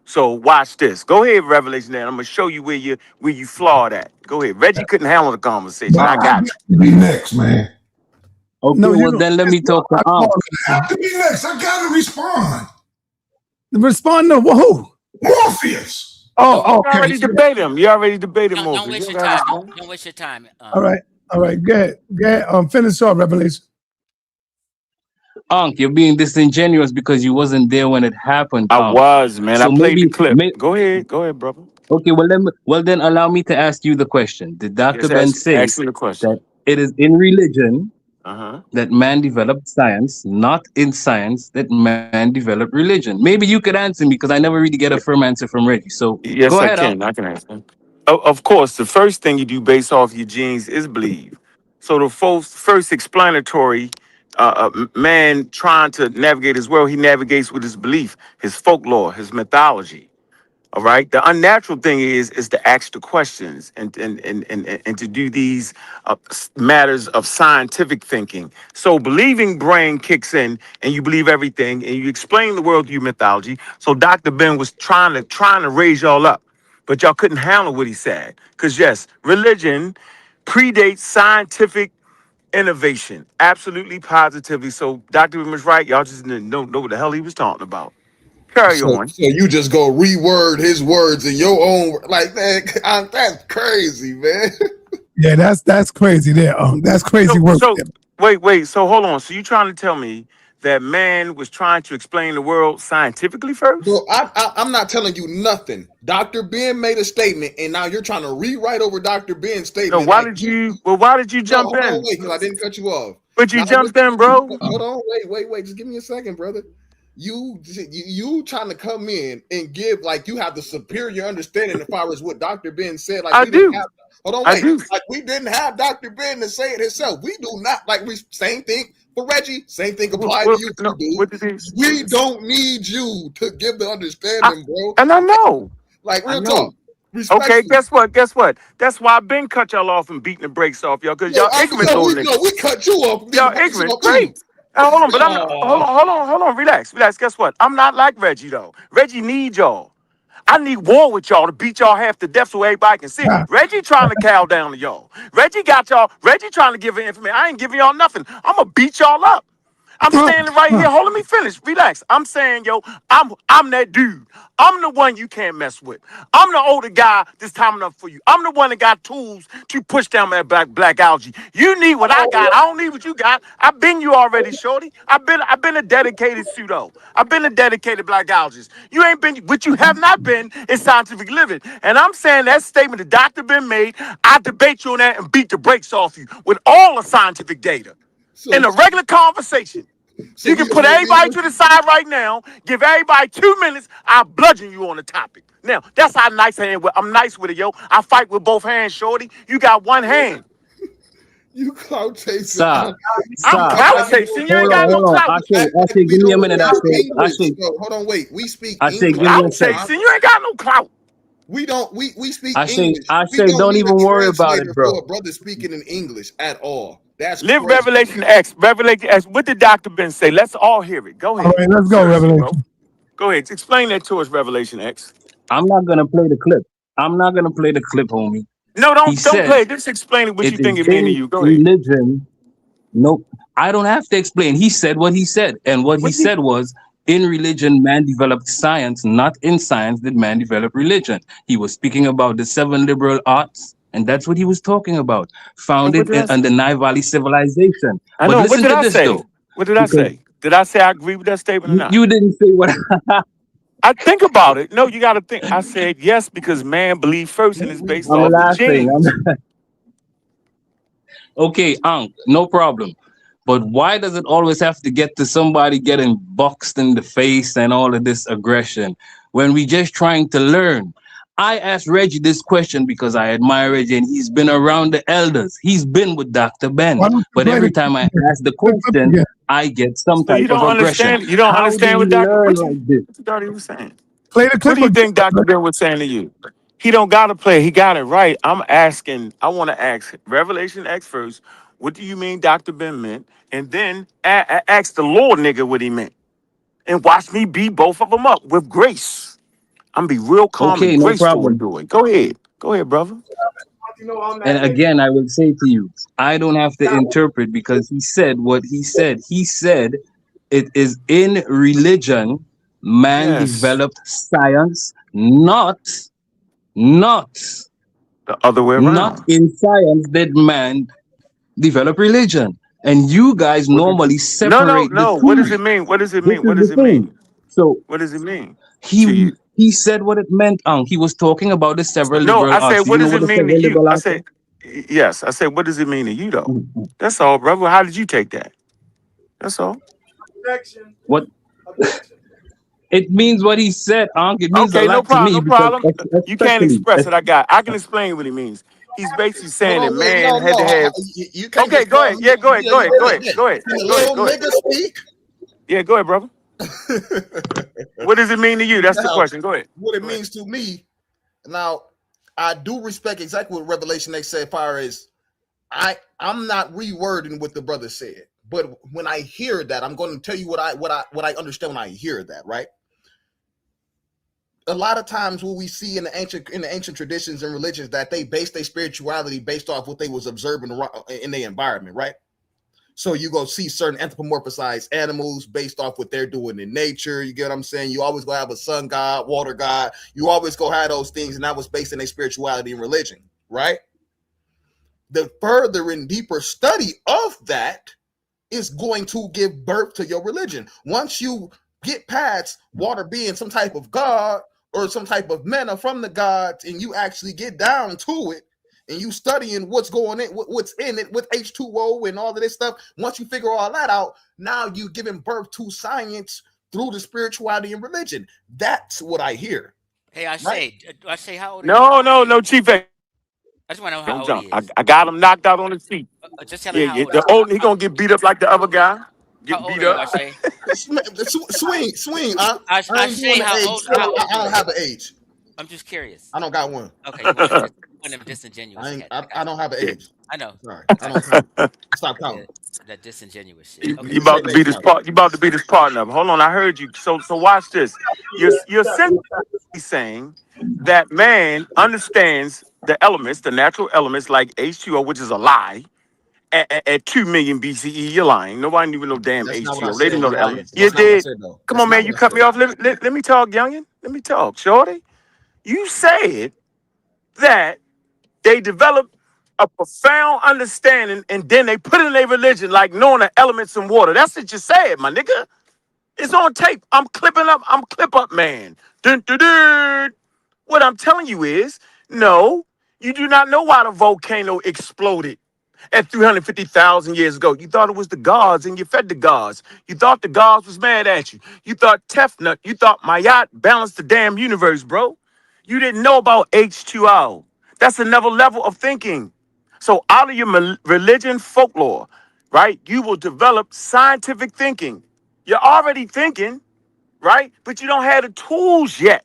So watch this. Go ahead, Revelation, and I'm going to show you where you flawed at. Go ahead. Reggie couldn't handle the conversation. I got you. Be next, man. Okay, no, well, then let me talk to I have to be next. I got to respond. Respond to who? Morpheus. Oh, okay. You already debated him. You already debated Morpheus. Don't waste your time. Don't waste your time. All right. Go ahead. Finish off, Revelation. You're being disingenuous because you wasn't there when it happened. I was, man. So I played the clip. Go ahead, brother. Okay, well then allow me to ask you the question. Did Dr. Ben say that it is in religion that man developed science, not in science that man developed religion. Maybe you could answer me because I never really get a firm answer from Reggie. So Yes, go I ahead, can. I can answer. Of course, the first thing you do based off your genes is believe. So the first explanatory man trying to navigate his world, he navigates with his belief, his folklore, his mythology. All right. The unnatural thing is to ask the questions and to do these matters of scientific thinking. So believing brain kicks in, and you believe everything, and you explain the world through mythology. So Dr. Ben was trying to raise y'all up, but y'all couldn't handle what he said. Because yes, religion predates scientific innovation, absolutely, positively. So Dr. Ben was right. Y'all just didn't know what the hell he was talking about. Carry So on. you just go reword his words in your own, like, man, that's crazy, man. Yeah, that's crazy there. That's crazy work. So wait. So hold on. So you trying to tell me that man was trying to explain the world scientifically first? Well, I'm not telling you nothing. Dr. Ben made a statement, and now you're trying to rewrite over Dr. Ben's statement. No, why did you jump hold in? on, wait, because I didn't cut you off. But you Now, jumped in, bro. Hold on, wait. Just give me a second, brother. You trying to come in and give like you have the superior understanding as far as what Dr. Ben said. Like I we didn't do. have. Hold on, I wait. do. Like we didn't have Dr. Ben to say it himself. We do not like we same thing for Reggie. Same thing applied to you too, dude. We don't need you to give the understanding, bro. And I know. Like real I know. talk. Okay, guess what? That's why I've been cut y'all off and beating the brakes off y'all because y'all ignorant little niggas. We cut you off. Y'all ignorant. Great. Hold on, but I'm not, hold on. Relax. Guess what? I'm not like Reggie though. Reggie needs y'all. I need war with y'all to beat y'all half to death so everybody can see it. Reggie trying to cow down to y'all. Reggie got y'all. Reggie trying to give an information. I ain't giving y'all nothing. I'm gonna beat y'all up. I'm standing right here. Hold on, let me finish. Relax. I'm saying, yo, I'm that dude. I'm the one you can't mess with. I'm the older guy that's time enough for you. I'm the one that got tools to push down that black algae. You need what I got. I don't need what you got. I've been you already, shorty. I've been a dedicated pseudo. I've been a dedicated black algae. You ain't been what you have not been is scientific living. And I'm saying that statement that Dr. Ben made, I debate you on that and beat the brakes off you with all the scientific data. In a regular conversation. You can put everybody to the side right now, give everybody 2 minutes, I'll bludgeon you on the topic. Now, that's how nice I am. I'm nice with it, yo. I fight with both hands, shorty. You got one hand. You clout chasing. Stop. I'm clout chasing. You ain't got no Hold on. clout. Actually, give me a minute. Actually, hold on, wait. We speak English. Clout chasing. You ain't got no clout. We speak English. I say don't even worry about it, bro. For a brother speaking in English at all. That's Live crazy. Revelation X. Revelation X. What did Dr. Ben say? Let's all hear it. Go ahead. All right, let's go, Revelation. Bro. Go ahead. Explain that to us, Revelation X. I'm not gonna play the clip. Homie. No, don't play it. Just explain what you think it means to you. Go ahead. Religion. Nope. I don't have to explain. He said what he said. And what he said was, in religion, man developed science, not in science did man develop religion. He was speaking about the 7 liberal arts, and that's what he was talking about. Founded in the Nile Valley civilization. I know. What did I say? What did I say? Did I say I agree with that statement or not? You didn't say what I think about it. No, you got to think. I said yes because man believed first and it's based off the genes. Okay, no problem. But why does it always have to get to somebody getting boxed in the face and all of this aggression when we just trying to learn? I asked Reggie this question because I admire Reggie and he's been around the elders. He's been with Dr. Ben. But every time I ask the question, I get some type of aggression. You don't understand what Dr. Ben was saying. Play the clip. What do you think Dr. Ben was saying to you? He don't got to play. He got it right. I want to ask Revelation X first. What do you mean Dr. Ben meant? And then ask the Lord nigga what he meant. And watch me beat both of them up with grace. I'm going to be real calm and graceful in doing. Go ahead. Go ahead, brother. And again, I will say to you, I don't have to interpret because he said what he said. He said it is in religion, man developed science, not the other way around. Not in science did man develop religion. And you guys normally separate the two. What does it mean? What does it mean? What does it mean? So what does it mean? He said what it meant. He was talking about the several liberal arts. I said, what does it mean to you? Yes, I said, what does it mean to you though? That's all, brother. How did you take that? That's all. What? It means what he said, Unc. It means a Okay, no lot to problem, me no because problem. You can't especially express it. I can explain what it means. He's basically Hold saying that on, wait, man no, had to no, have. you can't Okay, just go call ahead. him. Yeah, go ahead. Yeah, Go you ahead. Go did. ahead. Yeah. Go ahead. Can a Go ahead. little Go ahead. nigga speak? Yeah, go ahead, brother. What does it mean to you? That's the Now, question. Go ahead. what it Go ahead. means to me. Now, I do respect exactly what Revelation they say. Far as I'm not rewording what the brother said, but when I hear that, I'm going to tell you what I understand when I hear that. Right. A lot of times, what we see in the ancient traditions and religions, that they base their spirituality based off what they was observing in their environment. Right. So you go see certain anthropomorphized animals based off what they're doing in nature. You get what I'm saying? You always go have a sun god, water god. You always go have those things, and that was based in their spirituality and religion, right? The further and deeper study of that is going to give birth to your religion. Once you get past water being some type of god or some type of manna from the gods, and you actually get down to it, and you studying what's going in, what's in it with H2O and all of this stuff. Once you figure all that out, now you giving birth to science through the spirituality and religion. That's what I hear. Hey, I Right? say, how old are you? No, Chief. I just want to know how Don't old he jump. is. I got him knocked out on his feet. Just tell him Yeah, how yeah. old. The old he gonna get beat up like the other guy. How Get old beat are you, up. Ashay? Swing. I I ain't doing say, the how age. old? I How old don't, are I you? don't have an age. I'm just curious. I don't got one. Okay, you one of them disingenuous cats. I don't have an Yeah. age. I know. Sorry, I don't count. Stop Yeah, counting. that disingenuous shit. Okay, You You say about to make beat his count. part. You about to beat his partner up. Hold on, I heard you. So watch this. You're essentially saying that man understands the elements, the natural elements like H2O, which is a lie. At 2 million BCE, you're lying. Nobody even know damn That's not what I H2O. They said. didn't know You're the lying. elements. You That's not what I did. said, though. Come That's on, not man. You what I cut me said. off. Let me talk, youngin. Let me talk, shorty. You said that they developed a profound understanding and then they put in their religion like knowing the elements in water. That's what you said, my nigga. It's on tape. I'm clipping up. I'm clip up man. Dun, dun, dun. What I'm telling you is, no, you do not know why the volcano exploded at 350,000 years ago. You thought it was the gods and you fed the gods. You thought the gods was mad at you. You thought Tefnut, you thought Mayat balanced the damn universe, bro. You didn't know about H2O. That's another level of thinking. So out of your religion folklore, right, you will develop scientific thinking. You're already thinking, right? But you don't have the tools yet.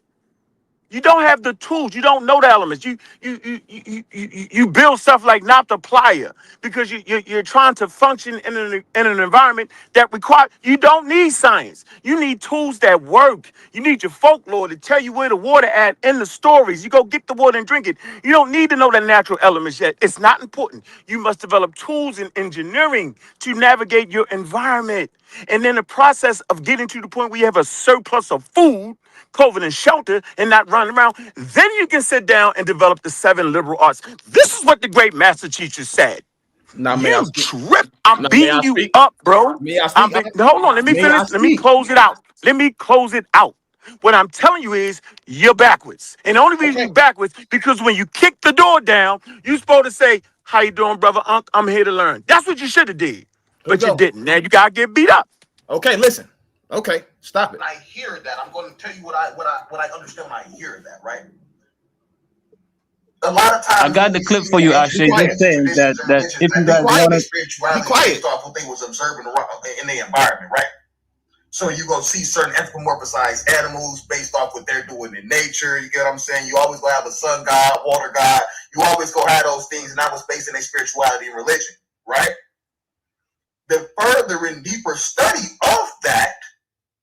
You don't have the tools. You don't know the elements. You build stuff like not the plier because you're trying to function in an environment that requires. You don't need science. You need tools that work. You need your folklore to tell you where the water at in the stories. You go get the water and drink it. You don't need to know the natural elements yet. It's not important. You must develop tools in engineering to navigate your environment. And then the process of getting to the point where you have a surplus of food, clothing, and shelter, and not running around, then you can sit down and develop the 7 liberal arts. This is what the great master teacher said. Now, may I You speak? trip. I'm Now, may I beating you speak? up, bro. May I speak? Hold on, let me May I finish. Let me speak? close it out. Let me close it out. What I'm telling you is you're backwards. And the only reason Okay. you're backwards because when you kick the door down, you're supposed to say, how you doing, brother Unc? I'm here to learn. That's what you should have did. Here we But you go. didn't. Now you gotta get beat up. Okay, listen. Okay, stop it. When I hear that, I'm going to tell you what I understand when I hear that, right? A lot of times I got the clip for you, Ashay, just saying that if you guys want to be quiet based off what they was observing in the environment, right? So you go see certain anthropomorphized animals based off what they're doing in nature. You get what I'm saying? You always gonna have a sun god, water god. You always gonna have those things, and that was based in their spirituality and religion, right? The further and deeper study of that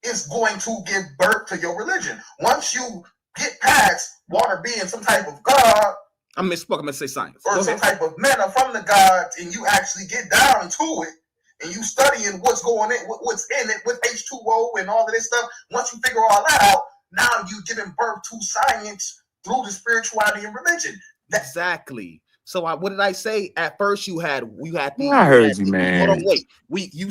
is going to give birth to your religion. Once you get past water being some type of god, I misspoke. I'm gonna say science, or some type of manna from the gods, and you actually get down to it, and you studying what's going in, what's in it with H2O and all of this stuff. Once you figure all that out, now you giving birth to science through the spirituality and religion. Exactly. So what did I say? At first, you had I heard you, man. Hold on, wait. You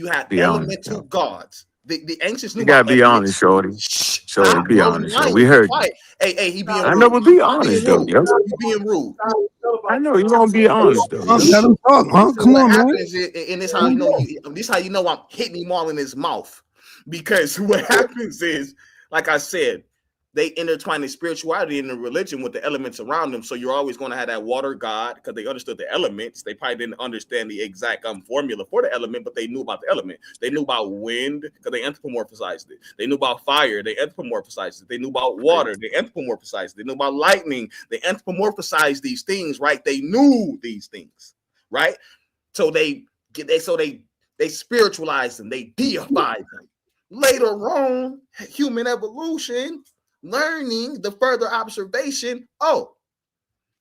have elemental gods. The ancients knew You gotta about be evidence. honest, Shorty. Shorty, be Bro, you honest. lying. We Be heard you. quiet. Hey, he being I rude. know, but be He honest being though, rude. yo. You being rude. I know you gonna be honest though. Yo. Let him talk, huh? So Come what on, man. happens is, and this how you know this how you know I'm hitting him all in his mouth, because what happens is, like I said, they intertwine the spirituality and the religion with the elements around them. So you're always going to have that water god, because they understood the elements. They probably didn't understand the exact formula for the element, but they knew about the element. They knew about wind because they anthropomorphized it. They knew about fire. They anthropomorphized it. They knew about water. They anthropomorphized it. They knew about lightning. They anthropomorphized these things, right? They knew these things, right? So they spiritualized them. They deified them. Later on, human evolution, learning the further observation, oh,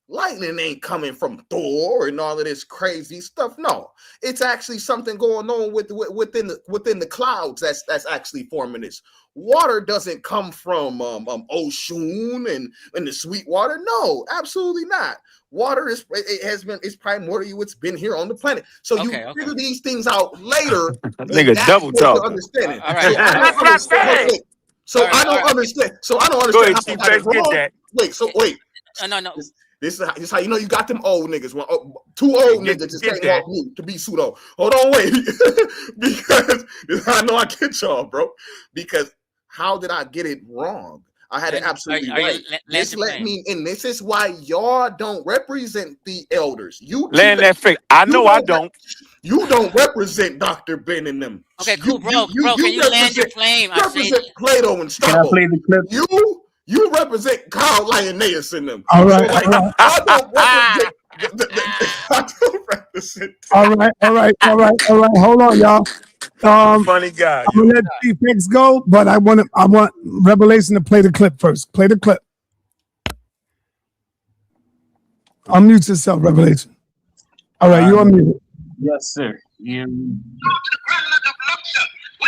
lightning ain't coming from Thor and all of this crazy stuff. No, it's actually something going on within the clouds that's actually forming this. Water doesn't come from Oshun and the sweet water. No, absolutely not. Water it's primordial. It's been here on the planet. So you figure these things out later. Nigga double talk. Understanding. All right. That's what I said. I don't understand. So I don't understand. Go ahead, Chief X, get that. Wait. No. This is how you know you got them old niggas. Two old niggas just can't walk mute to be pseudo. Hold on, wait. Because I know I get y'all, bro. Because how did I get it wrong? I had it absolutely right. This is why y'all don't represent the elders. I know I don't. You don't represent Dr. Ben and them. Okay, cool, bro. Can you land your plane? Represent Plato and Strabo. Can I play the clip? You represent Carl Linnaeus in them. All right. So, I don't represent. All right. Hold on, y'all. Funny guy. I'm gonna let Chief X go, but I want Revelation to play the clip first. Play the clip. Unmute yourself, Revelation. All right, you unmute. Yes, sir. Yeah. Where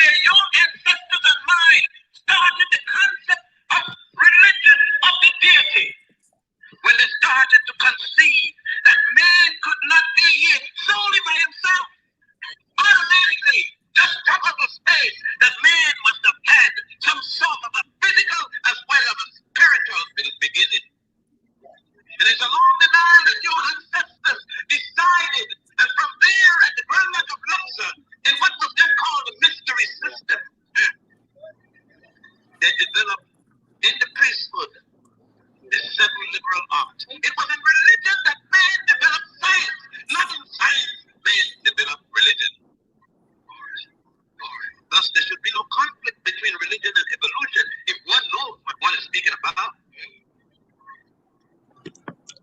your ancestors and mine started the concept of religion of the deity. When they started to conceive that man could not be here solely by himself, automatically just top of the space that man must have had some sort of a physical as well as a spiritual beginning. It is along the line that your ancestors decided that from there at the Granite of Luxor, in what was then called the mystery system, they developed in the priesthood the seven liberal arts. It was in religion that man developed science, not in science man developed religion. Thus, there should be no conflict between religion and evolution if one knows what one is speaking about.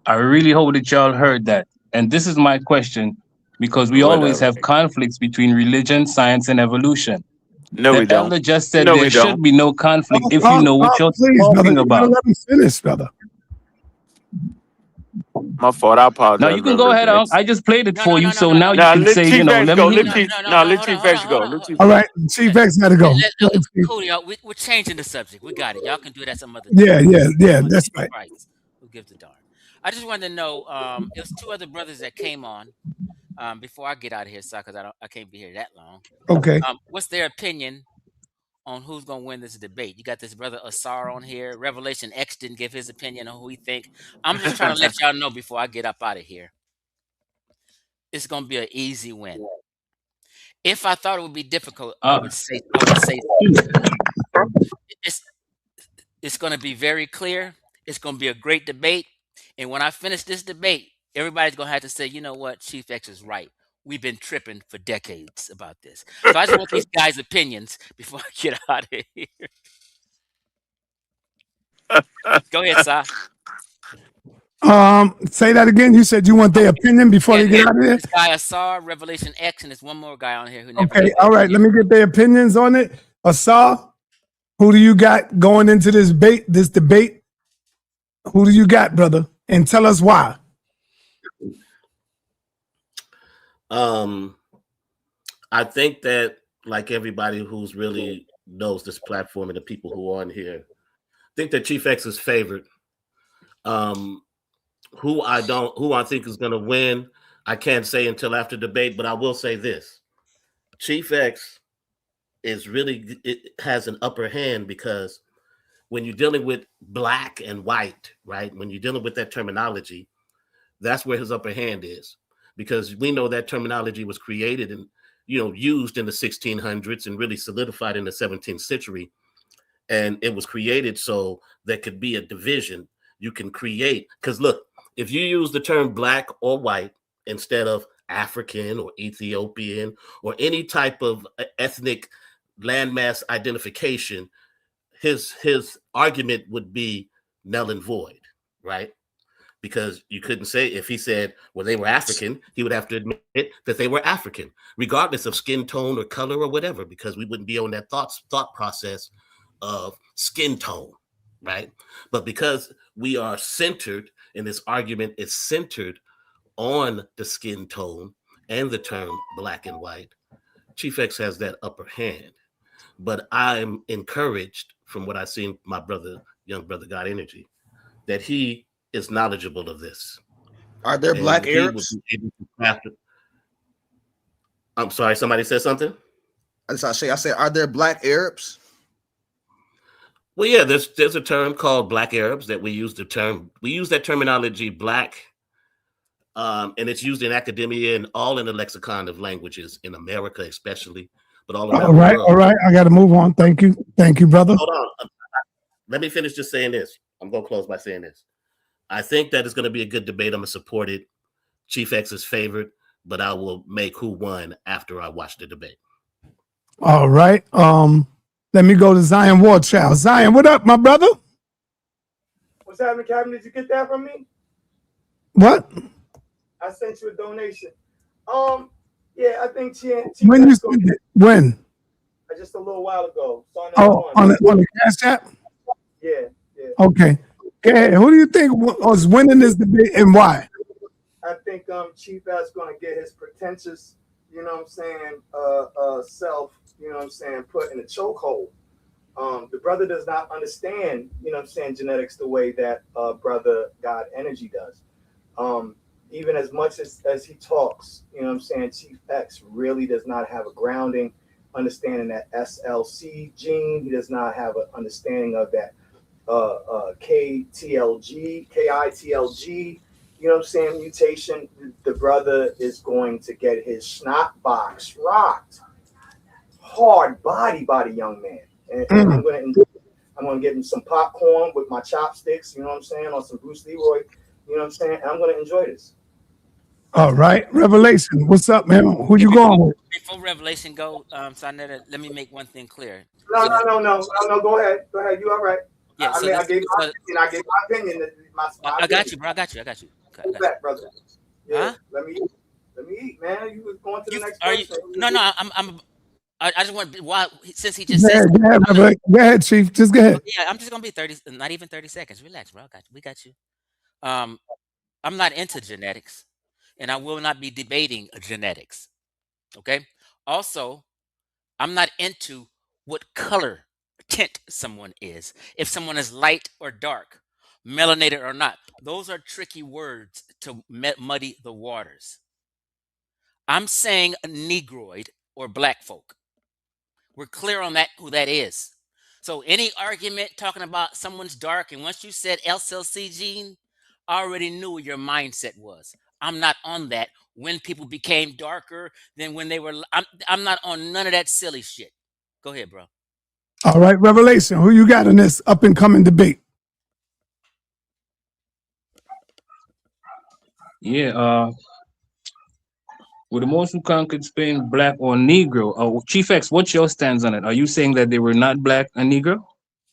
I really hope that y'all heard that. And this is my question, because we always have conflicts between religion, science, and evolution. No, we the don't. elder just said No, there we should don't. be no conflict if you know what you're talking about. Let me finish, brother. My fault. I apologize. Now you can go ahead. I just played it for you, so now you can let say, Chief let X me go. hear Let Chief X go. All right, Chief X got to go. Cool, y'all. We're changing the subject. We got it. Y'all can do that some other time. Yeah. That's right. Who gives a darn? I just wanted to know. It was two other brothers that came on before I get out of here, because I can't be here that long. Okay. What's their opinion on who's gonna win this debate? You got this brother Asar on here. Revelation X didn't give his opinion on who he think. I'm just trying to let y'all know before I get up out of here. It's gonna be an easy win. If I thought it would be difficult, I would say it's gonna be very clear. It's gonna be a great debate. And when I finish this debate, everybody's gonna have to say, you know what, Chief X is right. We've been tripping for decades about this. So I just want these guys' opinions before I get out of here. Go ahead, Si. Say that again. You said you want their opinion before they get out of here? This guy Asar, Revelation X, and there's one more guy on here who never. Okay, all right. Let me get their opinions on it. Asar, who do you got going into this debate? Who do you got, brother? And tell us why. I think that, like everybody who's really knows this platform and the people who are on here, I think that Chief X is favored. Who I think is going to win, I can't say until after debate, but I will say this. Chief X it has an upper hand because when you're dealing with black and white, right? When you're dealing with that terminology, that's where his upper hand is, because we know that terminology was created and used in the 1600s and really solidified in the 17th century. And it was created so there could be a division. You can create, because look, if you use the term black or white instead of African or Ethiopian or any type of ethnic landmass identification, his argument would be null and void, right? Because you couldn't say, if he said, well, they were African, he would have to admit that they were African, regardless of skin tone or color or whatever, because we wouldn't be on that thought process of skin tone, right? But because we are centered, and this argument is centered on the skin tone and the term black and white, Chief X has that upper hand. But I'm encouraged from what I've seen my young brother God Energy, that he is knowledgeable of this. Are there black Arabs? I'm sorry, somebody said something? I said, are there black Arabs? Well, yeah, there's a term called black Arabs that we use that terminology black, and it's used in academia and all in the lexicon of languages in America, especially, but all around the world. All right. I got to move on. Thank you, brother. Hold on. Let me finish just saying this. I'm going to close by saying this. I think that it's going to be a good debate. I'm going to support it. Chief X is favored, but I will make who won after I watch the debate. All right. Let me go to Zion Warchild. Zion, what up, my brother? What's happening, Captain? Did you get that from me? What? I sent you a donation. Yeah, I think when you sent it? When? Just a little while ago. On the Cash App? Yeah. Okay. Who do you think was winning this debate and why? I think Chief S going to get his pretentious, self, put in a chokehold. The brother does not understand, genetics the way that brother God Energy does. Even as much as he talks, Chief X really does not have a grounding understanding that SLC gene. He does not have an understanding of that KITLG, mutation. The brother is going to get his snot box rocked. Hard body, young man. And I'm going to give him some popcorn with my chopsticks, on some Bruce Leroy, and I'm going to enjoy this. All right. Revelation, what's up, man? Who you going with? Before Revelation go, sa.neter, let me make one thing clear. No. Go ahead. You all right? Yeah, I gave my opinion. I got you, bro. I got you. Okay, back, brother. Yeah, let me eat, man. You was going to the next person. No. I just want since he just said. Go ahead, Chief. Just go ahead. Yeah, I'm just gonna be 30, not even 30 seconds. Relax, bro. We got you. I'm not into genetics, and I will not be debating genetics. Okay. Also, I'm not into what color tint someone is. If someone is light or dark, melanated or not, those are tricky words to muddy the waters. I'm saying a Negroid or black folk. We're clear on that, who that is. So any argument talking about someone's dark, and once you said SLC gene, I already knew what your mindset was. I'm not on that. When people became darker than when they were, I'm not on none of that silly shit. Go ahead, bro. All right, Revelation, who you got in this up and coming debate? Yeah, with the most who conquered Spain, black or Negro? Chief X, what's your stance on it? Are you saying that they were not black and Negro?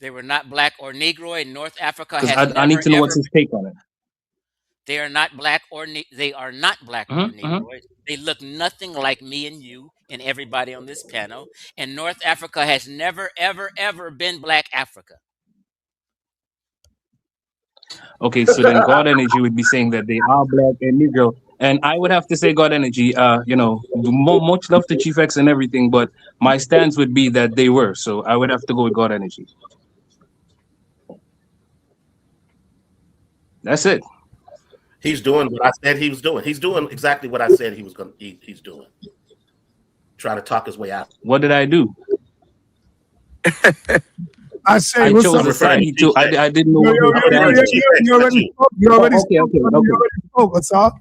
They were not black or Negro, and North Africa Because has I need to know what's his take on it. They are not black or they are not black or Negroid. They look nothing like me and you and everybody on this panel. And North Africa has never, ever, ever been black Africa. Okay, so then God Energy would be saying that they are black and Negro. And I would have to say God Energy, much love to Chief X and everything, but my stance would be that they were. So I would have to go with God Energy. That's it. He's doing what I said he was doing. He's doing exactly what I said he was going to. He's doing. Trying to talk his way out. What did I do? I say, I what's chose up? a side. I didn't know what You already spoke. You already spoke. What's up?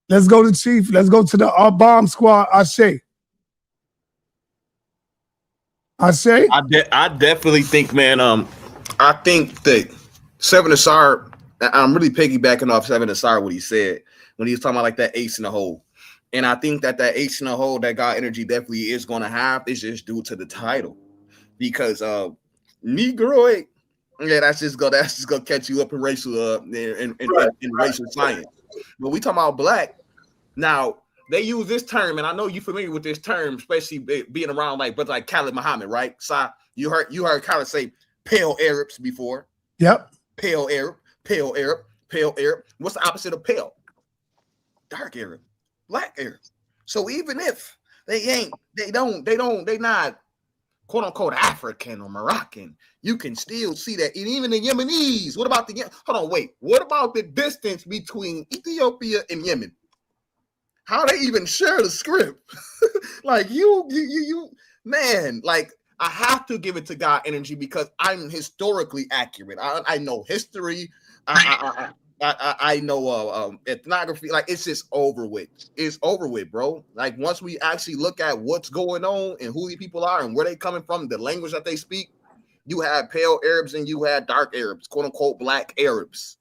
Let's go to Chief. Let's go to the bomb squad. Ashe. I definitely think, man. I think that Seven Asar. I'm really piggybacking off Seven Asar what he said when he was talking about like that ace in the hole, and I think that ace in the hole that God energy definitely is going to have is just due to the title, because Negroid. Yeah, that's just gonna catch you up in racial in racial science. But we talking about black now. They use this term, and I know you're familiar with this term, especially being around like Khalid Muhammad, right? So you heard Khalid say pale Arabs before. Yep. Pale Arab. What's the opposite of pale? Dark Arab, black Arab. So even if they not quote unquote African or Moroccan, you can still see that. And even the Yemenis. What about what about the distance between Ethiopia and Yemen? How they even share the script? Like you, man. Like I have to give it to God energy because I'm historically accurate. I know history. I know ethnography. Like it's just over with. It's over with, bro. Like once we actually look at what's going on and who these people are and where they coming from, the language that they speak, you have pale Arabs and you had dark Arabs, quote unquote black Arabs.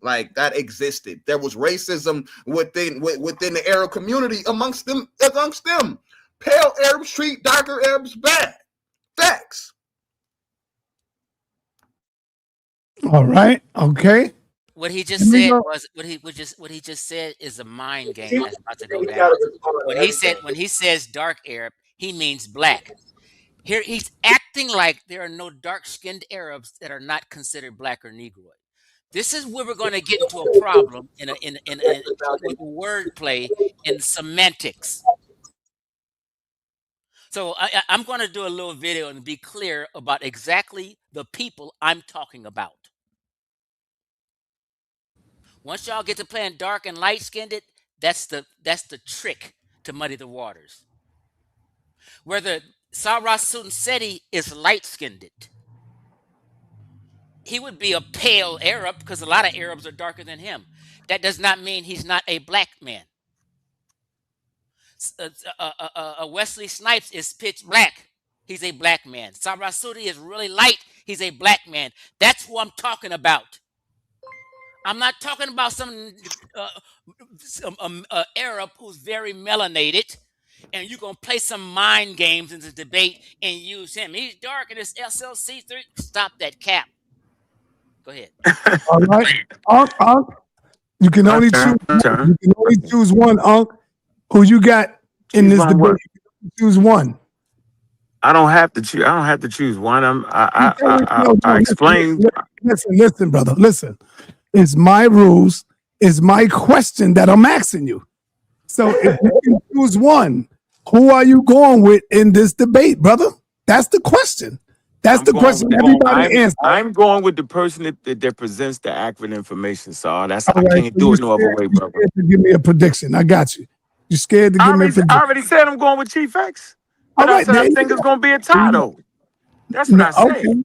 Like that existed. There was racism within the Arab community amongst them. Pale Arabs treat darker Arabs bad. Facts. All right. Okay. What he just said was what he just said is a mind game that's about to go down. When he says dark Arab, he means black. Here he's acting like there are no dark-skinned Arabs that are not considered black or Negroid. This is where we're going to get into a problem with wordplay and semantics. So I'm going to do a little video and be clear about exactly the people I'm talking about. Once y'all get to playing dark and light-skinned, that's the trick to muddy the waters. Whether Suntan Seti is light-skinned, he would be a pale Arab because a lot of Arabs are darker than him. That does not mean he's not a black man. Wesley Snipes is pitch black. He's a black man. Sarasudi is really light. He's a black man. That's who I'm talking about. I'm not talking about some Arab who's very melanated, and you're going to play some mind games in the debate and use him. He's dark and it's SLC3. Stop that cap. Go ahead. All right. Unc, you can only choose one, Unc. Who you got in this debate? Choose one. I don't have to choose. I don't have to choose one. I explained. Listen, brother. Listen. It's my rules. It's my question that I'm asking you. So if you can choose one, who are you going with in this debate, brother? That's the question. That's the question everybody answers. I'm going with the person that presents the accurate information. So I can't do it no other way, brother. Give me a prediction. I got you. You scared to give me a prediction? I already said I'm going with Chief X. But I think it's going to be a tie, though. That's what I said.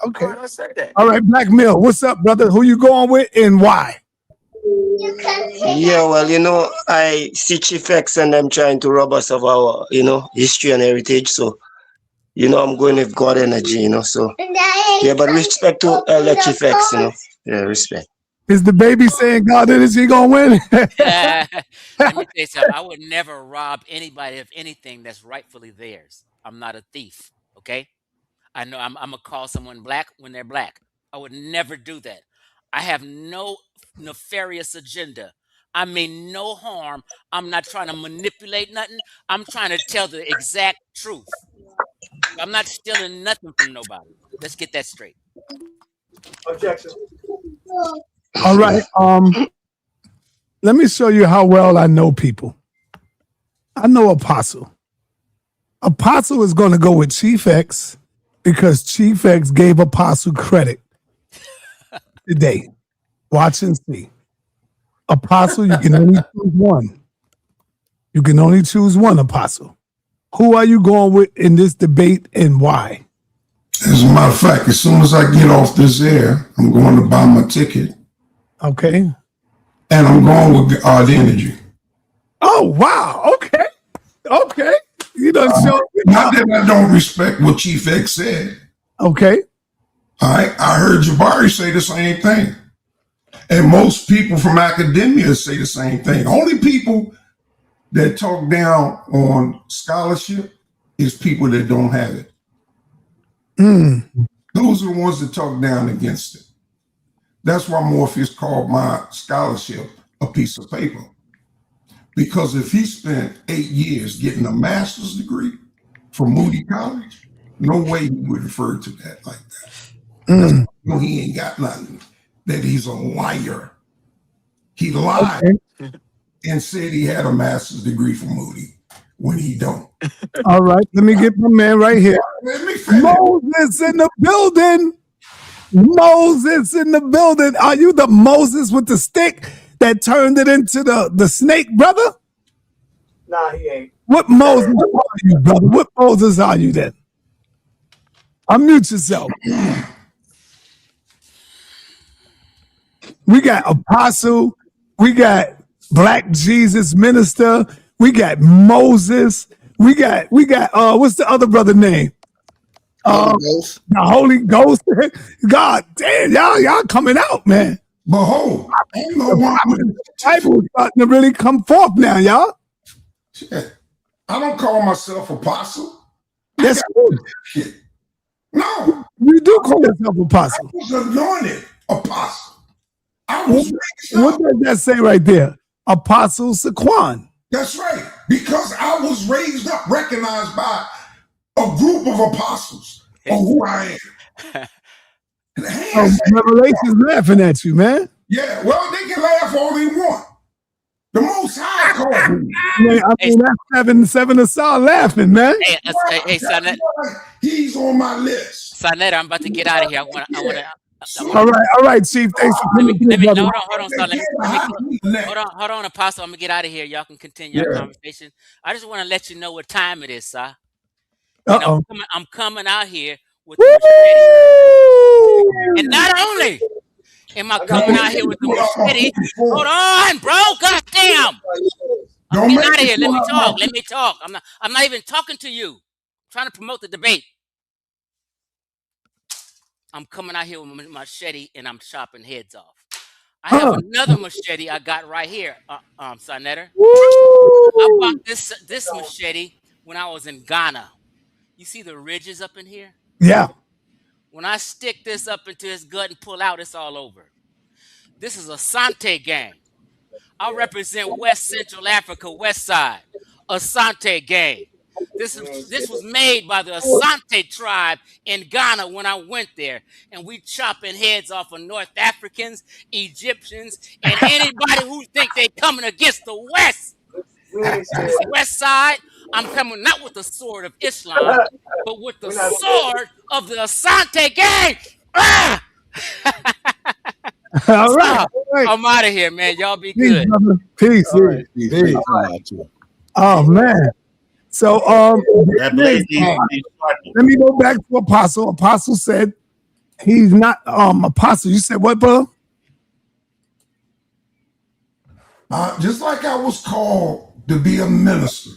Okay. I said that. All right, Black Mill, what's up, brother? Who you going with and why? Yeah, well, I see Chief X and them trying to rob us of our, history and heritage. So, I'm going with God energy, So, yeah, but respect to Elder Chief X, Yeah, respect. Is the baby saying God energy going to win? Let me tell you something. I would never rob anybody of anything that's rightfully theirs. I'm not a thief, okay? I know I'm going to call someone black when they're black. I would never do that. I have no nefarious agenda. I mean no harm. I'm not trying to manipulate nothing. I'm trying to tell the exact truth. I'm not stealing nothing from nobody. Let's get that straight. Objection. All right. Let me show you how well I know people. I know Apostle. Apostle is going to go with Chief X because Chief X gave Apostle credit today. Watch and see. Apostle, you can only choose one. You can only choose one, Apostle. Who are you going with in this debate and why? As a matter of fact, as soon as I get off this air, I'm going to buy my ticket. Okay. And I'm going with God Energy. Oh, wow. Okay. Okay. You done showed me. Not that I don't respect what Chief X said. Okay. All right. I heard Jabari say the same thing. And most people from academia say the same thing. Only people that talk down on scholarship is people that don't have it. Those are the ones that talk down against it. That's why Morpheus called my scholarship a piece of paper. Because if he spent 8 years getting a master's degree from Moody College, no way he would refer to that like that. No, he ain't got nothing. That he's a liar. He lied and said he had a master's degree from Moody when he don't. All right, let me get my man right here. Moses in the building. Moses in the building. Are you the Moses with the stick that turned it into the snake, brother? Nah, he ain't. What Moses are you, brother? What Moses are you then? Unmute yourself. We got apostle. We got Black Jesus minister. We got Moses. We got what's the other brother name? The Holy Ghost. God damn, y'all coming out, man. Behold, the Bible is starting to really come forth now, y'all. Shit. I don't call myself apostle. That's good. No. You do call yourself apostle. I was anointed apostle. I was what does that say right there? Apostle Saquon. That's right. Because I was raised up, recognized by a group of apostles of who I am. Revelation's laughing at you, man. Yeah, well, they can laugh all they want. The Most High called me. Yeah, I mean, that's seven to start laughing, man. Hey, sa.neter. He's on my list. Sa.neter, I'm about to get out of here. I want All right, Chief. Thanks for coming. Hold on, Apostle. I'm gonna get out of here. Y'all can continue your conversation. I just want to let you know what time it is, sir. I'm coming out here with the machete. And not only am I coming out here with the machete, hold on, bro. God damn. I'm getting out of here. Let me talk. I'm not even talking to you. I'm trying to promote the debate. I'm coming out here with my machete and I'm chopping heads off. I have another machete I got right here, sa.neter. I bought this machete when I was in Ghana. You see the ridges up in here? Yeah. When I stick this up into his gut and pull out, it's all over. This is a Asante gang. I represent West Central Africa, West Side. Asante gang. This was made by the Asante tribe in Ghana when I went there. And we chopping heads off of North Africans, Egyptians, and anybody who think they coming against the West. This West Side, I'm coming not with the sword of Islam, but with the sword of the Asante gang. Ah! All right. I'm out of here, man. Y'all be good. Peace. Right. Peace. Oh, man. So let me go back to Apostle. Apostle said he's not Apostle. You said what, bro? Just like I was called to be a minister,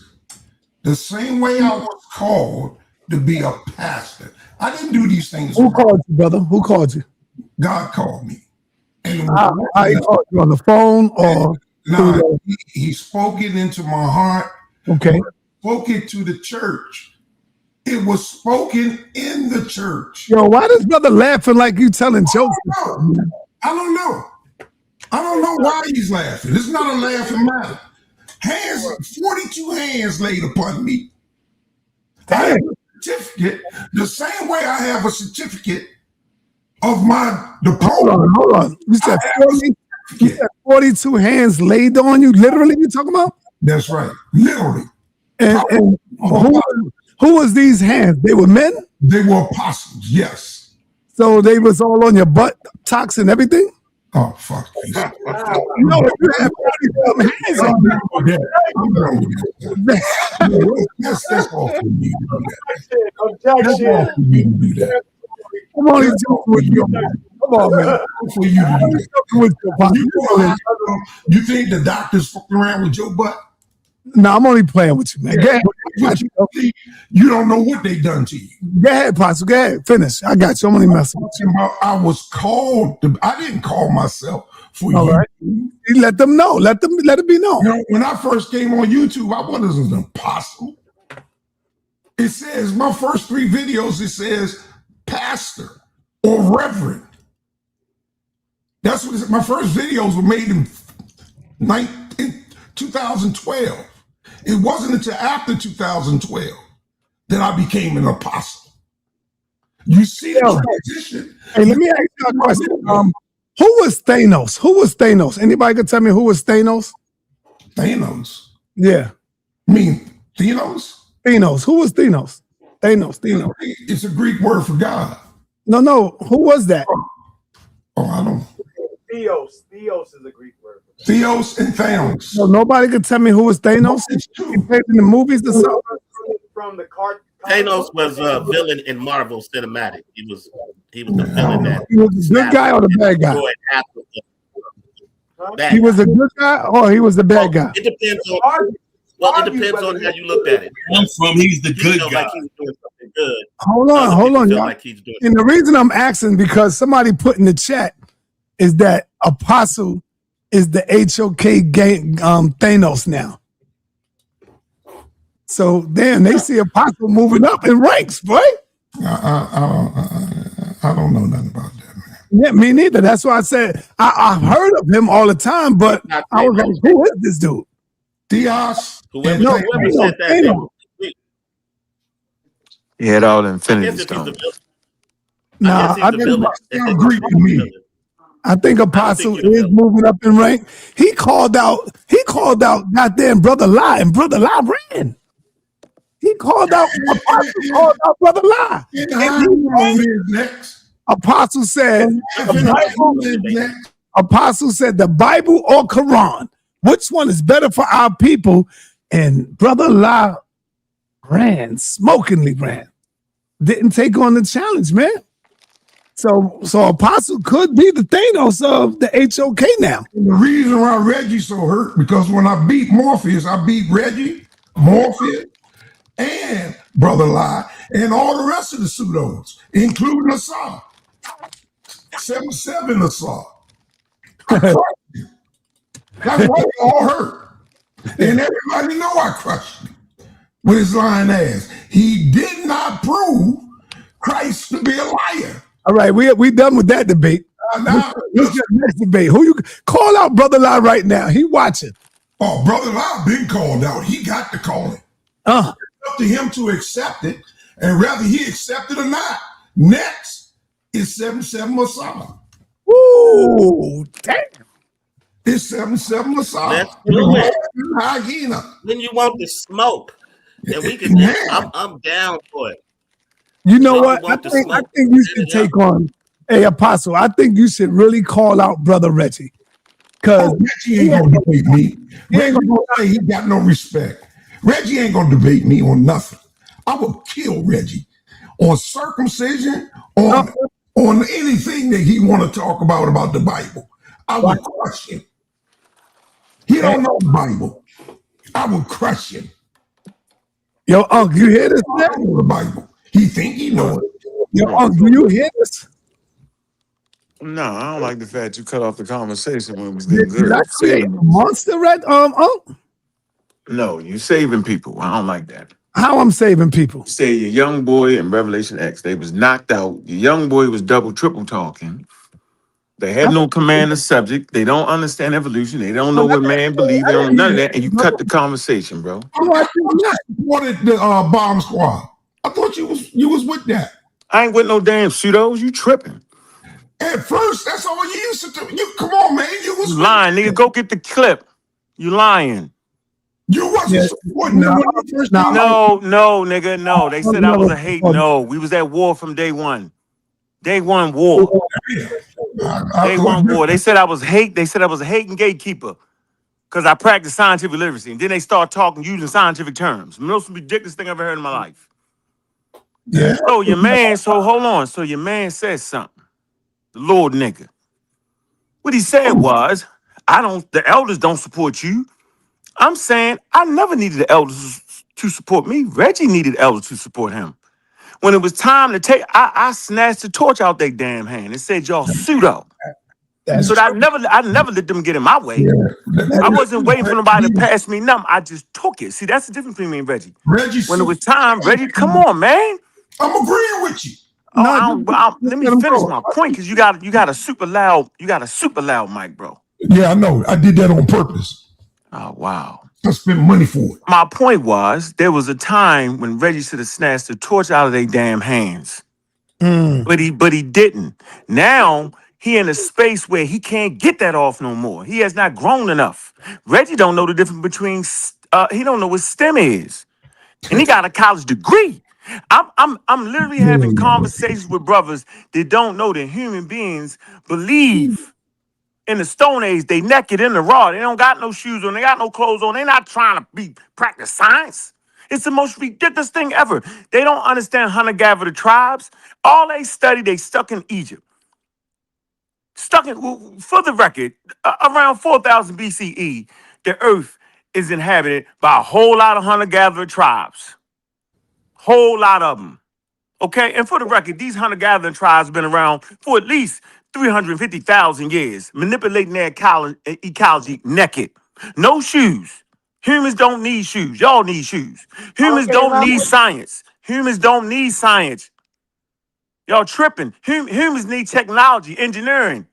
the same way I was called to be a pastor. I didn't do these things. Who called you, brother? Who called you? God called me. And he called you on the phone or? No, he spoke it into my heart. Okay. Spoke it to the church. It was spoken in the church. Yo, why this brother laughing like you telling jokes? I don't know. I don't know why he's laughing. It's not a laughing matter. 42 hands laid upon me. I have a certificate the same way I have a certificate of my diploma. Hold on. You said 42 hands laid on you? Literally, you talking about? That's right. Literally. And who was these hands? They were men? They were apostles, yes. So they was all on your butt, talks and everything? Oh, fuck you. No, you have some hands on That's all for me to do that. Objection. That's all for me to do that. I'm only joking with you. Come on, man. For you to do that. You think the doctor's fucking around with your butt? No, I'm only playing with you, man. Go ahead. You don't know what they done to you. Go ahead, Pastor. Go ahead. Finish. I got you. I'm only messing with you. I was called. I didn't call myself for All you. right. You let them know. Let it be known. You know, when I first came on YouTube, I wasn't an apostle. It says, my first 3 videos, it says pastor or reverend. That's what it said. My first videos were made in 2012. It wasn't until after 2012 that I became an apostle. You see the transition. Hey, let me ask you a question. Who was Thanos? Who was Thanos? Anybody could tell me who was Thanos? Thanos? Yeah. I mean, Thanos? Thanos. Who was Thanos? Thanos. It's a Greek word for God. No. Who was that? Oh, I don't. Theos. Theos is a Greek word. Theos and Thanos. No, nobody could tell me who was Thanos. He played in the movies or something. From the cart. Thanos was a villain in Marvel Cinematic. He was the villain that He was the good guy or the bad guy? He was a good guy or he was the bad guy? It depends on. Well, it depends on how you looked at it. He's the good guy. Like he's doing something good. Hold on, y'all. Like he's doing and the reason I'm asking because somebody put in the chat is that apostle is the HOK gang, Thanos now. So damn, they see apostle moving up in ranks, boy. I don't know nothing about that, man. Yeah, me neither. That's why I said I've heard of him all the time, but I was like, who is this dude? Theos. Whoever said that. He had all the Infinity Stones. Nah, I think Greek to me. I think Apostle is moving up in rank. He called out goddamn Brother Lie, and Brother Lie ran. He called out Apostle, called out Brother Lie. Apostle said the Bible or Quran. Which one is better for our people? And Brother Lie ran, smokingly ran. Didn't take on the challenge, man. So Apostle could be the Thanos of the HOK now. And the reason why Reggie's so hurt, because when I beat Morpheus, I beat Reggie, Morpheus, and Brother Lie, and all the rest of the pseudos, including Assad. 7-7 Assad. I crushed him. That's why we all hurt. And everybody know I crushed him with his lying ass. He did not prove Christ to be a liar. All right, we done with that debate. Let's get next debate. Who you call out, Brother Lie, right now? He watching. Oh, Brother Lie been called out. He got to call it. It's up to him to accept it, and whether he accept it or not. Next is 7-7 Messiah. Ooh, damn. It's 7-7 Messiah. Let's do it. Hyena. When you want the smoke, and we can. I'm down for it. You know what? I think you should take on Apostle. I think you should really call out Brother Reggie. Because Reggie ain't gonna debate me. Reggie gonna say he got no respect. Reggie ain't gonna debate me on nothing. I will kill Reggie on circumcision, on anything that he want to talk about the Bible. I will crush him. He don't know the Bible. I will crush him. Yo, Unc, you hear this? I don't know the Bible. He think he know it. Yo, Unc, do you hear this? No, I don't like the fact you cut off the conversation when it was getting good. Did I create a monster, right? Unc? No, you saving people. I don't like that. How I'm saving people? Say your young boy in Revelation X, they was knocked out. Your young boy was double, triple talking. They have no command of subject. They don't understand evolution. They don't know what man believes. They don't know none of that. And you cut the conversation, bro. I wanted the bomb squad. I thought you was with that. I ain't with no damn pseudos. You tripping. At first, that's all you used to do. You come on, man. You was lying, nigga. Go get the clip. You lying. You wasn't supporting No, nigga, no. They said I was a hate. No, we was at war from day one. Day one war. Day one war. They said I was hate. They said I was a hating gatekeeper because I practiced scientific literacy. And then they start talking using scientific terms. Most ridiculous thing I've ever heard in my life. Yeah. So your man, so hold on. So your man said something. The Lord nigga. What he said was, the elders don't support you. I'm saying I never needed the elders to support me. Reggie needed elders to support him. When it was time to take, I snatched the torch out their damn hand and said, y'all pseudo. So I never let them get in my way. Yeah. I wasn't waiting for nobody to pass me nothing. I just took it. See, that's the difference between me and Reggie. When it was time, Reggie, come on, man. I'm agreeing with you. Let me finish my point because you got a super loud mic, bro. Yeah, I know. I did that on purpose. Oh wow. I spent money for it. My point was there was a time when Reggie should have snatched the torch out of their damn hands. But he didn't. Now he in a space where he can't get that off no more. He has not grown enough. Reggie don't know the difference between he don't know what STEM is. And he got a college degree. I'm literally having conversations with brothers that don't know that human beings believe in the Stone Age. They naked in the raw. They don't got no shoes on. They got no clothes on. They're not trying to practice science. It's the most ridiculous thing ever. They don't understand hunter-gatherer tribes. All they study, they stuck in Egypt. For the record, around 4000 BCE, the earth is inhabited by a whole lot of hunter-gatherer tribes. Whole lot of them. Okay, and for the record, these hunter-gathering tribes have been around for at least 350,000 years, manipulating their ecology naked. No shoes. Humans don't need shoes. Y'all need shoes. Humans don't need science. Humans don't need science. Y'all tripping. Humans need technology, engineering.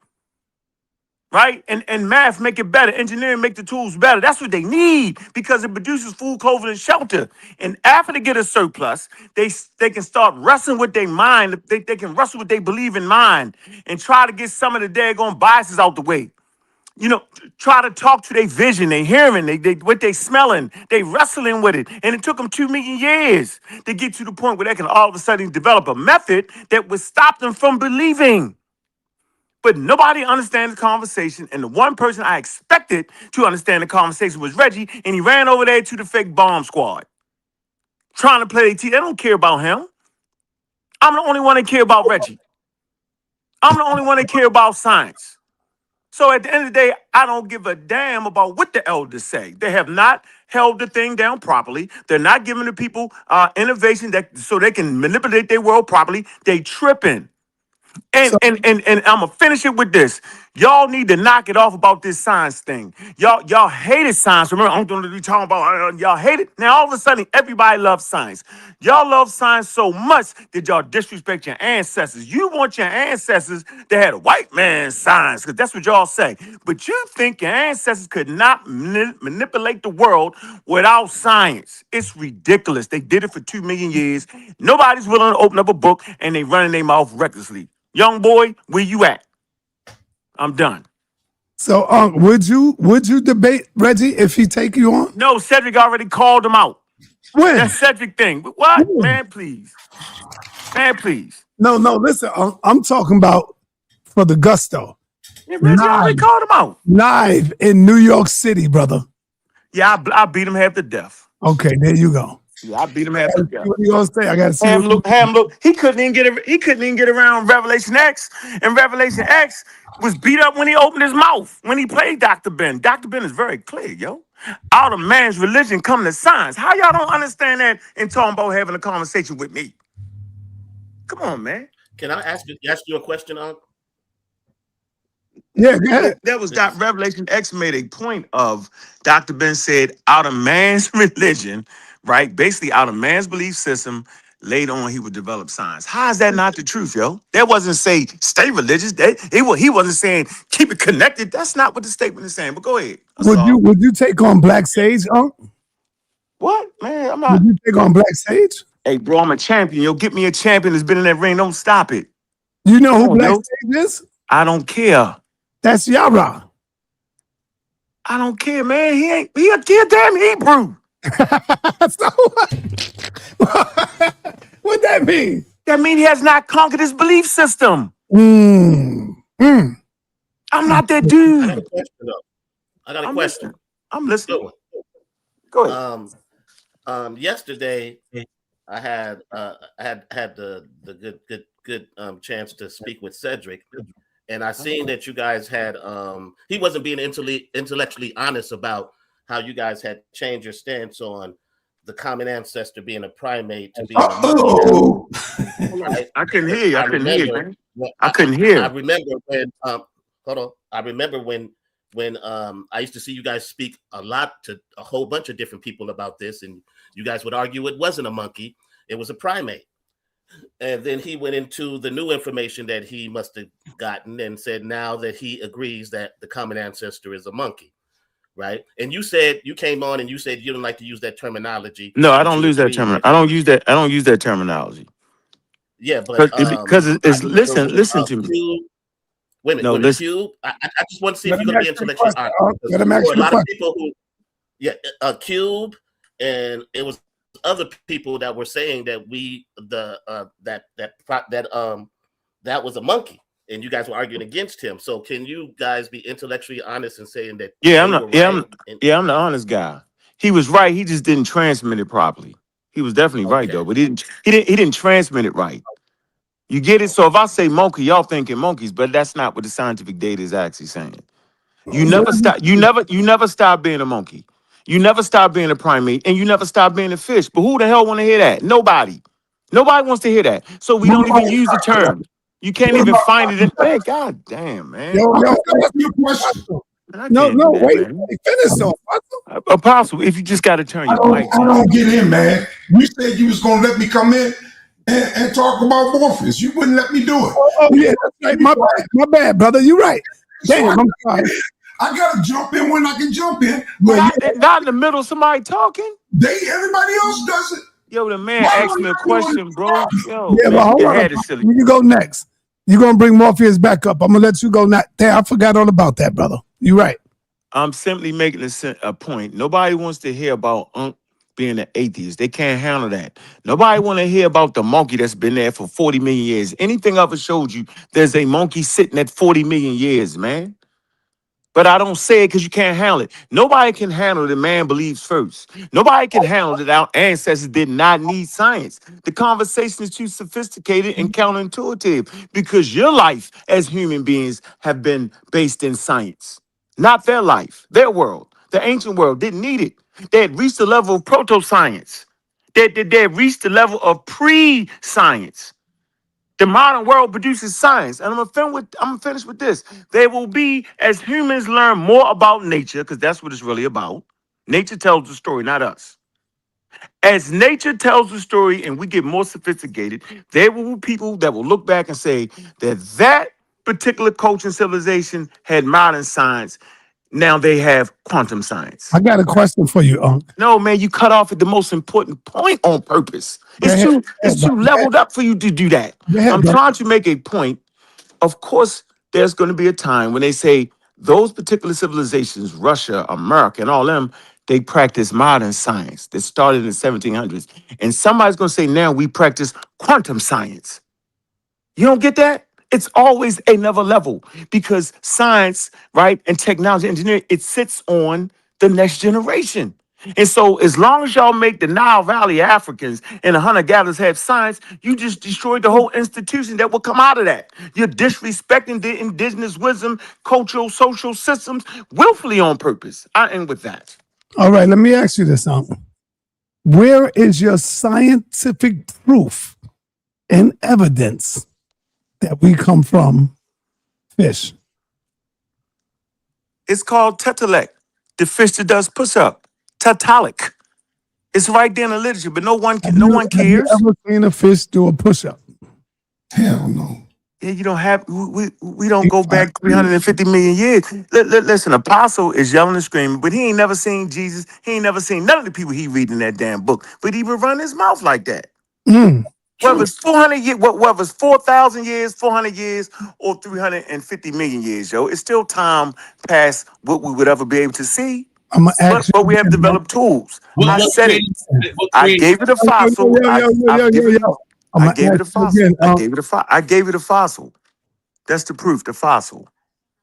Right? And math make it better. Engineering make the tools better. That's what they need because it produces food, clothing, and shelter. And after they get a surplus, they can start wrestling with their mind. They can wrestle with they believe in mind and try to get some of the daggone biases out the way. You know, try to talk to their vision, their hearing, what they smelling. They wrestling with it. And it took them 2 million years to get to the point where they can all of a sudden develop a method that would stop them from believing. But nobody understands the conversation, and the one person I expected to understand the conversation was Reggie, and he ran over there to the fake bomb squad, trying to play their team. They don't care about him. I'm the only one that care about Reggie. I'm the only one that care about science. So at the end of the day, I don't give a damn about what the elders say. They have not held the thing down properly. They're not giving the people innovation so they can manipulate their world properly. They tripping. And I'm gonna finish it with this. Y'all need to knock it off about this science thing. Y'all hated science. Remember, I'm going to be talking about y'all hate it. Now all of a sudden, everybody loves science. Y'all love science so much that y'all disrespect your ancestors. You want your ancestors to have a white man's science, because that's what y'all say. But you think your ancestors could not manipulate the world without science. It's ridiculous. They did it for 2 million years. Nobody's willing to open up a book, and they running their mouth recklessly. Young boy, where you at? I'm done. So, would you debate Reggie if he take you on? No, Cedric already called him out. When? That Cedric thing. What? Man, please. Man, please. No, listen, I'm talking about for the gusto. Yeah, Reggie already called him out. Live in New York City, brother. Yeah, I beat him half to death. Okay, there you go. Yeah, I beat him half to death. What are you gonna say? I gotta see. Look. He couldn't even get around Revelation X, and Revelation X was beat up when he opened his mouth when he played Dr. Ben. Dr. Ben is very clear, yo. Out of man's religion come the science. How y'all don't understand that and talking about having a conversation with me? Come on, man. Can I ask you a question, Uncle? Yeah, go ahead. That was Revelation X made a point of. Dr. Ben said, out of man's religion, right? Basically, out of man's belief system, later on he would develop science. How is that not the truth, yo? That wasn't say stay religious. He wasn't saying keep it connected. That's not what the statement is saying. But go ahead. Would you take on Black Sage, What, man? I'm not. Would you take on Black Sage? Hey, bro, I'm a champion. Yo, get me a champion that's been in that ring. Don't stop it. You know who Black Sage is? I don't care. That's Yara. I don't care, man. He a damn Hebrew. So what that mean? That means he has not conquered his belief system. I'm not that I dude. got a question though. I got a question. Listening. I'm listening. Go ahead. Yesterday I had the good chance to speak with Cedric, and I seen that you guys had he wasn't being intellectually honest about how you guys had changed your stance on the common ancestor being a primate to being a monkey. Right? I couldn't hear you. I couldn't hear you, man. I couldn't I hear. remember when hold on. I remember when I used to see you guys speak a lot to a whole bunch of different people about this, and you guys would argue it wasn't a monkey, it was a primate. And then he went into the new information that he must have gotten and said now that he agrees that the common ancestor is a monkey, right? And you said you came on and you said you don't like to use that terminology. No, I don't use that term. I don't use that terminology. Yeah, but because it's listen to me. Wait a minute, no, with listen. Cube, I just want to see if you're going to be intellectually honest. Let him ask There were a you a lot of question. people who, Cube, and it was other people that were saying that that was a monkey, and you guys were arguing against him. So can you guys be intellectually honest in saying that? Yeah, I'm the honest guy. He was right. He just didn't transmit it properly. He was definitely right though, but he didn't transmit it right. You get it? So if I say monkey, y'all thinking monkeys, but that's not what the scientific data is actually saying. You never stop being a monkey. You never stop being a primate, and you never stop being a fish. But who the hell want to hear that? Nobody. Nobody wants to hear that. So we don't even use the term. You can't even find it in. Man, God damn, man. Yo, ask me a question. No, wait. Finish though, Apostle, if you just got to turn your mic. I don't get in, man. You said you was gonna let me come in and talk about Morpheus. You wouldn't let me do it. Oh yeah, that's right. My bad, brother. You're right. Damn, I'm sorry. I gotta jump in when I can jump in. But not in the middle of somebody talking. Everybody else does it. Yo, the man asked me a question, bro. Yo, yeah, but hold on. You go next. You're gonna bring Morpheus back up. I'm gonna let you go. Damn, I forgot all about that, brother. You're right. I'm simply making a point. Nobody wants to hear about being an atheist. They can't handle that. Nobody want to hear about the monkey that's been there for 40 million years. Anything I ever showed you, there's a monkey sitting at 40 million years, man. But I don't say it because you can't handle it. Nobody can handle the man believes first. Nobody can handle that our ancestors did not need science. The conversation is too sophisticated and counterintuitive because your life as human beings have been based in science. Not their life, their world. The ancient world didn't need it. They had reached the level of proto-science. They had reached the level of pre-science. The modern world produces science. And I'm gonna finish with this. There will be, as humans learn more about nature, because that's what it's really about. Nature tells the story, not us. As nature tells the story and we get more sophisticated, there will be people that will look back and say that particular culture and civilization had modern science. Now they have quantum science. I got a question for you, Unc. No, man, you cut off at the most important point on purpose. It's too leveled up for you to do that. I'm trying to make a point. Of course, there's going to be a time when they say those particular civilizations, Russia, America, and all them, they practice modern science that started in the 1700s. And somebody's going to say now we practice quantum science. You don't get that? It's always another level because science, right, and technology, engineering, it sits on the next generation. And so as long as y'all make the Nile Valley Africans and the hunter-gatherers have science, you just destroyed the whole institution that will come out of that. You're disrespecting the indigenous wisdom, cultural, social systems willfully on purpose. I end with that. All right, let me ask you this, Unc. Where is your scientific proof and evidence that we come from fish? It's called tetalek, the fish that does push-up. Tatalic. It's right there in the literature, but no one cares. Have you ever seen a fish do a push-up? Hell no. Yeah, you don't have. We don't go back 350 million years. Listen, Apostle is yelling and screaming, but he ain't never seen Jesus. He ain't never seen none of the people he read in that damn book. But he would run his mouth like that. Whether it's 400 years, whether it's 4,000 years, 400 years, or 350 million years, yo, it's still time past what we would ever be able to see. But we have developed tools. I said it. I gave it a fossil. I gave it a fossil. I gave it a fossil. That's the proof, the fossil.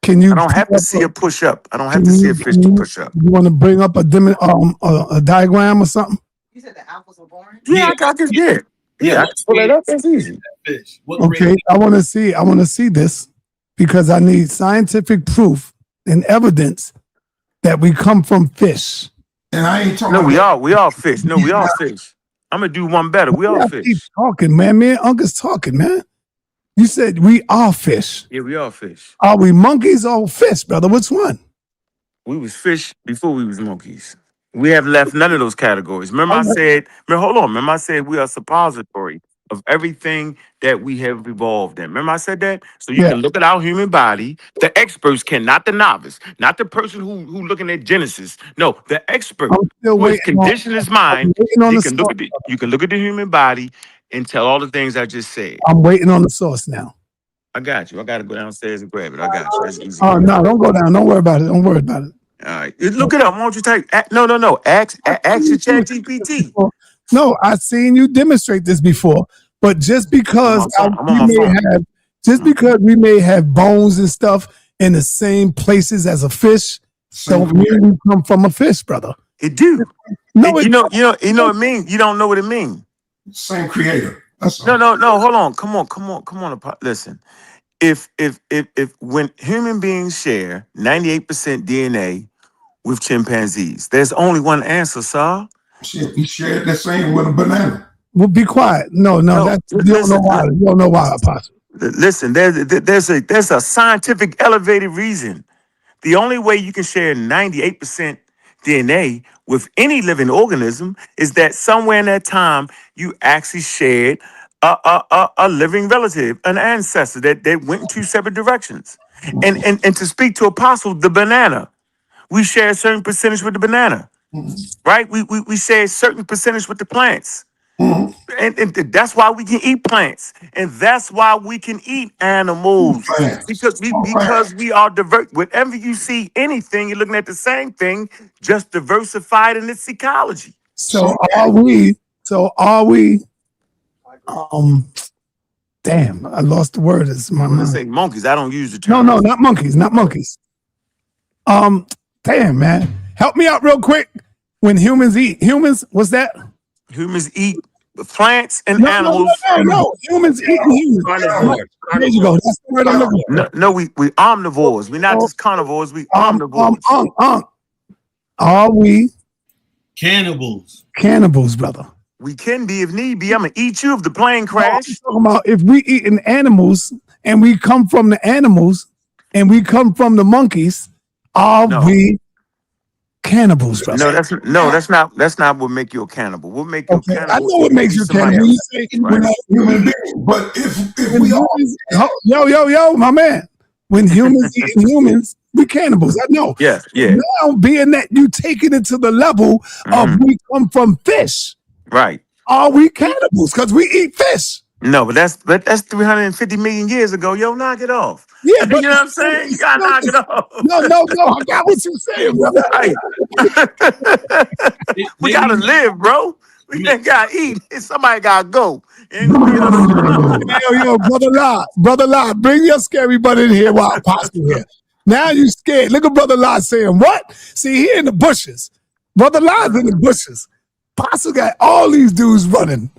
Can you? I don't have to see a push up. I don't have to see a fish to push up. You want to bring up a diagram or something? Yeah, I got this. Yeah, I can pull it up. That's easy. Okay, I want to see this because I need scientific proof and evidence that we come from fish. And I ain't talking. No, we all fish. No, we all fish. I'm gonna do one better. We all fish. Keep talking, man. Me and Uncle's talking, man. You said we are fish. Yeah, we all fish. Are we monkeys or fish, brother? Which one? We was fish before we was monkeys. We have left none of those categories. Remember I said we are suppository of everything that we have evolved in. Remember I said that? So you can look at our human body. The experts can, not the novice, not the person who looking at Genesis. No, the expert who has conditioned his mind. You can look at the human body and tell all the things I just said. I'm waiting on the source now. I got you. I got to go downstairs and grab it. I got you. That's easy. Oh, no, don't go down. Don't worry about it. Don't worry about it. All right. Look it up. Why don't you type? No. Ask your ChatGPT. No, I've seen you demonstrate this before. But just because we may have bones and stuff in the same places as a fish, don't mean we come from a fish, brother. It do. No, you know what it means. You don't know what it means. Same creator. No. Hold on. Come on. Listen. If when human beings share 98% DNA with chimpanzees, there's only one answer, sir. He shared the same with a banana. Well, be quiet. No, you don't know why. You don't know why, Apostle. Listen, there's a scientific elevated reason. The only way you can share 98% DNA with any living organism is that somewhere in that time you actually shared a living relative, an ancestor that went in two separate directions. And to speak to Apostle, the banana, we share a certain percentage with the banana, right? We share a certain percentage with the plants. And that's why we can eat plants, and that's why we can eat animals, because we are diverse. Whenever you see anything, you're looking at the same thing, just diversified in its ecology. So are we? Damn, I lost the word. It's my mind. Say monkeys. I don't use the term. No, not monkeys. Not monkeys. Damn, man, help me out real quick. When humans eat humans, what's that? Humans eat plants and animals. No. Humans eat humans. There you go. That's the word I'm looking for. No, we omnivores. We're not just carnivores. We omnivores. Are we cannibals? Cannibals, brother. We can be if need be. I'm gonna eat you if the plane crash. I'm talking about if we eating animals and we come from the animals and we come from the monkeys, are we cannibals, brother? That's not what make you a cannibal. What make you a cannibal? I know what makes you a cannibal. You say we're not human beings, but if we all yo, my man. When humans eat humans, we cannibals. I know. Yeah. Now being that you take it into the level of we come from fish. Right. Are we cannibals? Because we eat fish. No, but that's 350 million years ago. Yo, knock it off. Yeah, but you know what I'm saying? You gotta knock it off. No. I got what you're saying, brother. Right. We gotta live, bro. We ain't gotta eat. Somebody gotta go. Yo, brother Lie, bring your scary butt in here while Apostle here. Now you scared. Look at Brother Lie saying what? See, he in the bushes. Brother Lie's in the bushes. Apostle got all these dudes running.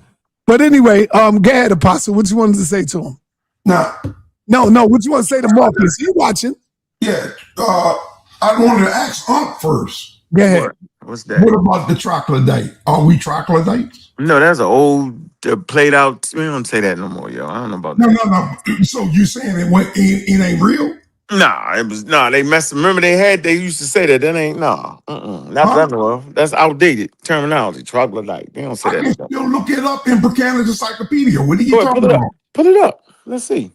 But anyway, go ahead, Apostle. What you wanted to say to him? No. What you want to say to Marcus? He watching. Yeah. I wanted to ask Unc first. Go ahead. What's that? What about the troglodyte? Are we troglodytes? No, that's an old played out. We don't say that no more, yo. I don't know about that. No. So you saying it ain't real? Nah, it was they messed. Remember they used to say that. That ain't not that I know of. That's outdated terminology. Troglodyte. They don't say that. Still look it up in Buchanan's Encyclopedia. What are you talking about? Put it up. Let's see.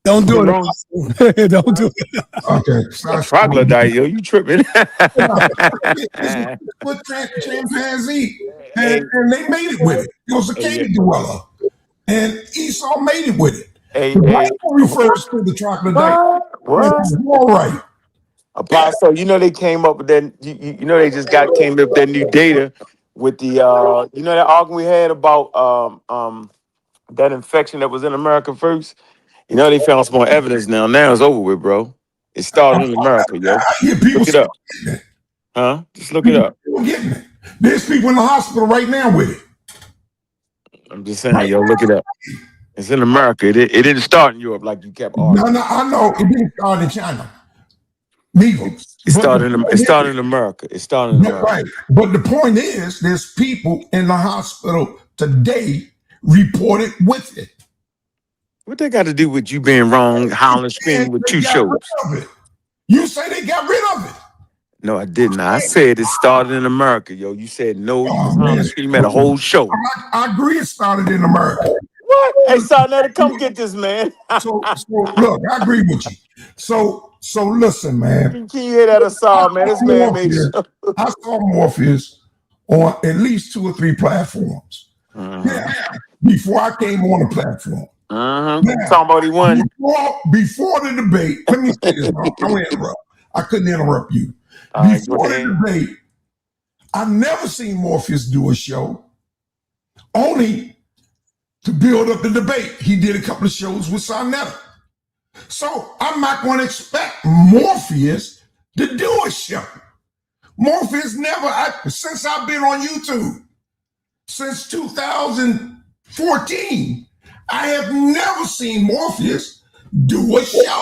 Don't do it. Don't do it. Okay. Troglodyte, yo, you tripping? Put chimpanzee, and they made it with it. It was a cave dweller, and Esau made it with it. The Bible refers to the troglodyte. What? All right. Apostle, they came up with that. They just came up with that new data with the that argument we had about that infection that was in America first. They found some more evidence now. Now it's over with, bro. It started in America, yo. Look it up. Huh? Just look it up. There's people in the hospital right now with it. I'm just saying, yo, look it up. It's in America. It didn't start in Europe like you kept arguing. No, I know. It didn't start in China. It started in America. It started in America. Right. But the point is, there's people in the hospital today reported with it. What they got to do with you being wrong, howling, screaming with 2 shows? You say they got rid of it. No, I didn't. I said it started in America, yo. You said no, you was howling, screaming at a whole show. I agree it started in America. What? Hey, sa.neter, come get this, man. so look, I agree with you. So listen, man. Can you hear that aside, man? This man made I saw Morpheus on at least 2 or 3 platforms. Before I came on the platform. Now, talking about he won. Before the debate, let me say this. I won't interrupt. I couldn't interrupt you. Before the debate, I never seen Morpheus do a show only to build up the debate. He did a couple of shows with sa.neter. So I'm not going to expect Morpheus to do a show. Morpheus never, since I've been on YouTube, since 2014, I have never seen Morpheus do a show.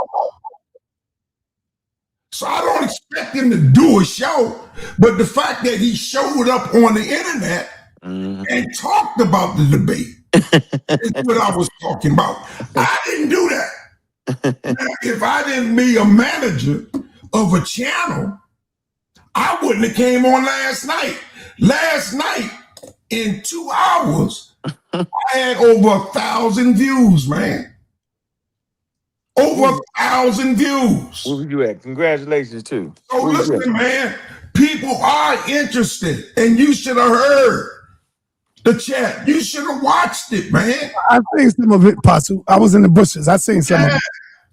So I don't expect him to do a show, but the fact that he showed up on the internet and talked about the debate is what I was talking about. I didn't do that. Now, if I didn't be a manager of a channel, I wouldn't have came on last night. Last night, in 2 hours, I had over 1,000 views, man. Over 1,000 views. Where were you at? Congratulations, too. So listen, man, people are interested, and you should have heard the chat. You should have watched it, man. I seen some of it, Pasu. I was in the bushes. I seen some of it.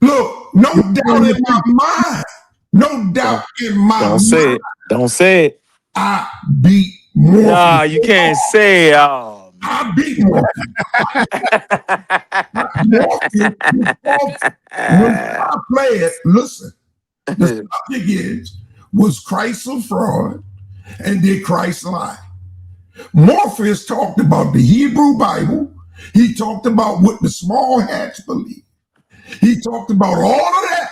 Look, no doubt in my mind. No doubt in my mind. Don't say it. Don't say it. I beat Morpheus. Nah, you can't say it. Oh, I beat Morpheus. When I play it, listen, the subject is, was Christ a fraud and did Christ lie? Morpheus talked about the Hebrew Bible. He talked about what the small hats believe. He talked about all of that,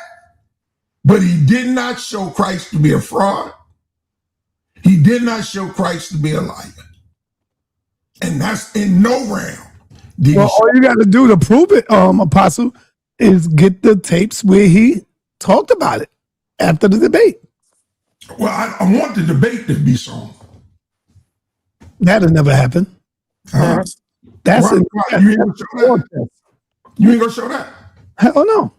but he did not show Christ to be a fraud. He did not show Christ to be a liar. And that's in no round. Well, all you got to do to prove it, Apostle, is get the tapes where he talked about it after the debate. Well, I want the debate to be shown. That'll never happen. That's why, you ain't gonna show that? You ain't gonna show that? Hell no.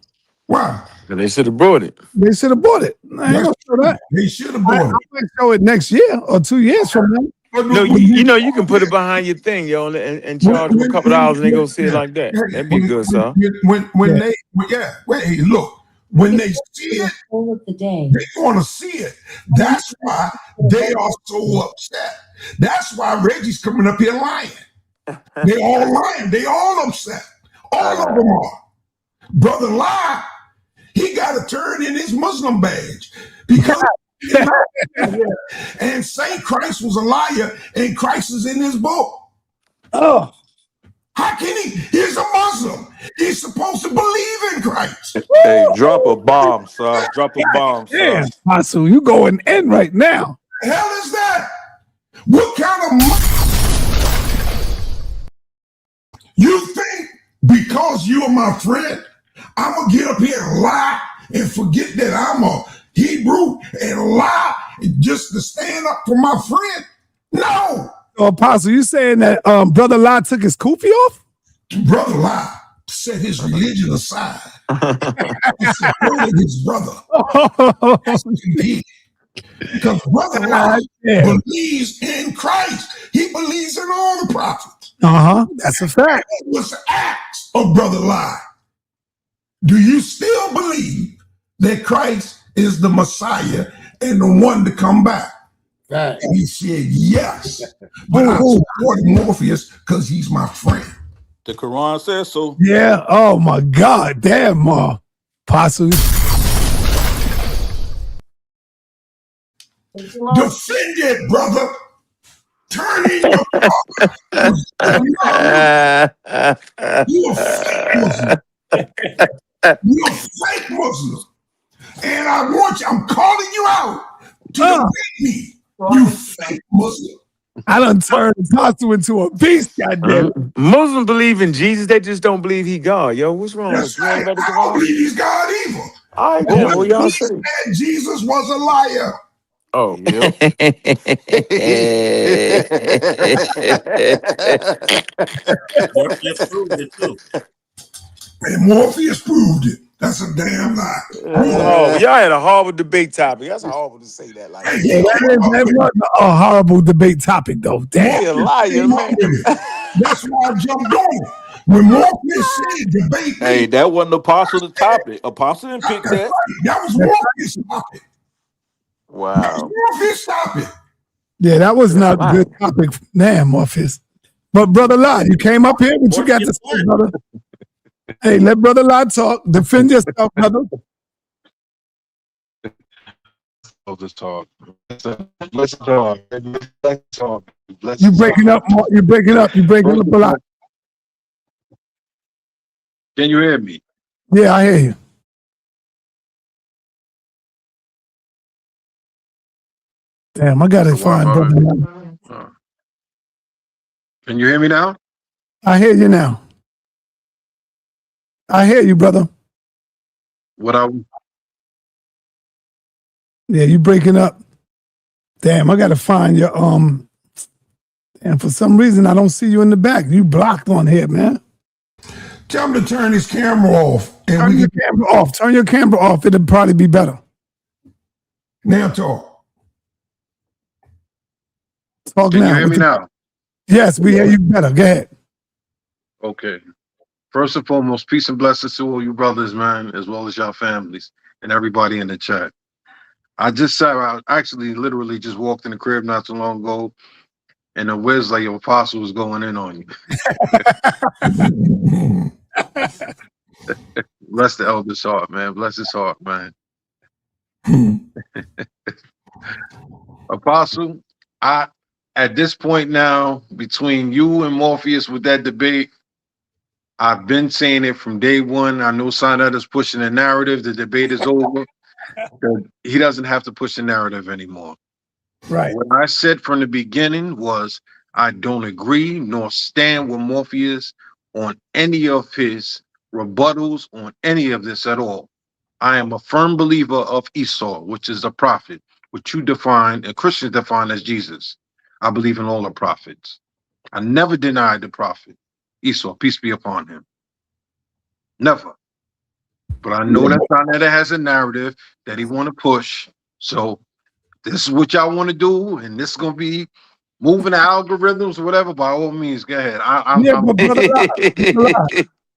Why? They should have brought it. They should have bought it. I ain't gonna show that. They should have bought it. I might show it next year or 2 years from now. No, you know you can put it behind your thing, yo, and charge them a couple $, and they go see it like that. That'd be good, son. When they see it, they're gonna see it. That's why they are so upset. That's why Reggie's coming up here lying. They all lying. They all upset. All of them are. Brother Lie, he got to turn in his Muslim badge because and say Christ was a liar and Christ is in his book. Oh, how can he? He's a Muslim. He's supposed to believe in Christ. Hey, drop a bomb, son. Drop a bomb, son. Yeah, Apostle, you going in right now. The hell is that? What kind of you think because you are my friend, I'm gonna get up here and lie and forget that I'm a Hebrew and lie just to stand up for my friend? No. So, Apostle, you saying that Brother Lie took his kufi off? Brother Lie set his religion aside. He supported his brother. That's what he did. Because Brother Lie believes in Christ. He believes in all the prophets. That's a fact. It was acts of Brother Lie. Do you still believe that Christ is the Messiah and the one to come back? Right. And he said, yes. But I support Morpheus because he's my friend. The Quran says so. Yeah. Oh, my God. Damn, Apostle. Defend it, brother. Turn in your You're a fake Muslim. You're a fake Muslim. And I'm calling you out to defend me. You fake Muslim. I done turned Apostle into a beast, goddamn. Muslims believe in Jesus, they just don't believe he God. Yo, what's wrong with you? Right. I don't believe he's God either. All right, then, what y'all say? Said Jesus was a liar. Oh, yep. Morpheus proved it too. And Morpheus proved it. That's a damn lie. Oh, y'all had a horrible debate topic. That's horrible to say that like that. Yeah, that was a horrible debate topic, though. Damn. You're a liar, man. That's why I jumped on it. When Morpheus said debate, hey, that wasn't Apostle the topic. Apostle didn't pick that. Right. That was Morpheus' topic. Wow. That was Morpheus' topic. Yeah, that was not a good topic. Damn, Morpheus. But Brother Lod, you came up here. What you got to say, brother? Hey, let Brother Lod talk. Defend yourself, brother. Let's talk. Let's talk. Let's talk. You breaking up. You breaking up. You breaking up a lot. Can you hear me? Yeah, I hear you. Damn, I gotta find Brother Lod. Can you hear me now? I hear you now. I hear you, brother. Yeah, you breaking up. Damn, I gotta find your and for some reason I don't see you in the back. You blocked on here, man. Tell him to turn his camera off. Turn your camera off. Turn your camera off. It'll probably be better. Now talk. Talk Can now. you hear me now? Yes, we hear you better. Go ahead. Okay. First and foremost, peace and blessings to all you brothers, man, as well as y'all families and everybody in the chat. I actually literally just walked in the crib not too long ago, and the whiz like your apostle was going in on you. Bless the elder's heart, man. Bless his heart, man. Apostle, at this point now, between you and Morpheus with that debate, I've been saying it from day one. I know sa.neter's pushing the narrative. The debate is over. He doesn't have to push the narrative anymore. Right. What I said from the beginning was I don't agree nor stand with Morpheus on any of his rebuttals on any of this at all. I am a firm believer of Esau, which is a prophet, which you define, and Christians define as Jesus. I believe in all the prophets. I never denied the prophet Esau, peace be upon him. Never. But I know that sa.neter has a narrative that he want to push. So this is what y'all want to do, and this is going to be moving the algorithms or whatever. By all means, go ahead.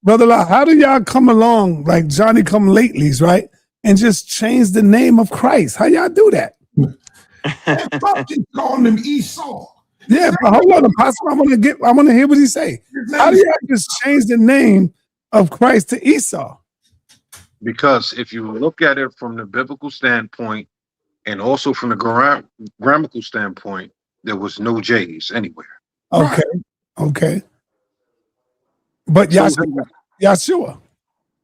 Brother Lod, how do y'all come along like Johnny come latelys, right? And just change the name of Christ? How y'all do that? Calling him Esau. Yeah, but hold on, Apostle. I want to hear what he say. How do y'all just change the name of Christ to Esau? Because if you look at it from the biblical standpoint and also from the grammatical standpoint, there was no J's anywhere. Okay, okay. But Yeshua.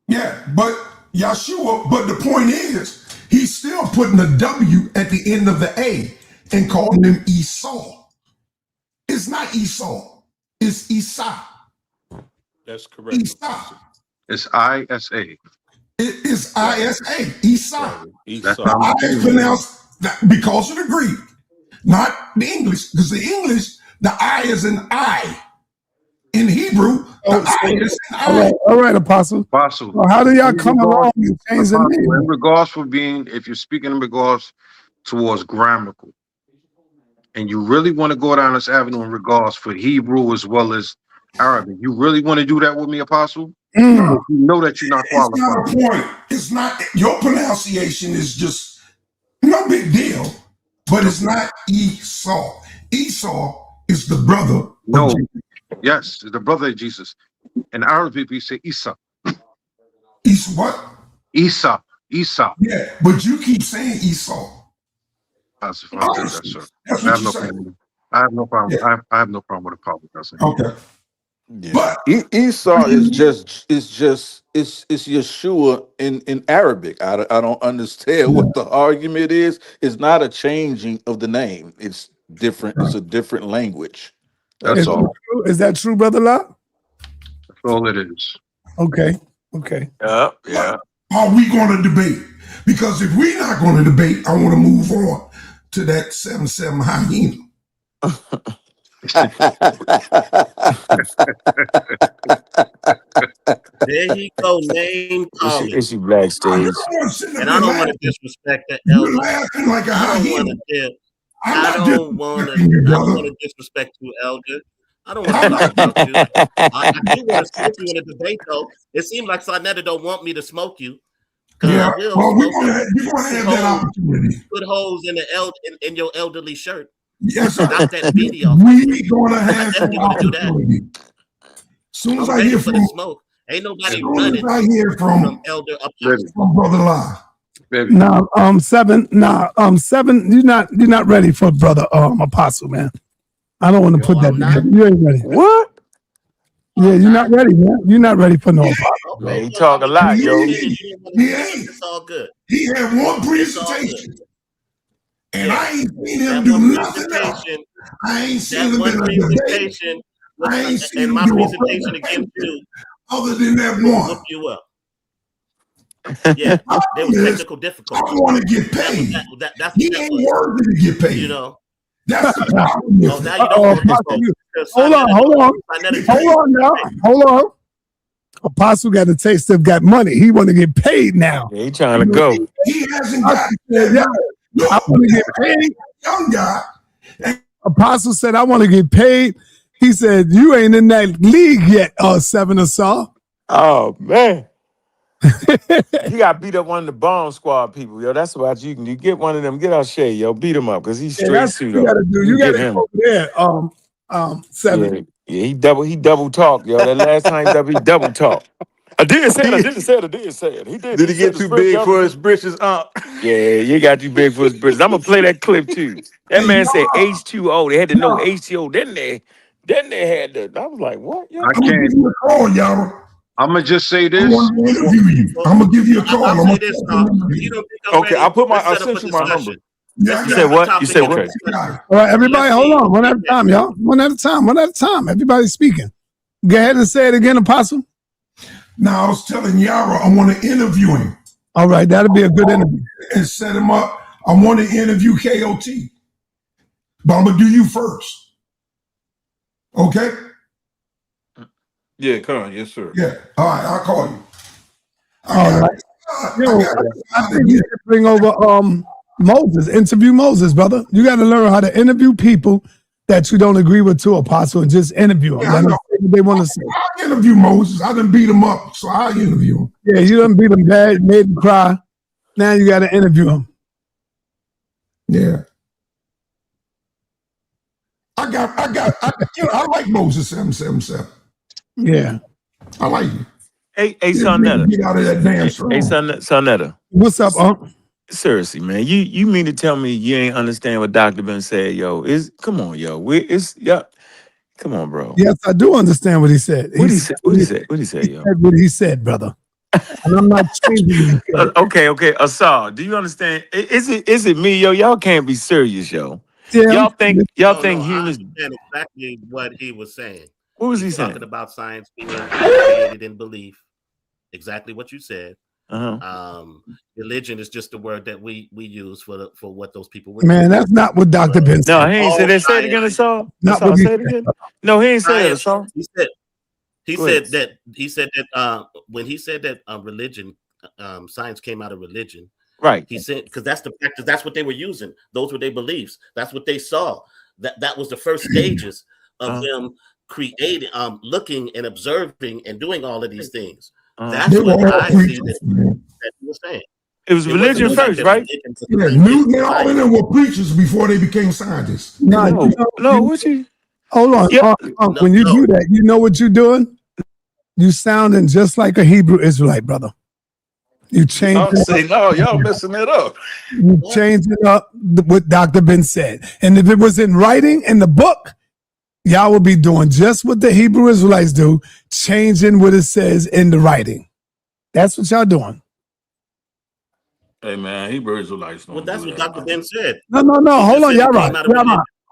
Yeah, but Yeshua, but the point is, he's still putting a W at the end of the A and calling him Esau. It's not Esau, it's Isa. That's correct. Isa. It's I-S-A. It is I-S-A, Isa. Esau. I pronounced that because of the Greek, not the English, because the English, the I is an I. In Hebrew, the I is an I. All right, Apostle. So how do y'all come along and change the name? In regards for being, if you're speaking in regards towards grammatical, and you really want to go down this avenue in regards for Hebrew as well as Arabic, you really want to do that with me, Apostle? You know that you're not qualified. It's not a point. It's not, your pronunciation is just no big deal, but it's not Esau. Esau is the brother. No, yes, it's the brother of Jesus. In Arabic, we say Isa. Isa what? Isa. Isa. Yeah, but you keep saying Esau. I'll take that, sir. I have no problem. I have no problem. Yeah. I have no problem with apologizing. Okay. Yeah. But Esau is just it's Yeshua in Arabic. I don't understand what the argument is. It's not a changing of the name. It's different. It's a different language. That's all. Is that true, Brother Locke? That's all it is. Okay. Okay. Yeah. Are we going to debate? Because if we're not going to debate, I want to move on to that 7-7 hyena. There he go, name calling. Is she backstage? And I don't want to disrespect the elder. Laughing like a hyena. I don't want to disrespect you, elder. I don't want to talk about you. I do want to smoke you in a debate, though. It seems like sa.neter don't want me to smoke you. Yeah, well, you're gonna have that opportunity. Put holes in in your elderly shirt. Yes, sir. Knock that beanie off. We're gonna have that opportunity. As soon as I hear from smoke, ain't nobody running. I hear from Elder from Brother La. No, 7. No, 7. You're not ready for Brother Apostle, man. I don't want to put that together. You ain't ready. What? Yeah, you're not ready, man. You're not ready for no Apostle. Man, he talk a lot, yo. It's all good. He had one presentation, and I ain't seen him do nothing else. I ain't seen him in a debate. I ain't seen him my do a presentation against you. Other than that one. Look you up. Yeah, there was technical difficulty. I want to get paid. He ain't worthy to get paid. You know. That's the problem. Oh, now you don't Hold on. Apostle got a taste of got money. He want to get paid now. Yeah, he trying to go. He hasn't got it. I want to get paid. Young guy. Apostle said, I want to get paid. He said, you ain't in that league yet, 7 or so. Oh, man. He got beat up one of the bomb squad people, yo. That's what you can do. Get one of them, get out Shay, yo. Beat him up because he's straight suit up. You gotta go over there, 7. Yeah, he double talk, yo. That last time he double talk. I did say it. He did. Did he get too big for his britches? Yeah, you got too big for his britches. I'm gonna play that clip too. That man said H2O. They had to know H2O. Then they had to. I was like, what? Yo? I can't. I'm gonna just say this. I'm gonna give you a call. Okay, I'll send you my number. Yeah, you said what? You said what? All right, everybody, hold on. One at a time, y'all. One at a time. Everybody's speaking. Go ahead and say it again, Apostle. Now, I was telling Yara I want to interview him. All right, that'll be a good interview. And set him up. I want to interview KOT. But I'm going to do you first. Okay? Yeah, come on. Yes, sir. Yeah. All right, I'll call you. All right. I think you should bring over Moses. Interview Moses, brother. You got to learn how to interview people that you don't agree with too, Apostle, and just interview them. Let them say what they want to say. I'll interview Moses. I done beat him up, so I'll interview him. Yeah, you done beat him bad, made him cry. Now you got to interview him. Yeah. I like Moses 777. Yeah. I like you. Hey, sa.neter. Get out of that damn throne. Hey, sa.neter. What's up, Unc? Seriously, man. You mean to tell me you ain't understand what Dr. Ben said, yo? Come on, yo. Come on, bro. Yes, I do understand what he said. What he said, yo? He said what he said, brother. And I'm not changing it. Okay. Asad, do you understand? Is it me, yo? Y'all can't be serious, yo. Yeah, y'all think I humans understand exactly what he was saying. What was he talking saying? about science being created in belief. Exactly what you said. Religion is just the word that we use for what those people were. Man, that's not what Dr. Ben said. No, he ain't said that. Say it again, Asad. Not what Say it again. No, he ain't said it, Asad. He said that when he said that religion, science came out of religion. Right. He said because that's the practice. That's what they were using. Those were their beliefs. That's what they saw. That was the first stages of them creating, looking and observing and doing all of these things. That's what I see that he was saying. It was religion first, right? Yeah, Newton and all of them were preachers before they became scientists. No, what you? Hold on. Yeah. When you do that, you know what you're doing? You sounding just like a Hebrew Israelite, brother. You change. I'm saying, no, y'all messing that up. You change it up what Dr. Ben said. And if it was in writing in the book, y'all would be doing just what the Hebrew Israelites do, changing what it says in the writing. That's what y'all doing. Hey man, Hebrew Israelites don't. Well, that's do what that, Dr. Ben said. No. Hold on, Yara.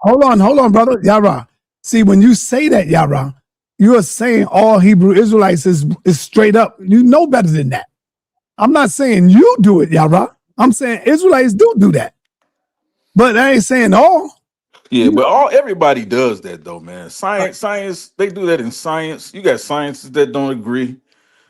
Hold on, brother. Yara. See, when you say that, Yara, you are saying all Hebrew Israelites is straight up. You know better than that. I'm not saying you do it, Yara. I'm saying Israelites do that. But I ain't saying all. Yeah, but everybody does that though, man. Science, they do that in science. You got scientists that don't agree.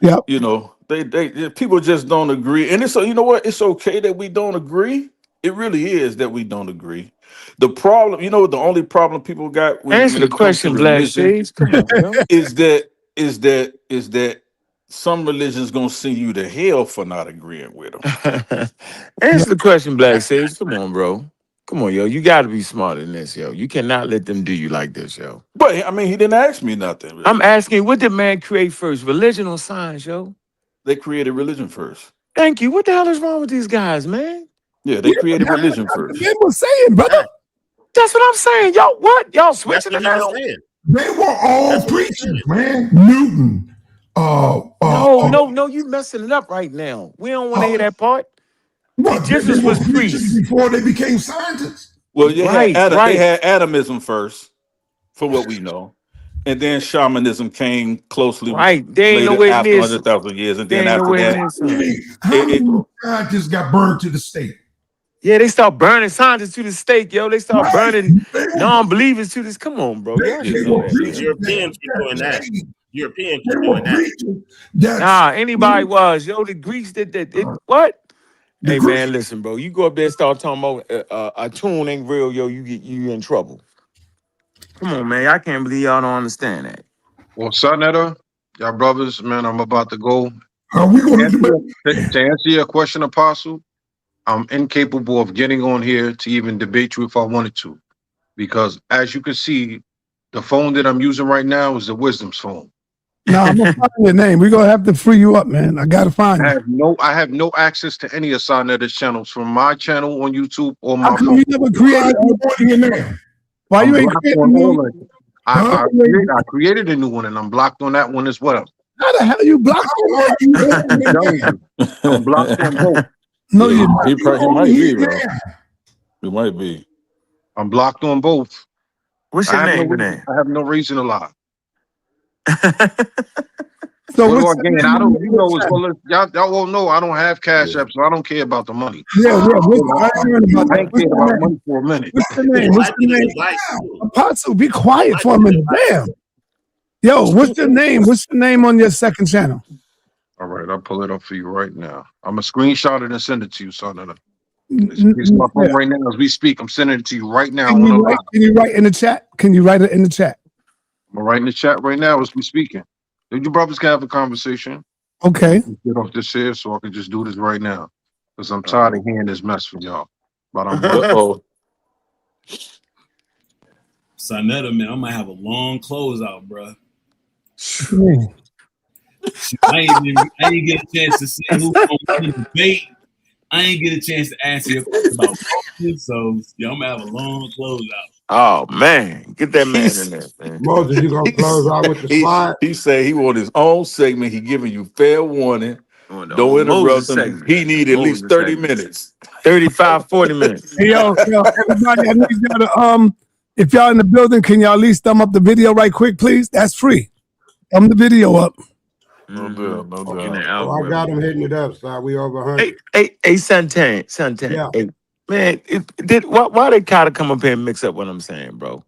Yeah. You know, they people just don't agree. And it's, you know what? It's okay that we don't agree. It really is that we don't agree. The problem, you know, the only problem people got when Answer the it comes to question, Black religion Shades. Come on, yo. is that some religions gonna send you to hell for not agreeing with them. Answer the question, Black Shades. Come on, bro. Come on, yo. You got to be smarter than this, yo. You cannot let them do you like this, yo. But I mean, he didn't ask me nothing. Really. I'm asking, what did man create first, religion or science, yo? They created religion first. Thank you. What the hell is wrong with these guys, man? Yeah, they created religion first. They were saying, brother. That's what I'm saying. Y'all, what? Y'all switching it now? They were all preachers, man. Newton. No, you messing it up right now. We don't want to hear that part. What? Jesus was preachers priest before they became scientists. Well, they had atomism first, for what we know, and then shamanism came closely They ain't later nowhere after near 100,000 years, and they then ain't after nowhere that, near How many scientists got burned to the stake? yeah, they start burning scientists to the stake, yo. They start burning non-believers to this. Come on, bro. Y'all should know that, man. Europeans were doing that. Europeans were doing that. Nah, anybody was, yo. The Greeks did that. What? Hey man, listen, bro. You go up there and start talking about a tune ain't real, yo. You in trouble. Come on, man. I can't believe y'all don't understand that. Well, sa.neter, y'all brothers, man, I'm about to go. Are we going to answer your question, Apostle? I'm incapable of getting on here to even debate you if I wanted to, because as you can see, the phone that I'm using right now is the Wisdom's phone. No, I'm gonna find your name. We're gonna have to free you up, man. I gotta find you. I have no access to any of sa.neter's channels from my channel on YouTube or my How come phone. you never created your name? Why you ain't creating a new? I created a new one and I'm blocked on that one as well. How the hell you blocked? I'm blocked on both. No, he might be, bro. It might be. I'm blocked on both. What's your name, man? I have no reason to lie. So again, I don't. You know, as well as y'all all know, I don't have Cash App, so I don't care about the money. Yeah. I ain't care about money for a minute. What's the name? What's the name? Apostle, be quiet for a minute. Damn. Yo, what's your name? What's your name on your second channel? All right, I'll pull it up for you right now. I'm gonna screenshot it and send it to you, sa.neter. It's my phone right now as we speak. I'm sending it to you right now. Can you write in the chat? Can you write it in the chat? I'm writing the chat right now as we speaking. You brothers can have a conversation. Okay. Get off this here so I can just do this right now. Because I'm tired of hearing this mess from y'all. But I'm sa.neter, man, I might have a long closeout, bro. I ain't get a chance to see who's going to win the debate. I ain't get a chance to answer your question about Moses, so yeah, I'm gonna have a long closeout. Oh man, get that man in there, man. Moses, you gonna close out with the slide? He said he want his own segment. He giving you fair warning. Don't interrupt him. He need at least 30 minutes. 35, 40 minutes. Hey, yo, everybody, I need y'all to if y'all in the building, can y'all at least thumb up the video right quick, please? That's free. Thumb the video up. No doubt, no doubt. Oh, I got him hitting it up, so we over 100. Hey, Suntan. Yeah. Hey, man, why they kind of come up here and mix up what I'm saying, bro?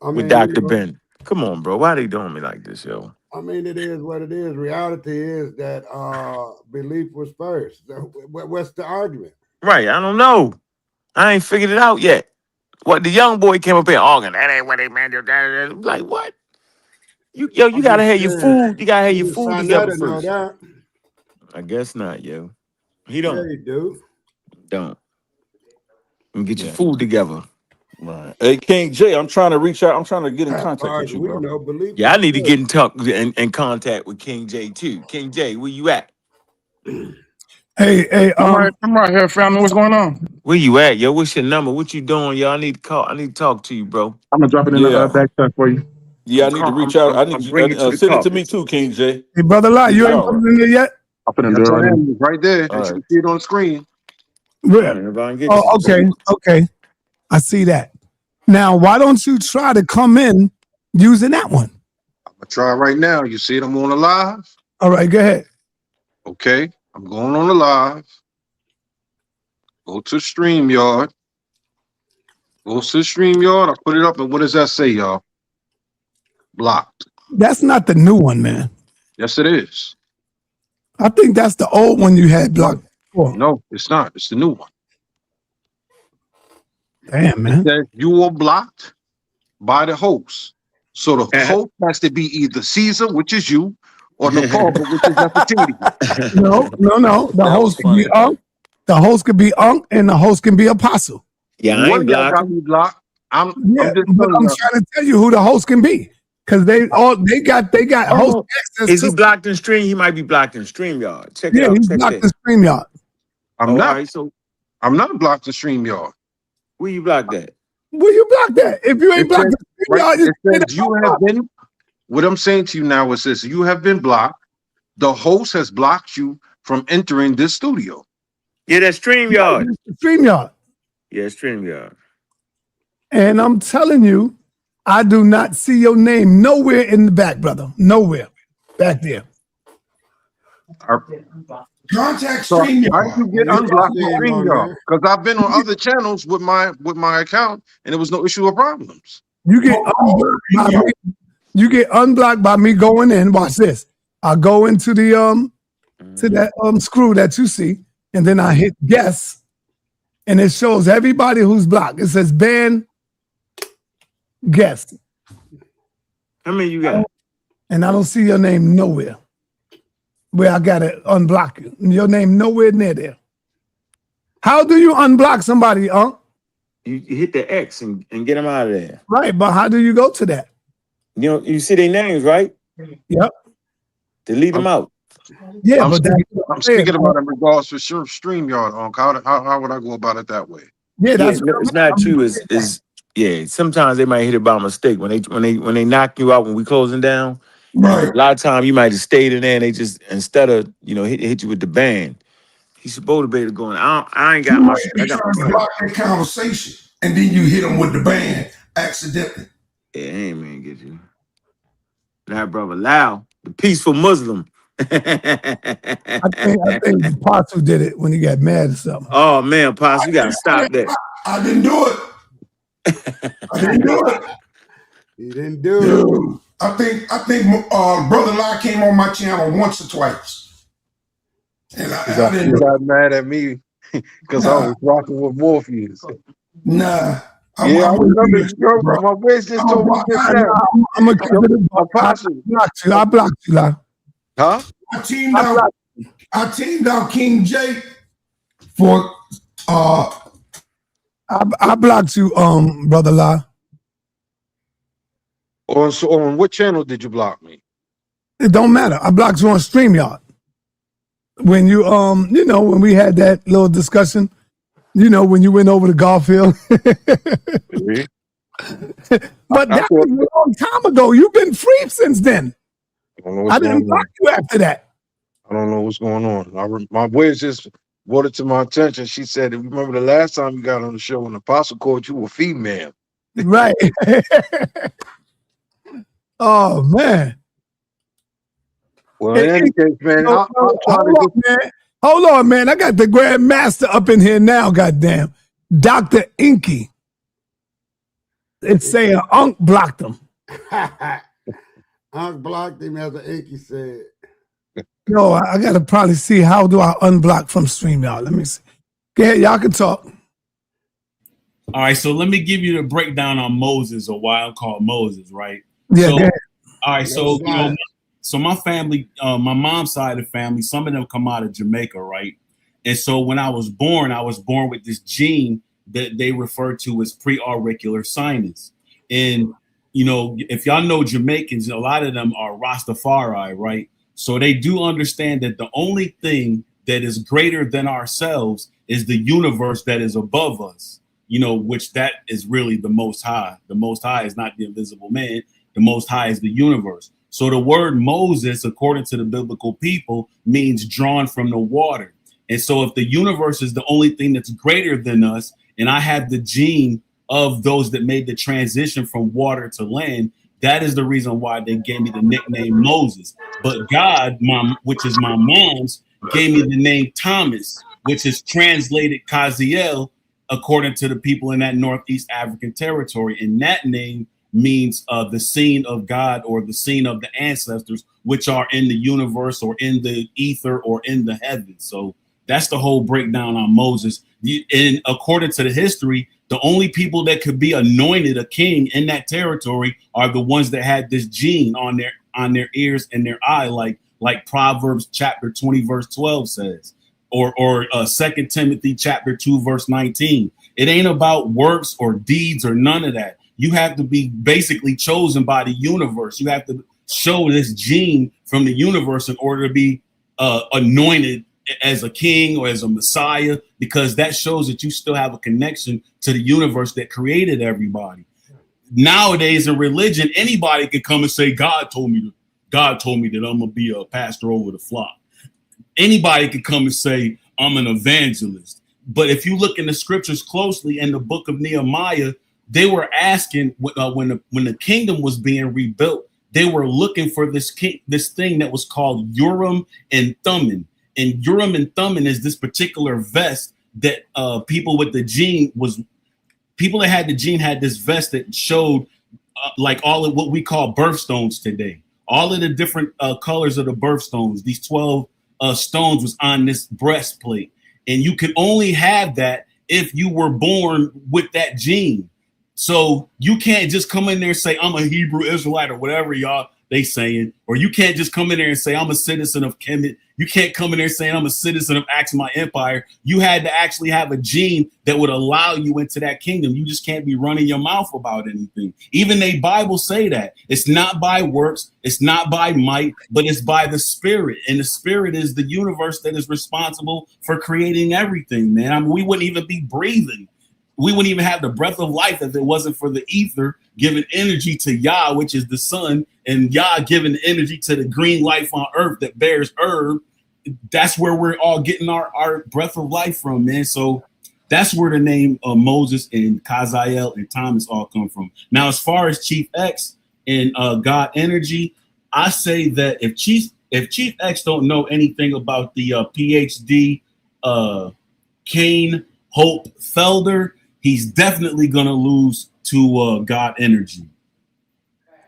With Dr. Ben. Come on, bro. Why they doing me like this, yo? I mean, it is what it is. Reality is that belief was first. What's the argument? Right, I don't know. I ain't figured it out yet. What the young boy came up here arguing, that ain't what they meant to do. Like, what? You gotta have your food. You gotta have your food together first. I guess not, yo. He don't. Yeah, you do. Don't. And get your food together. Right. Hey, King J, I'm trying to reach out. I'm trying to get in contact with you, bro. Yeah, I need to get in contact with King J too. King J, where you at? Hey, I'm right here, family. What's going on? Where you at, yo? What's your number? What you doing, yo? I need to call. I need to talk to you, bro. I'm gonna drop it in the Yeah, back chat for you. yeah. I need to reach out. I need I'm you bringing to the send it to topic. me too, King J. Hey, brother Lie, you Reach ain't out. put it in there yet? I'll put it in Yes, there I right am. now. It's right there. All As you right. can see it on the screen. Where? If I can get Oh, you. okay. I see that. Now, why don't you try to come in using that one? I'm gonna try right now. You see it? I'm on the live. All right, go ahead. Okay, I'm going on the live. Go to StreamYard. Go to StreamYard. I put it up, and what does that say, y'all? Blocked. That's not the new one, man. Yes, it is. I think that's the old one you had blocked before. No, it's not. It's the new one. Damn, man. It says you were blocked by the host. So the host has to be either Caesar, which is you, or Nicole, which is Nefertiti. No. The host can be Unc. The host could be Unc, and the host can be Apostle. Yeah, I One ain't of y'all got blocking. me blocked. I'm just but telling I'm y'all. trying to tell you who the host can be, because they got host access Is to. he blocked in stream? He might be blocked in StreamYard. Check it Yeah, out. he's Check blocked that. the StreamYard. I'm All not. right, so I'm not blocked to StreamYard. where you blocked that? Where you block that? If you ain't It blocked says, the right, StreamYard, it says you have been. What I'm saying to you now is this: you have been blocked. The host has blocked you from entering this studio. Yeah, that's StreamYard. StreamYard. Yeah, StreamYard. And I'm telling you, I do not see your name nowhere in the back, brother. Nowhere back there. Contact So StreamYard. how you get unblocked from StreamYard? Because I've been on other channels with my account, and there was no issue or problems. You get unblocked by me. You get unblocked by me going in. Watch this. I go into the to that screw that you see, and then I hit guess, and it shows everybody who's blocked. It says ban guest. How many you got? And I don't see your name nowhere. Where I gotta unblock you. Your name nowhere near there. How do you unblock somebody, You hit the X and get them out of there. Right, but how do you go to that? You know, you see their names, right? Yep. Delete them out. Yeah, I'm speaking about in regards to StreamYard. How would I go about it that way? Yeah, that's it's not you. Is yeah. Sometimes they might hit it by mistake when they knock you out when we closing down. Right. A lot of times you might have stayed in there and they just instead of hit you with the band. He's supposed to be able to go in. I ain't got You my. might be I got trying to my. block that conversation, and then you hit them with the band accidentally. Yeah, ain't man get you. That brother Lau, the peaceful Muslim. I think the Apostle did it when he got mad or something. Oh man, Pops, you gotta stop that. I didn't do it. I didn't do it. He didn't do it. I think Brother Lie came on my channel once or twice. And I didn't You do it. got mad at me because I was rocking with Morpheus. Nah. I remember my wish just told me this now. I'm gonna keep it Apostle. I blocked you, Lie. Huh? I teamed out King J for I blocked you, Brother Lie. On what channel did you block me? It don't matter. I blocked you on StreamYard. When you when we had that little discussion, when you went over to Garfield. But that was a long time ago. You've been free since then. I didn't block you after that. I don't know what's going on. My wish just brought it to my attention. She said, "Remember the last time you got on the show when the Apostle called you a female?" Right. Oh man. Well, in any case, man, Hold on, man. I got the Grand Master up in here now, goddamn. Dr. Inky. It's saying Unc blocked him. Unc blocked him, as the Inky said. No, I gotta probably see how do I unblock from StreamYard. Let me see. Go ahead, y'all can talk. All right, so let me give you the breakdown on Moses, or why I'm called Moses, right? Yeah. So, all right, so so my family, my mom's side of the family, some of them come out of Jamaica, right? And so when I was born with this gene that they refer to as pre-auricular sinus. And if y'all know Jamaicans, a lot of them are Rastafari, right? So they do understand that the only thing that is greater than ourselves is the universe that is above us, you know, which that is really the Most High. The Most High is not the invisible man. The Most High is the universe. So the word Moses, according to the biblical people, means drawn from the water. And so if the universe is the only thing that's greater than us, and I have the gene of those that made the transition from water to land, that is the reason why they gave me the nickname Moses. But God, which is my mom's, gave me the name Thomas, which is translated Kaziel, according to the people in that Northeast African territory. And that name means the scene of God, or the scene of the ancestors, which are in the universe or in the ether or in the heavens. So that's the whole breakdown on Moses. And according to the history, the only people that could be anointed a king in that territory are the ones that had this gene on their ears and their eye, like Proverbs chapter 20 verse 12 says, or 2 Timothy chapter 2 verse 19. It ain't about works or deeds or none of that. You have to be basically chosen by the universe. You have to show this gene from the universe in order to be anointed as a king or as a messiah, because that shows that you still have a connection to the universe that created everybody. Nowadays in religion, anybody can come and say, God told me that I'm gonna be a pastor over the flock. Anybody can come and say, I'm an evangelist. But if you look in the scriptures closely, in the book of Nehemiah, they were asking when the kingdom was being rebuilt, they were looking for this thing that was called Urim and Thummim. And Urim and Thummim is this particular vest that people with the gene people that had the gene had this vest that showed like all of what we call birthstones today. All of the different colors of the birthstones, these 12 stones was on this breastplate. And you could only have that if you were born with that gene. So you can't just come in there and say, I'm a Hebrew Israelite or whatever y'all they saying, or you can't just come in there and say, I'm a citizen of Kemet. You can't come in there saying I'm a citizen of Aksumite Empire. You had to actually have a gene that would allow you into that kingdom. You just can't be running your mouth about anything. Even the Bible say that it's not by works, it's not by might, but it's by the Spirit. And the Spirit is the universe that is responsible for creating everything, man. I mean, we wouldn't even be breathing. We wouldn't even have the breath of life if it wasn't for the ether giving energy to Yah, which is the sun, and Yah giving energy to the green life on earth that bears herb. That's where we're all getting our breath of life from, man. So that's where the name of Moses and Kaziel and Thomas all come from. Now, as far as Chief X and God Energy, I say that if Chief X don't know anything about the PhD Kane Hope Felder, he's definitely going to lose to God Energy.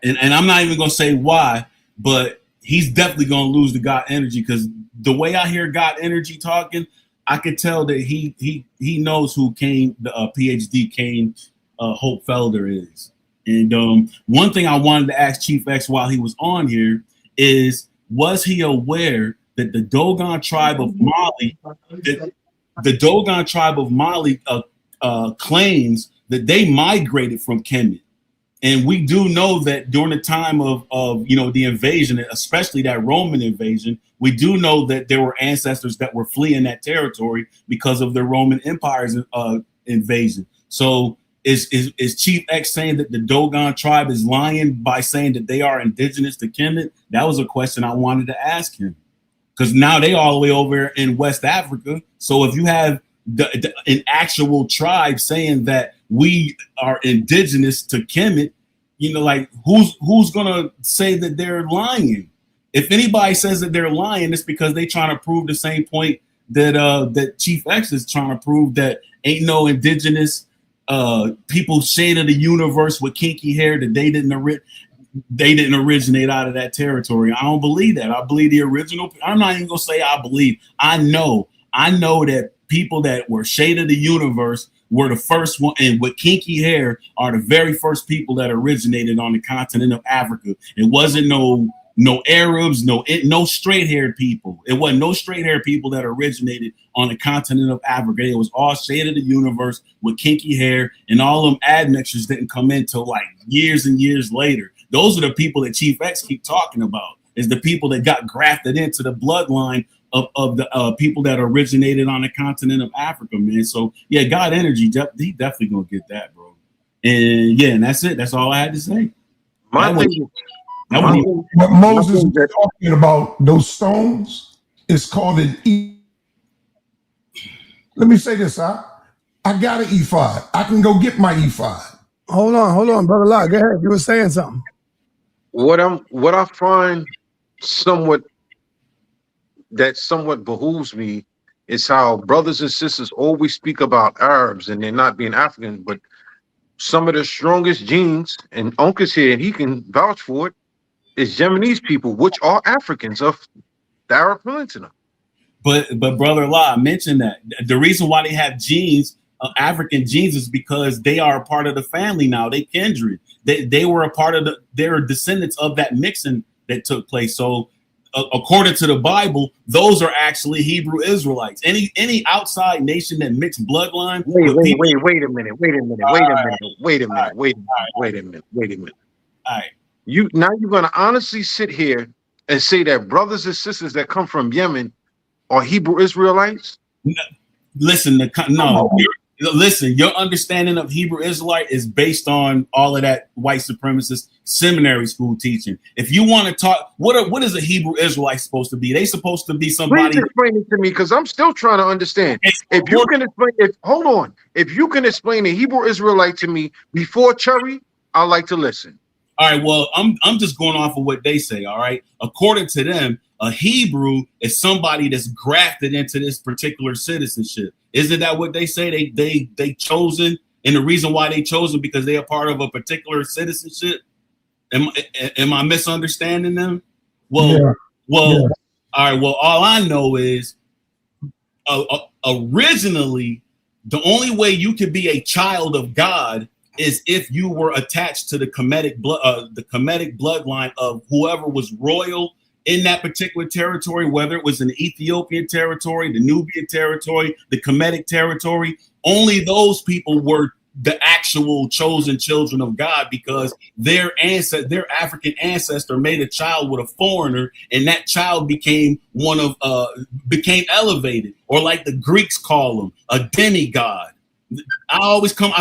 And I'm not even going to say why, but he's definitely going to lose to God Energy, because the way I hear God Energy talking, I could tell that he knows who Kane, the PhD Kane Hope Felder is. And one thing I wanted to ask Chief X while he was on here is, was he aware that the Dogon tribe of Mali, claims that they migrated from Kemet? And we do know that during the time of the invasion, especially that Roman invasion, we do know that there were ancestors that were fleeing that territory because of the Roman Empire's invasion. So is Chief X saying that the Dogon tribe is lying by saying that they are indigenous to Kemet? That was a question I wanted to ask him, because now they all the way over in West Africa. So if you have an actual tribe saying that we are indigenous to Kemet, like who's gonna say that they're lying? If anybody says that they're lying, it's because they trying to prove the same point that Chief X is trying to prove, that ain't no indigenous people shade of the universe with kinky hair, that they didn't originate out of that territory. I don't believe that. I believe the original. I'm not even gonna say I believe. I know that people that were shade of the universe were the first one, and with kinky hair are the very first people that originated on the continent of Africa. It wasn't no Arabs, no straight-haired people. It wasn't no straight-haired people that originated on the continent of Africa. It was all shade of the universe with kinky hair, and all them admixtures didn't come in till like years and years later. Those are the people that Chief X keep talking about, is the people that got grafted into the bloodline of the people that originated on the continent of Africa, man. So yeah, God energy, he definitely gonna get that, bro. And yeah, and that's it. That's all I had to say. What Moses is talking about, those stones, is called an E. Let me say this, I got an E5. I can go get my E5. Hold on, brother Lot. Go ahead. You were saying something. What I find somewhat behooves me is how brothers and sisters always speak about Arabs and they're not being African, but some of the strongest genes, and Uncle's here and he can vouch for it, is Yemenis people, which are Africans of the Arab Peninsula. But Brother Law, I mentioned that the reason why they have genes, African genes, is because they are a part of the family now. They kindred. They were a part of they're descendants of that mixing that took place. So according to the Bible, those are actually Hebrew Israelites. Any outside nation that mixed bloodline. Wait a minute. All right. You're gonna honestly sit here and say that brothers and sisters that come from Yemen are Hebrew Israelites? Listen, your understanding of Hebrew Israelite is based on all of that white supremacist seminary school teaching. If you want to talk, what is a Hebrew Israelite supposed to be? They supposed to be somebody. Please explain it to me, because I'm still trying to understand. If you can explain a Hebrew Israelite to me before Cherry, I'd like to listen. All right, well, I'm just going off of what they say, all right? According to them, a Hebrew is somebody that's grafted into this particular citizenship. Isn't that what they say? They chosen, and the reason why they chosen because they are part of a particular citizenship? Am I misunderstanding them? All right, well, all I know is originally, the only way you could be a child of God is if you were attached to the Kemetic bloodline of whoever was royal in that particular territory, whether it was an Ethiopian territory, the Nubian territory, the Kemetic territory. Only those people were the actual chosen children of God, because their African ancestor made a child with a foreigner, and that child became became elevated, or like the Greeks call them, a demigod. I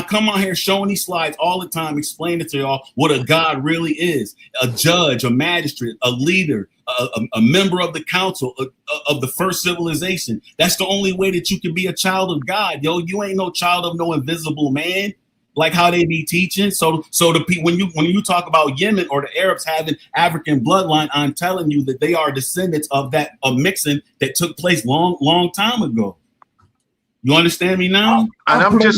come out here showing these slides all the time, explaining to y'all what a god really is: a judge, a magistrate, a leader, a member of the council of the first civilization. That's the only way that you can be a child of God, yo. You ain't no child of no invisible man, like how they be teaching. So when you talk about Yemen or the Arabs having African bloodline, I'm telling you that they are descendants of that mixing that took place long time ago. You understand me now? And I'm telling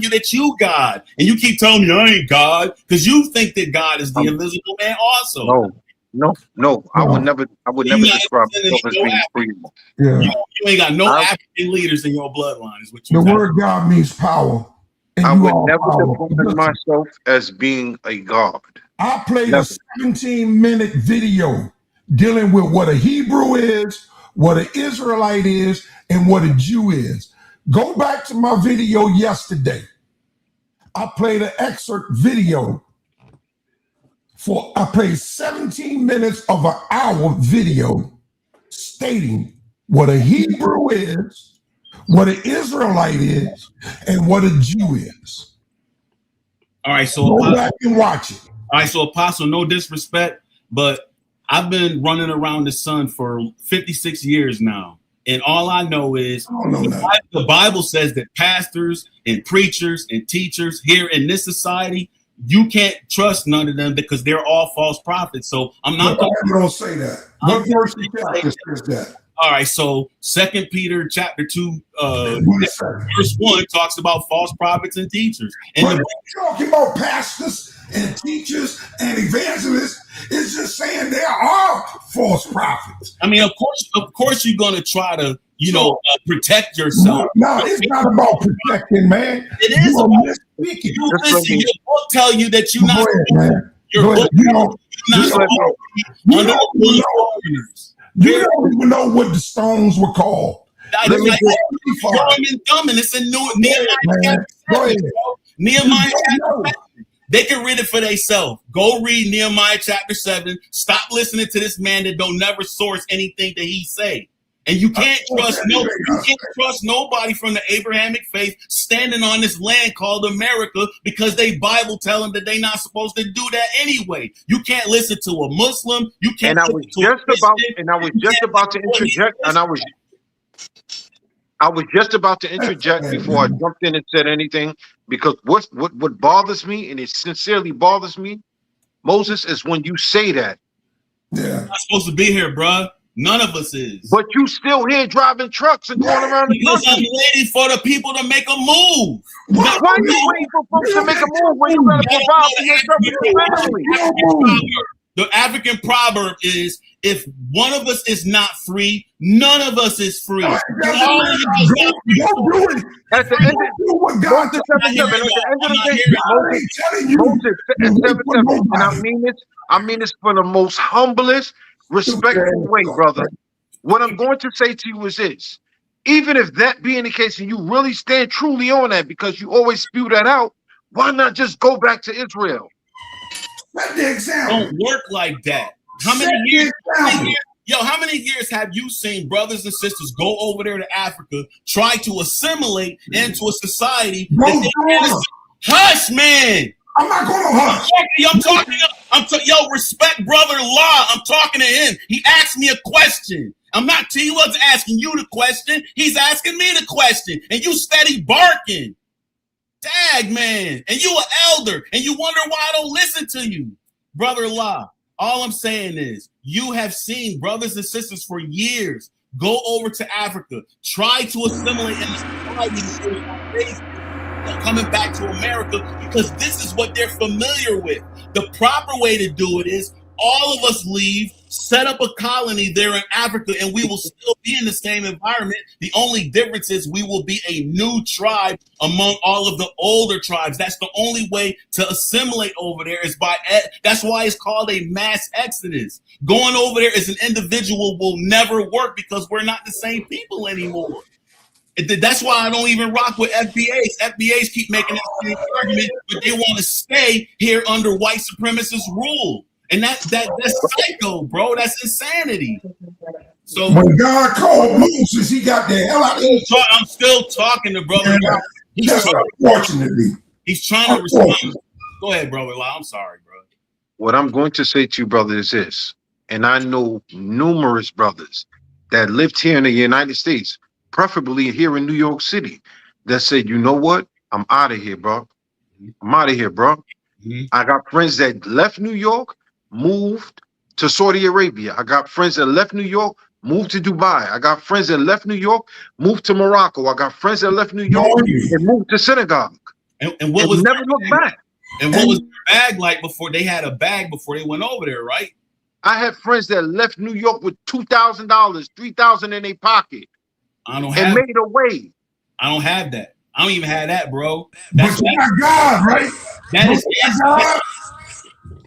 you that you God, and you keep telling me I ain't God because you think that God is the invisible man also. No. I would never describe myself as being free. Yeah. You ain't got no African leaders in your bloodline, is what you. The word God means power. I would never define myself as being a God. I played a 17-minute video dealing with what a Hebrew is, what an Israelite is, and what a Jew is. Go back to my video yesterday. I played an excerpt video I played 17 minutes of an hour video stating what a Hebrew is, what an Israelite is, and what a Jew is. All right, so go back and watch it. All right, so Apostle, no disrespect, but I've been running around the sun for 56 years now. And all I know is the Bible says that pastors and preachers and teachers here in this society, you can't trust none of them because they're all false prophets. So I'm not going to say that. What verse says that? All right, so 2 Peter chapter 2, verse 1 talks about false prophets and teachers. And we're talking about pastors and teachers and evangelists. It's just saying there are false prophets. I mean, of course, you're going to try to, protect yourself. No, it's not about protecting, man. It is about speaking. Listen, your book tell you that you're not. Your book, you don't even know what the stones were called. It's in Nehemiah chapter 7. Nehemiah chapter 7. They can read it for themselves. Go read Nehemiah chapter 7. Stop listening to this man that don't never source anything that he say. And you can't trust nobody from the Abrahamic faith standing on this land called America because they Bible tell them that they not supposed to do that anyway. You can't listen to a Muslim. You can't. And I was just about to interject, and I was just about to interject before I jumped in and said anything, because what bothers me, and it sincerely bothers me, Moses, is when you say that. Yeah. I'm not supposed to be here, bruh. None of us is. But you still here driving trucks and going around the because country. I'm waiting for the people to make a move. Why are you waiting for folks to make a move when you gotta provide for yourself and your family? The African proverb is, if one of us is not free, none of us is free. At the end of the day, I mean this for the most humblest, respectful way, brother. What I'm going to say to you is this: even if that being the case, and you really stand truly on that because you always spew that out, why not just go back to Israel? Set the example. Don't work like that. How many years have you seen brothers and sisters go over there to Africa, try to assimilate into a society? Hush, man. I'm not going to hush. Yo, respect brother Law. I'm talking to him. He asked me a question. He wasn't asking you the question. He's asking me the question. And you steady barking. Dag, man. And you an elder. And you wonder why I don't listen to you. Brother Law, all I'm saying is you have seen brothers and sisters for years go over to Africa, try to assimilate in the society, coming back to America because this is what they're familiar with. The proper way to do it is all of us leave, set up a colony there in Africa, and we will still be in the same environment. The only difference is we will be a new tribe among all of the older tribes. That's the only way to assimilate over there is that's why it's called a mass exodus. Going over there as an individual will never work because we're not the same people anymore. That's why I don't even rock with FBAs. FBAs keep making that argument, but they want to stay here under white supremacist rule. And that's psycho, bro. That's insanity. So when God called Moses, he got the hell out of here. I'm still talking to brother. Unfortunately. He's trying to respond. Go ahead, brother. I'm sorry, bro. What I'm going to say to you, brother, is this. And I know numerous brothers that lived here in the United States, preferably here in New York City, that said, you know what? I'm out of here, bro. I'm out of here, bro. Mm-hmm. I got friends that left New York, moved to Saudi Arabia. I got friends that left New York, moved to Dubai. I got friends that left New York, moved to Morocco. I got friends that left New York and moved to Senegal. And what was never looked back. And what was their bag like before they had a bag before they went over there, right? I had friends that left New York with $2,000, $3,000 in their pocket. I don't have made a way. I don't have that. I don't even have that, bro. But you got God, right? That is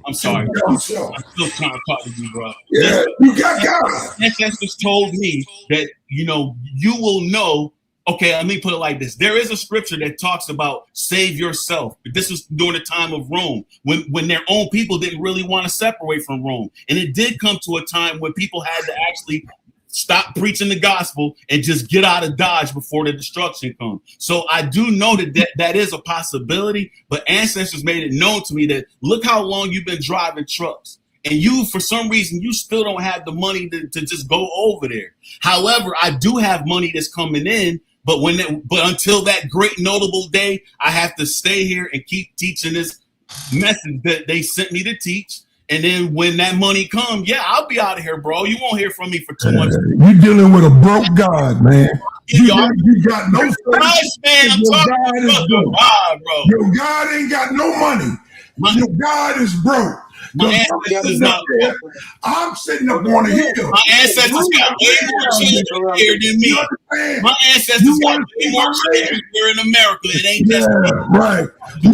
I'm sorry. I'm still trying to talk to you, bro. Yeah, you got God. Ancestors told me that, you will know. Okay, let me put it like this. There is a scripture that talks about save yourself. This was during the time of Rome, when their own people didn't really want to separate from Rome. And it did come to a time when people had to actually stop preaching the gospel and just get out of Dodge before the destruction comes. So I do know that is a possibility, but ancestors made it known to me that look how long you've been driving trucks. And you, for some reason, you still don't have the money to just go over there. However, I do have money that's coming in, but until that great notable day, I have to stay here and keep teaching this message that they sent me to teach. And then when that money comes, yeah, I'll be out of here, bro. You won't hear from me for too much. You're dealing with a broke God, man. You got no faith. Man, I'm talking about God, bro. Your God ain't got no money. Your God is broke. My ancestors not broke. I'm sitting up on a hill. My ancestors got way more children here than me. My ancestors got way more children here in America. It ain't just right. Your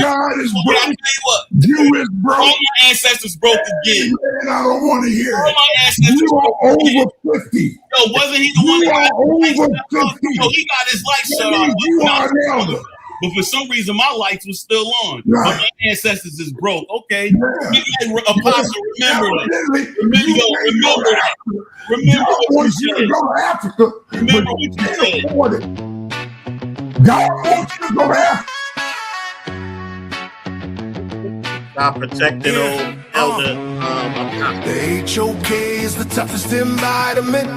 God is broke. I tell you what, you is broke. All my ancestors broke again. And I don't want to hear it. All my ancestors you are over 50. Yo, wasn't he the one that got over 50? Yo, he got his life shut off. You are an elder. but for some reason my lights was still on. But my ancestors is broke. Okay, Apostle, remember that. Remember that. Remember what you said. Go to Africa. Remember what you said. God wants you to go to Africa. Stop protecting old elder. The HOK is the toughest environment.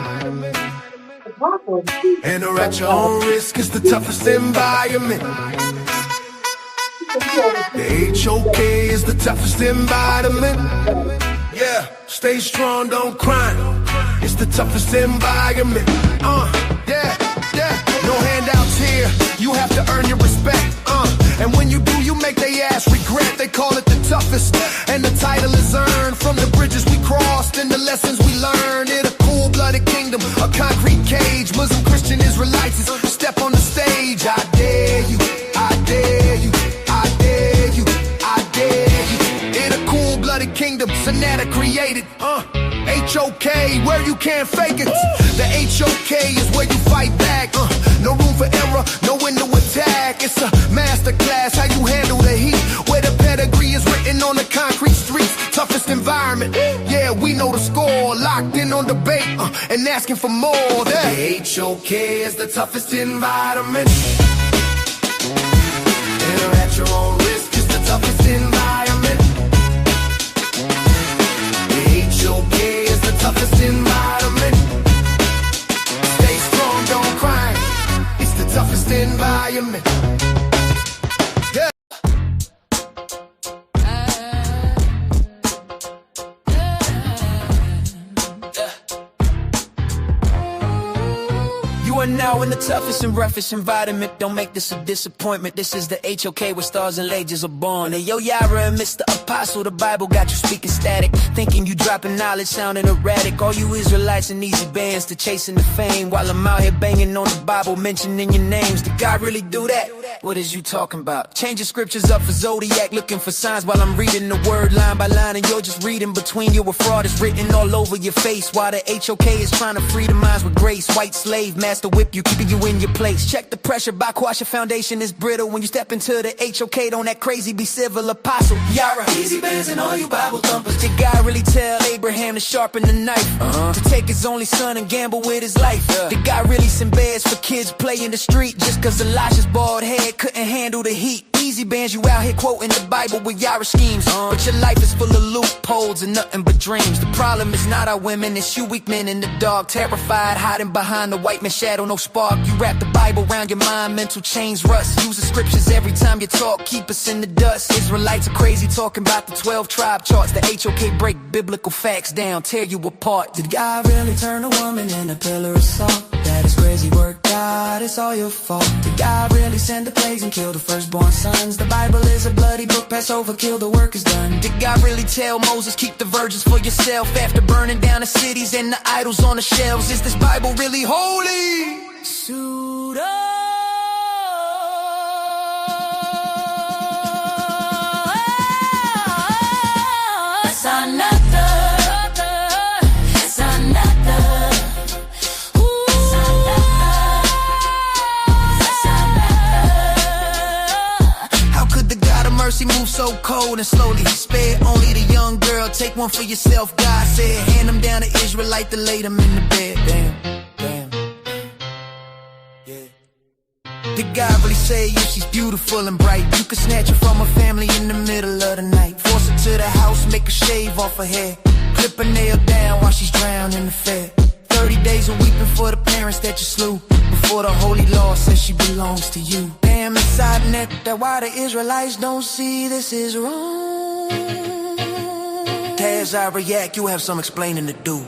Enter at your own risk is the toughest environment. The HOK is the toughest environment. Yeah, stay strong, don't cry. It's the toughest environment. Yeah. No handouts here. You have to earn your respect. And when you do, you make they ass regret. They call it the toughest, and the title is earned from the bridges we crossed and the lessons we learned. In a cool-blooded kingdom, a concrete cage. Muslim, Christian, Israelites step on the stage. I dare you, I dare you, I dare you, I dare you. In a cool-blooded kingdom, sa.neter created. HOK, where you can't fake it. The HOK is where you fight back. No room for error, no window attack. It's a masterclass, how you handle the heat. Where the pedigree is written on the concrete streets. Toughest environment, yeah, we know the score. Locked in on debate and asking for more. The HOK is the toughest environment. Enter at your own risk is the toughest environment. The HOK is the toughest environment. Stay strong, don't cry. It's the toughest environment. Yeah. You are now in the toughest and roughest environment. Don't make this a disappointment. This is the HOK where stars and legends are born. Hey, yo, Yara and Mr. Apostle, the Bible got you speaking static. Thinking you dropping knowledge, sounding erratic. All you Israelites in easy bands to chasing the fame. While I'm out here banging on the Bible, mentioning your names. Did God really do that? What is you talking about? Changing scriptures up for Zodiac, looking for signs while I'm reading the word line by line. And you're just reading between you. A fraud is written all over your face. While the HOK is trying to free the minds with grace. White slave, master whip you, keeping you in your place. Check the pressure, Bakwash, your foundation is brittle. When you step into the HOK, don't act crazy, be civil. Apostle, Yara, easy bands and all you Bible thumpers. Did God really tell Abraham to sharpen the knife? To take his only son and gamble with his life? Did God really send bears for kids play in the street? Just cause Elijah's bald head couldn't handle the heat. Easy bands, you out here quoting the Bible with Yara schemes. But your life is full of loopholes and nothing but dreams. The problem is not our women, it's you weak men in the dark. Terrified, hiding behind the white man's shadow, no spark. You wrap the Bible around your mind, mental chains rust. Use the scriptures every time you talk, keep us in the dust. Israelites are crazy talking about the 12 tribe charts. The HOK break biblical facts down, tear you apart. Did God really turn a woman in a pillar of salt? That is crazy work, God, it's all your fault. Did God really send the plagues and kill the firstborn sons? The Bible is a bloody book, Passover, kill, the work is done. Did God really tell Moses, keep the virgins for yourself? After burning down the cities and the idols on the shelves, is this Bible really holy? Suit up. Sa.neter. Mercy moves so cold and slowly. Spared only the young girl. Take one for yourself, God said. Hand them down to Israelite to lay them in the bed. Damn. Yeah. Did God really say you? She's beautiful and bright. You could snatch her from her family in the middle of the night. Force her to the house, make her shave off her hair. Clip her nail down while she's drowned in the fair. 30 days of weeping for the parents that you slew. Before the holy law says she belongs to you. Damn, it's sa.neter, why the Israelites don't see this is wrong. As I react, you have some explaining to do.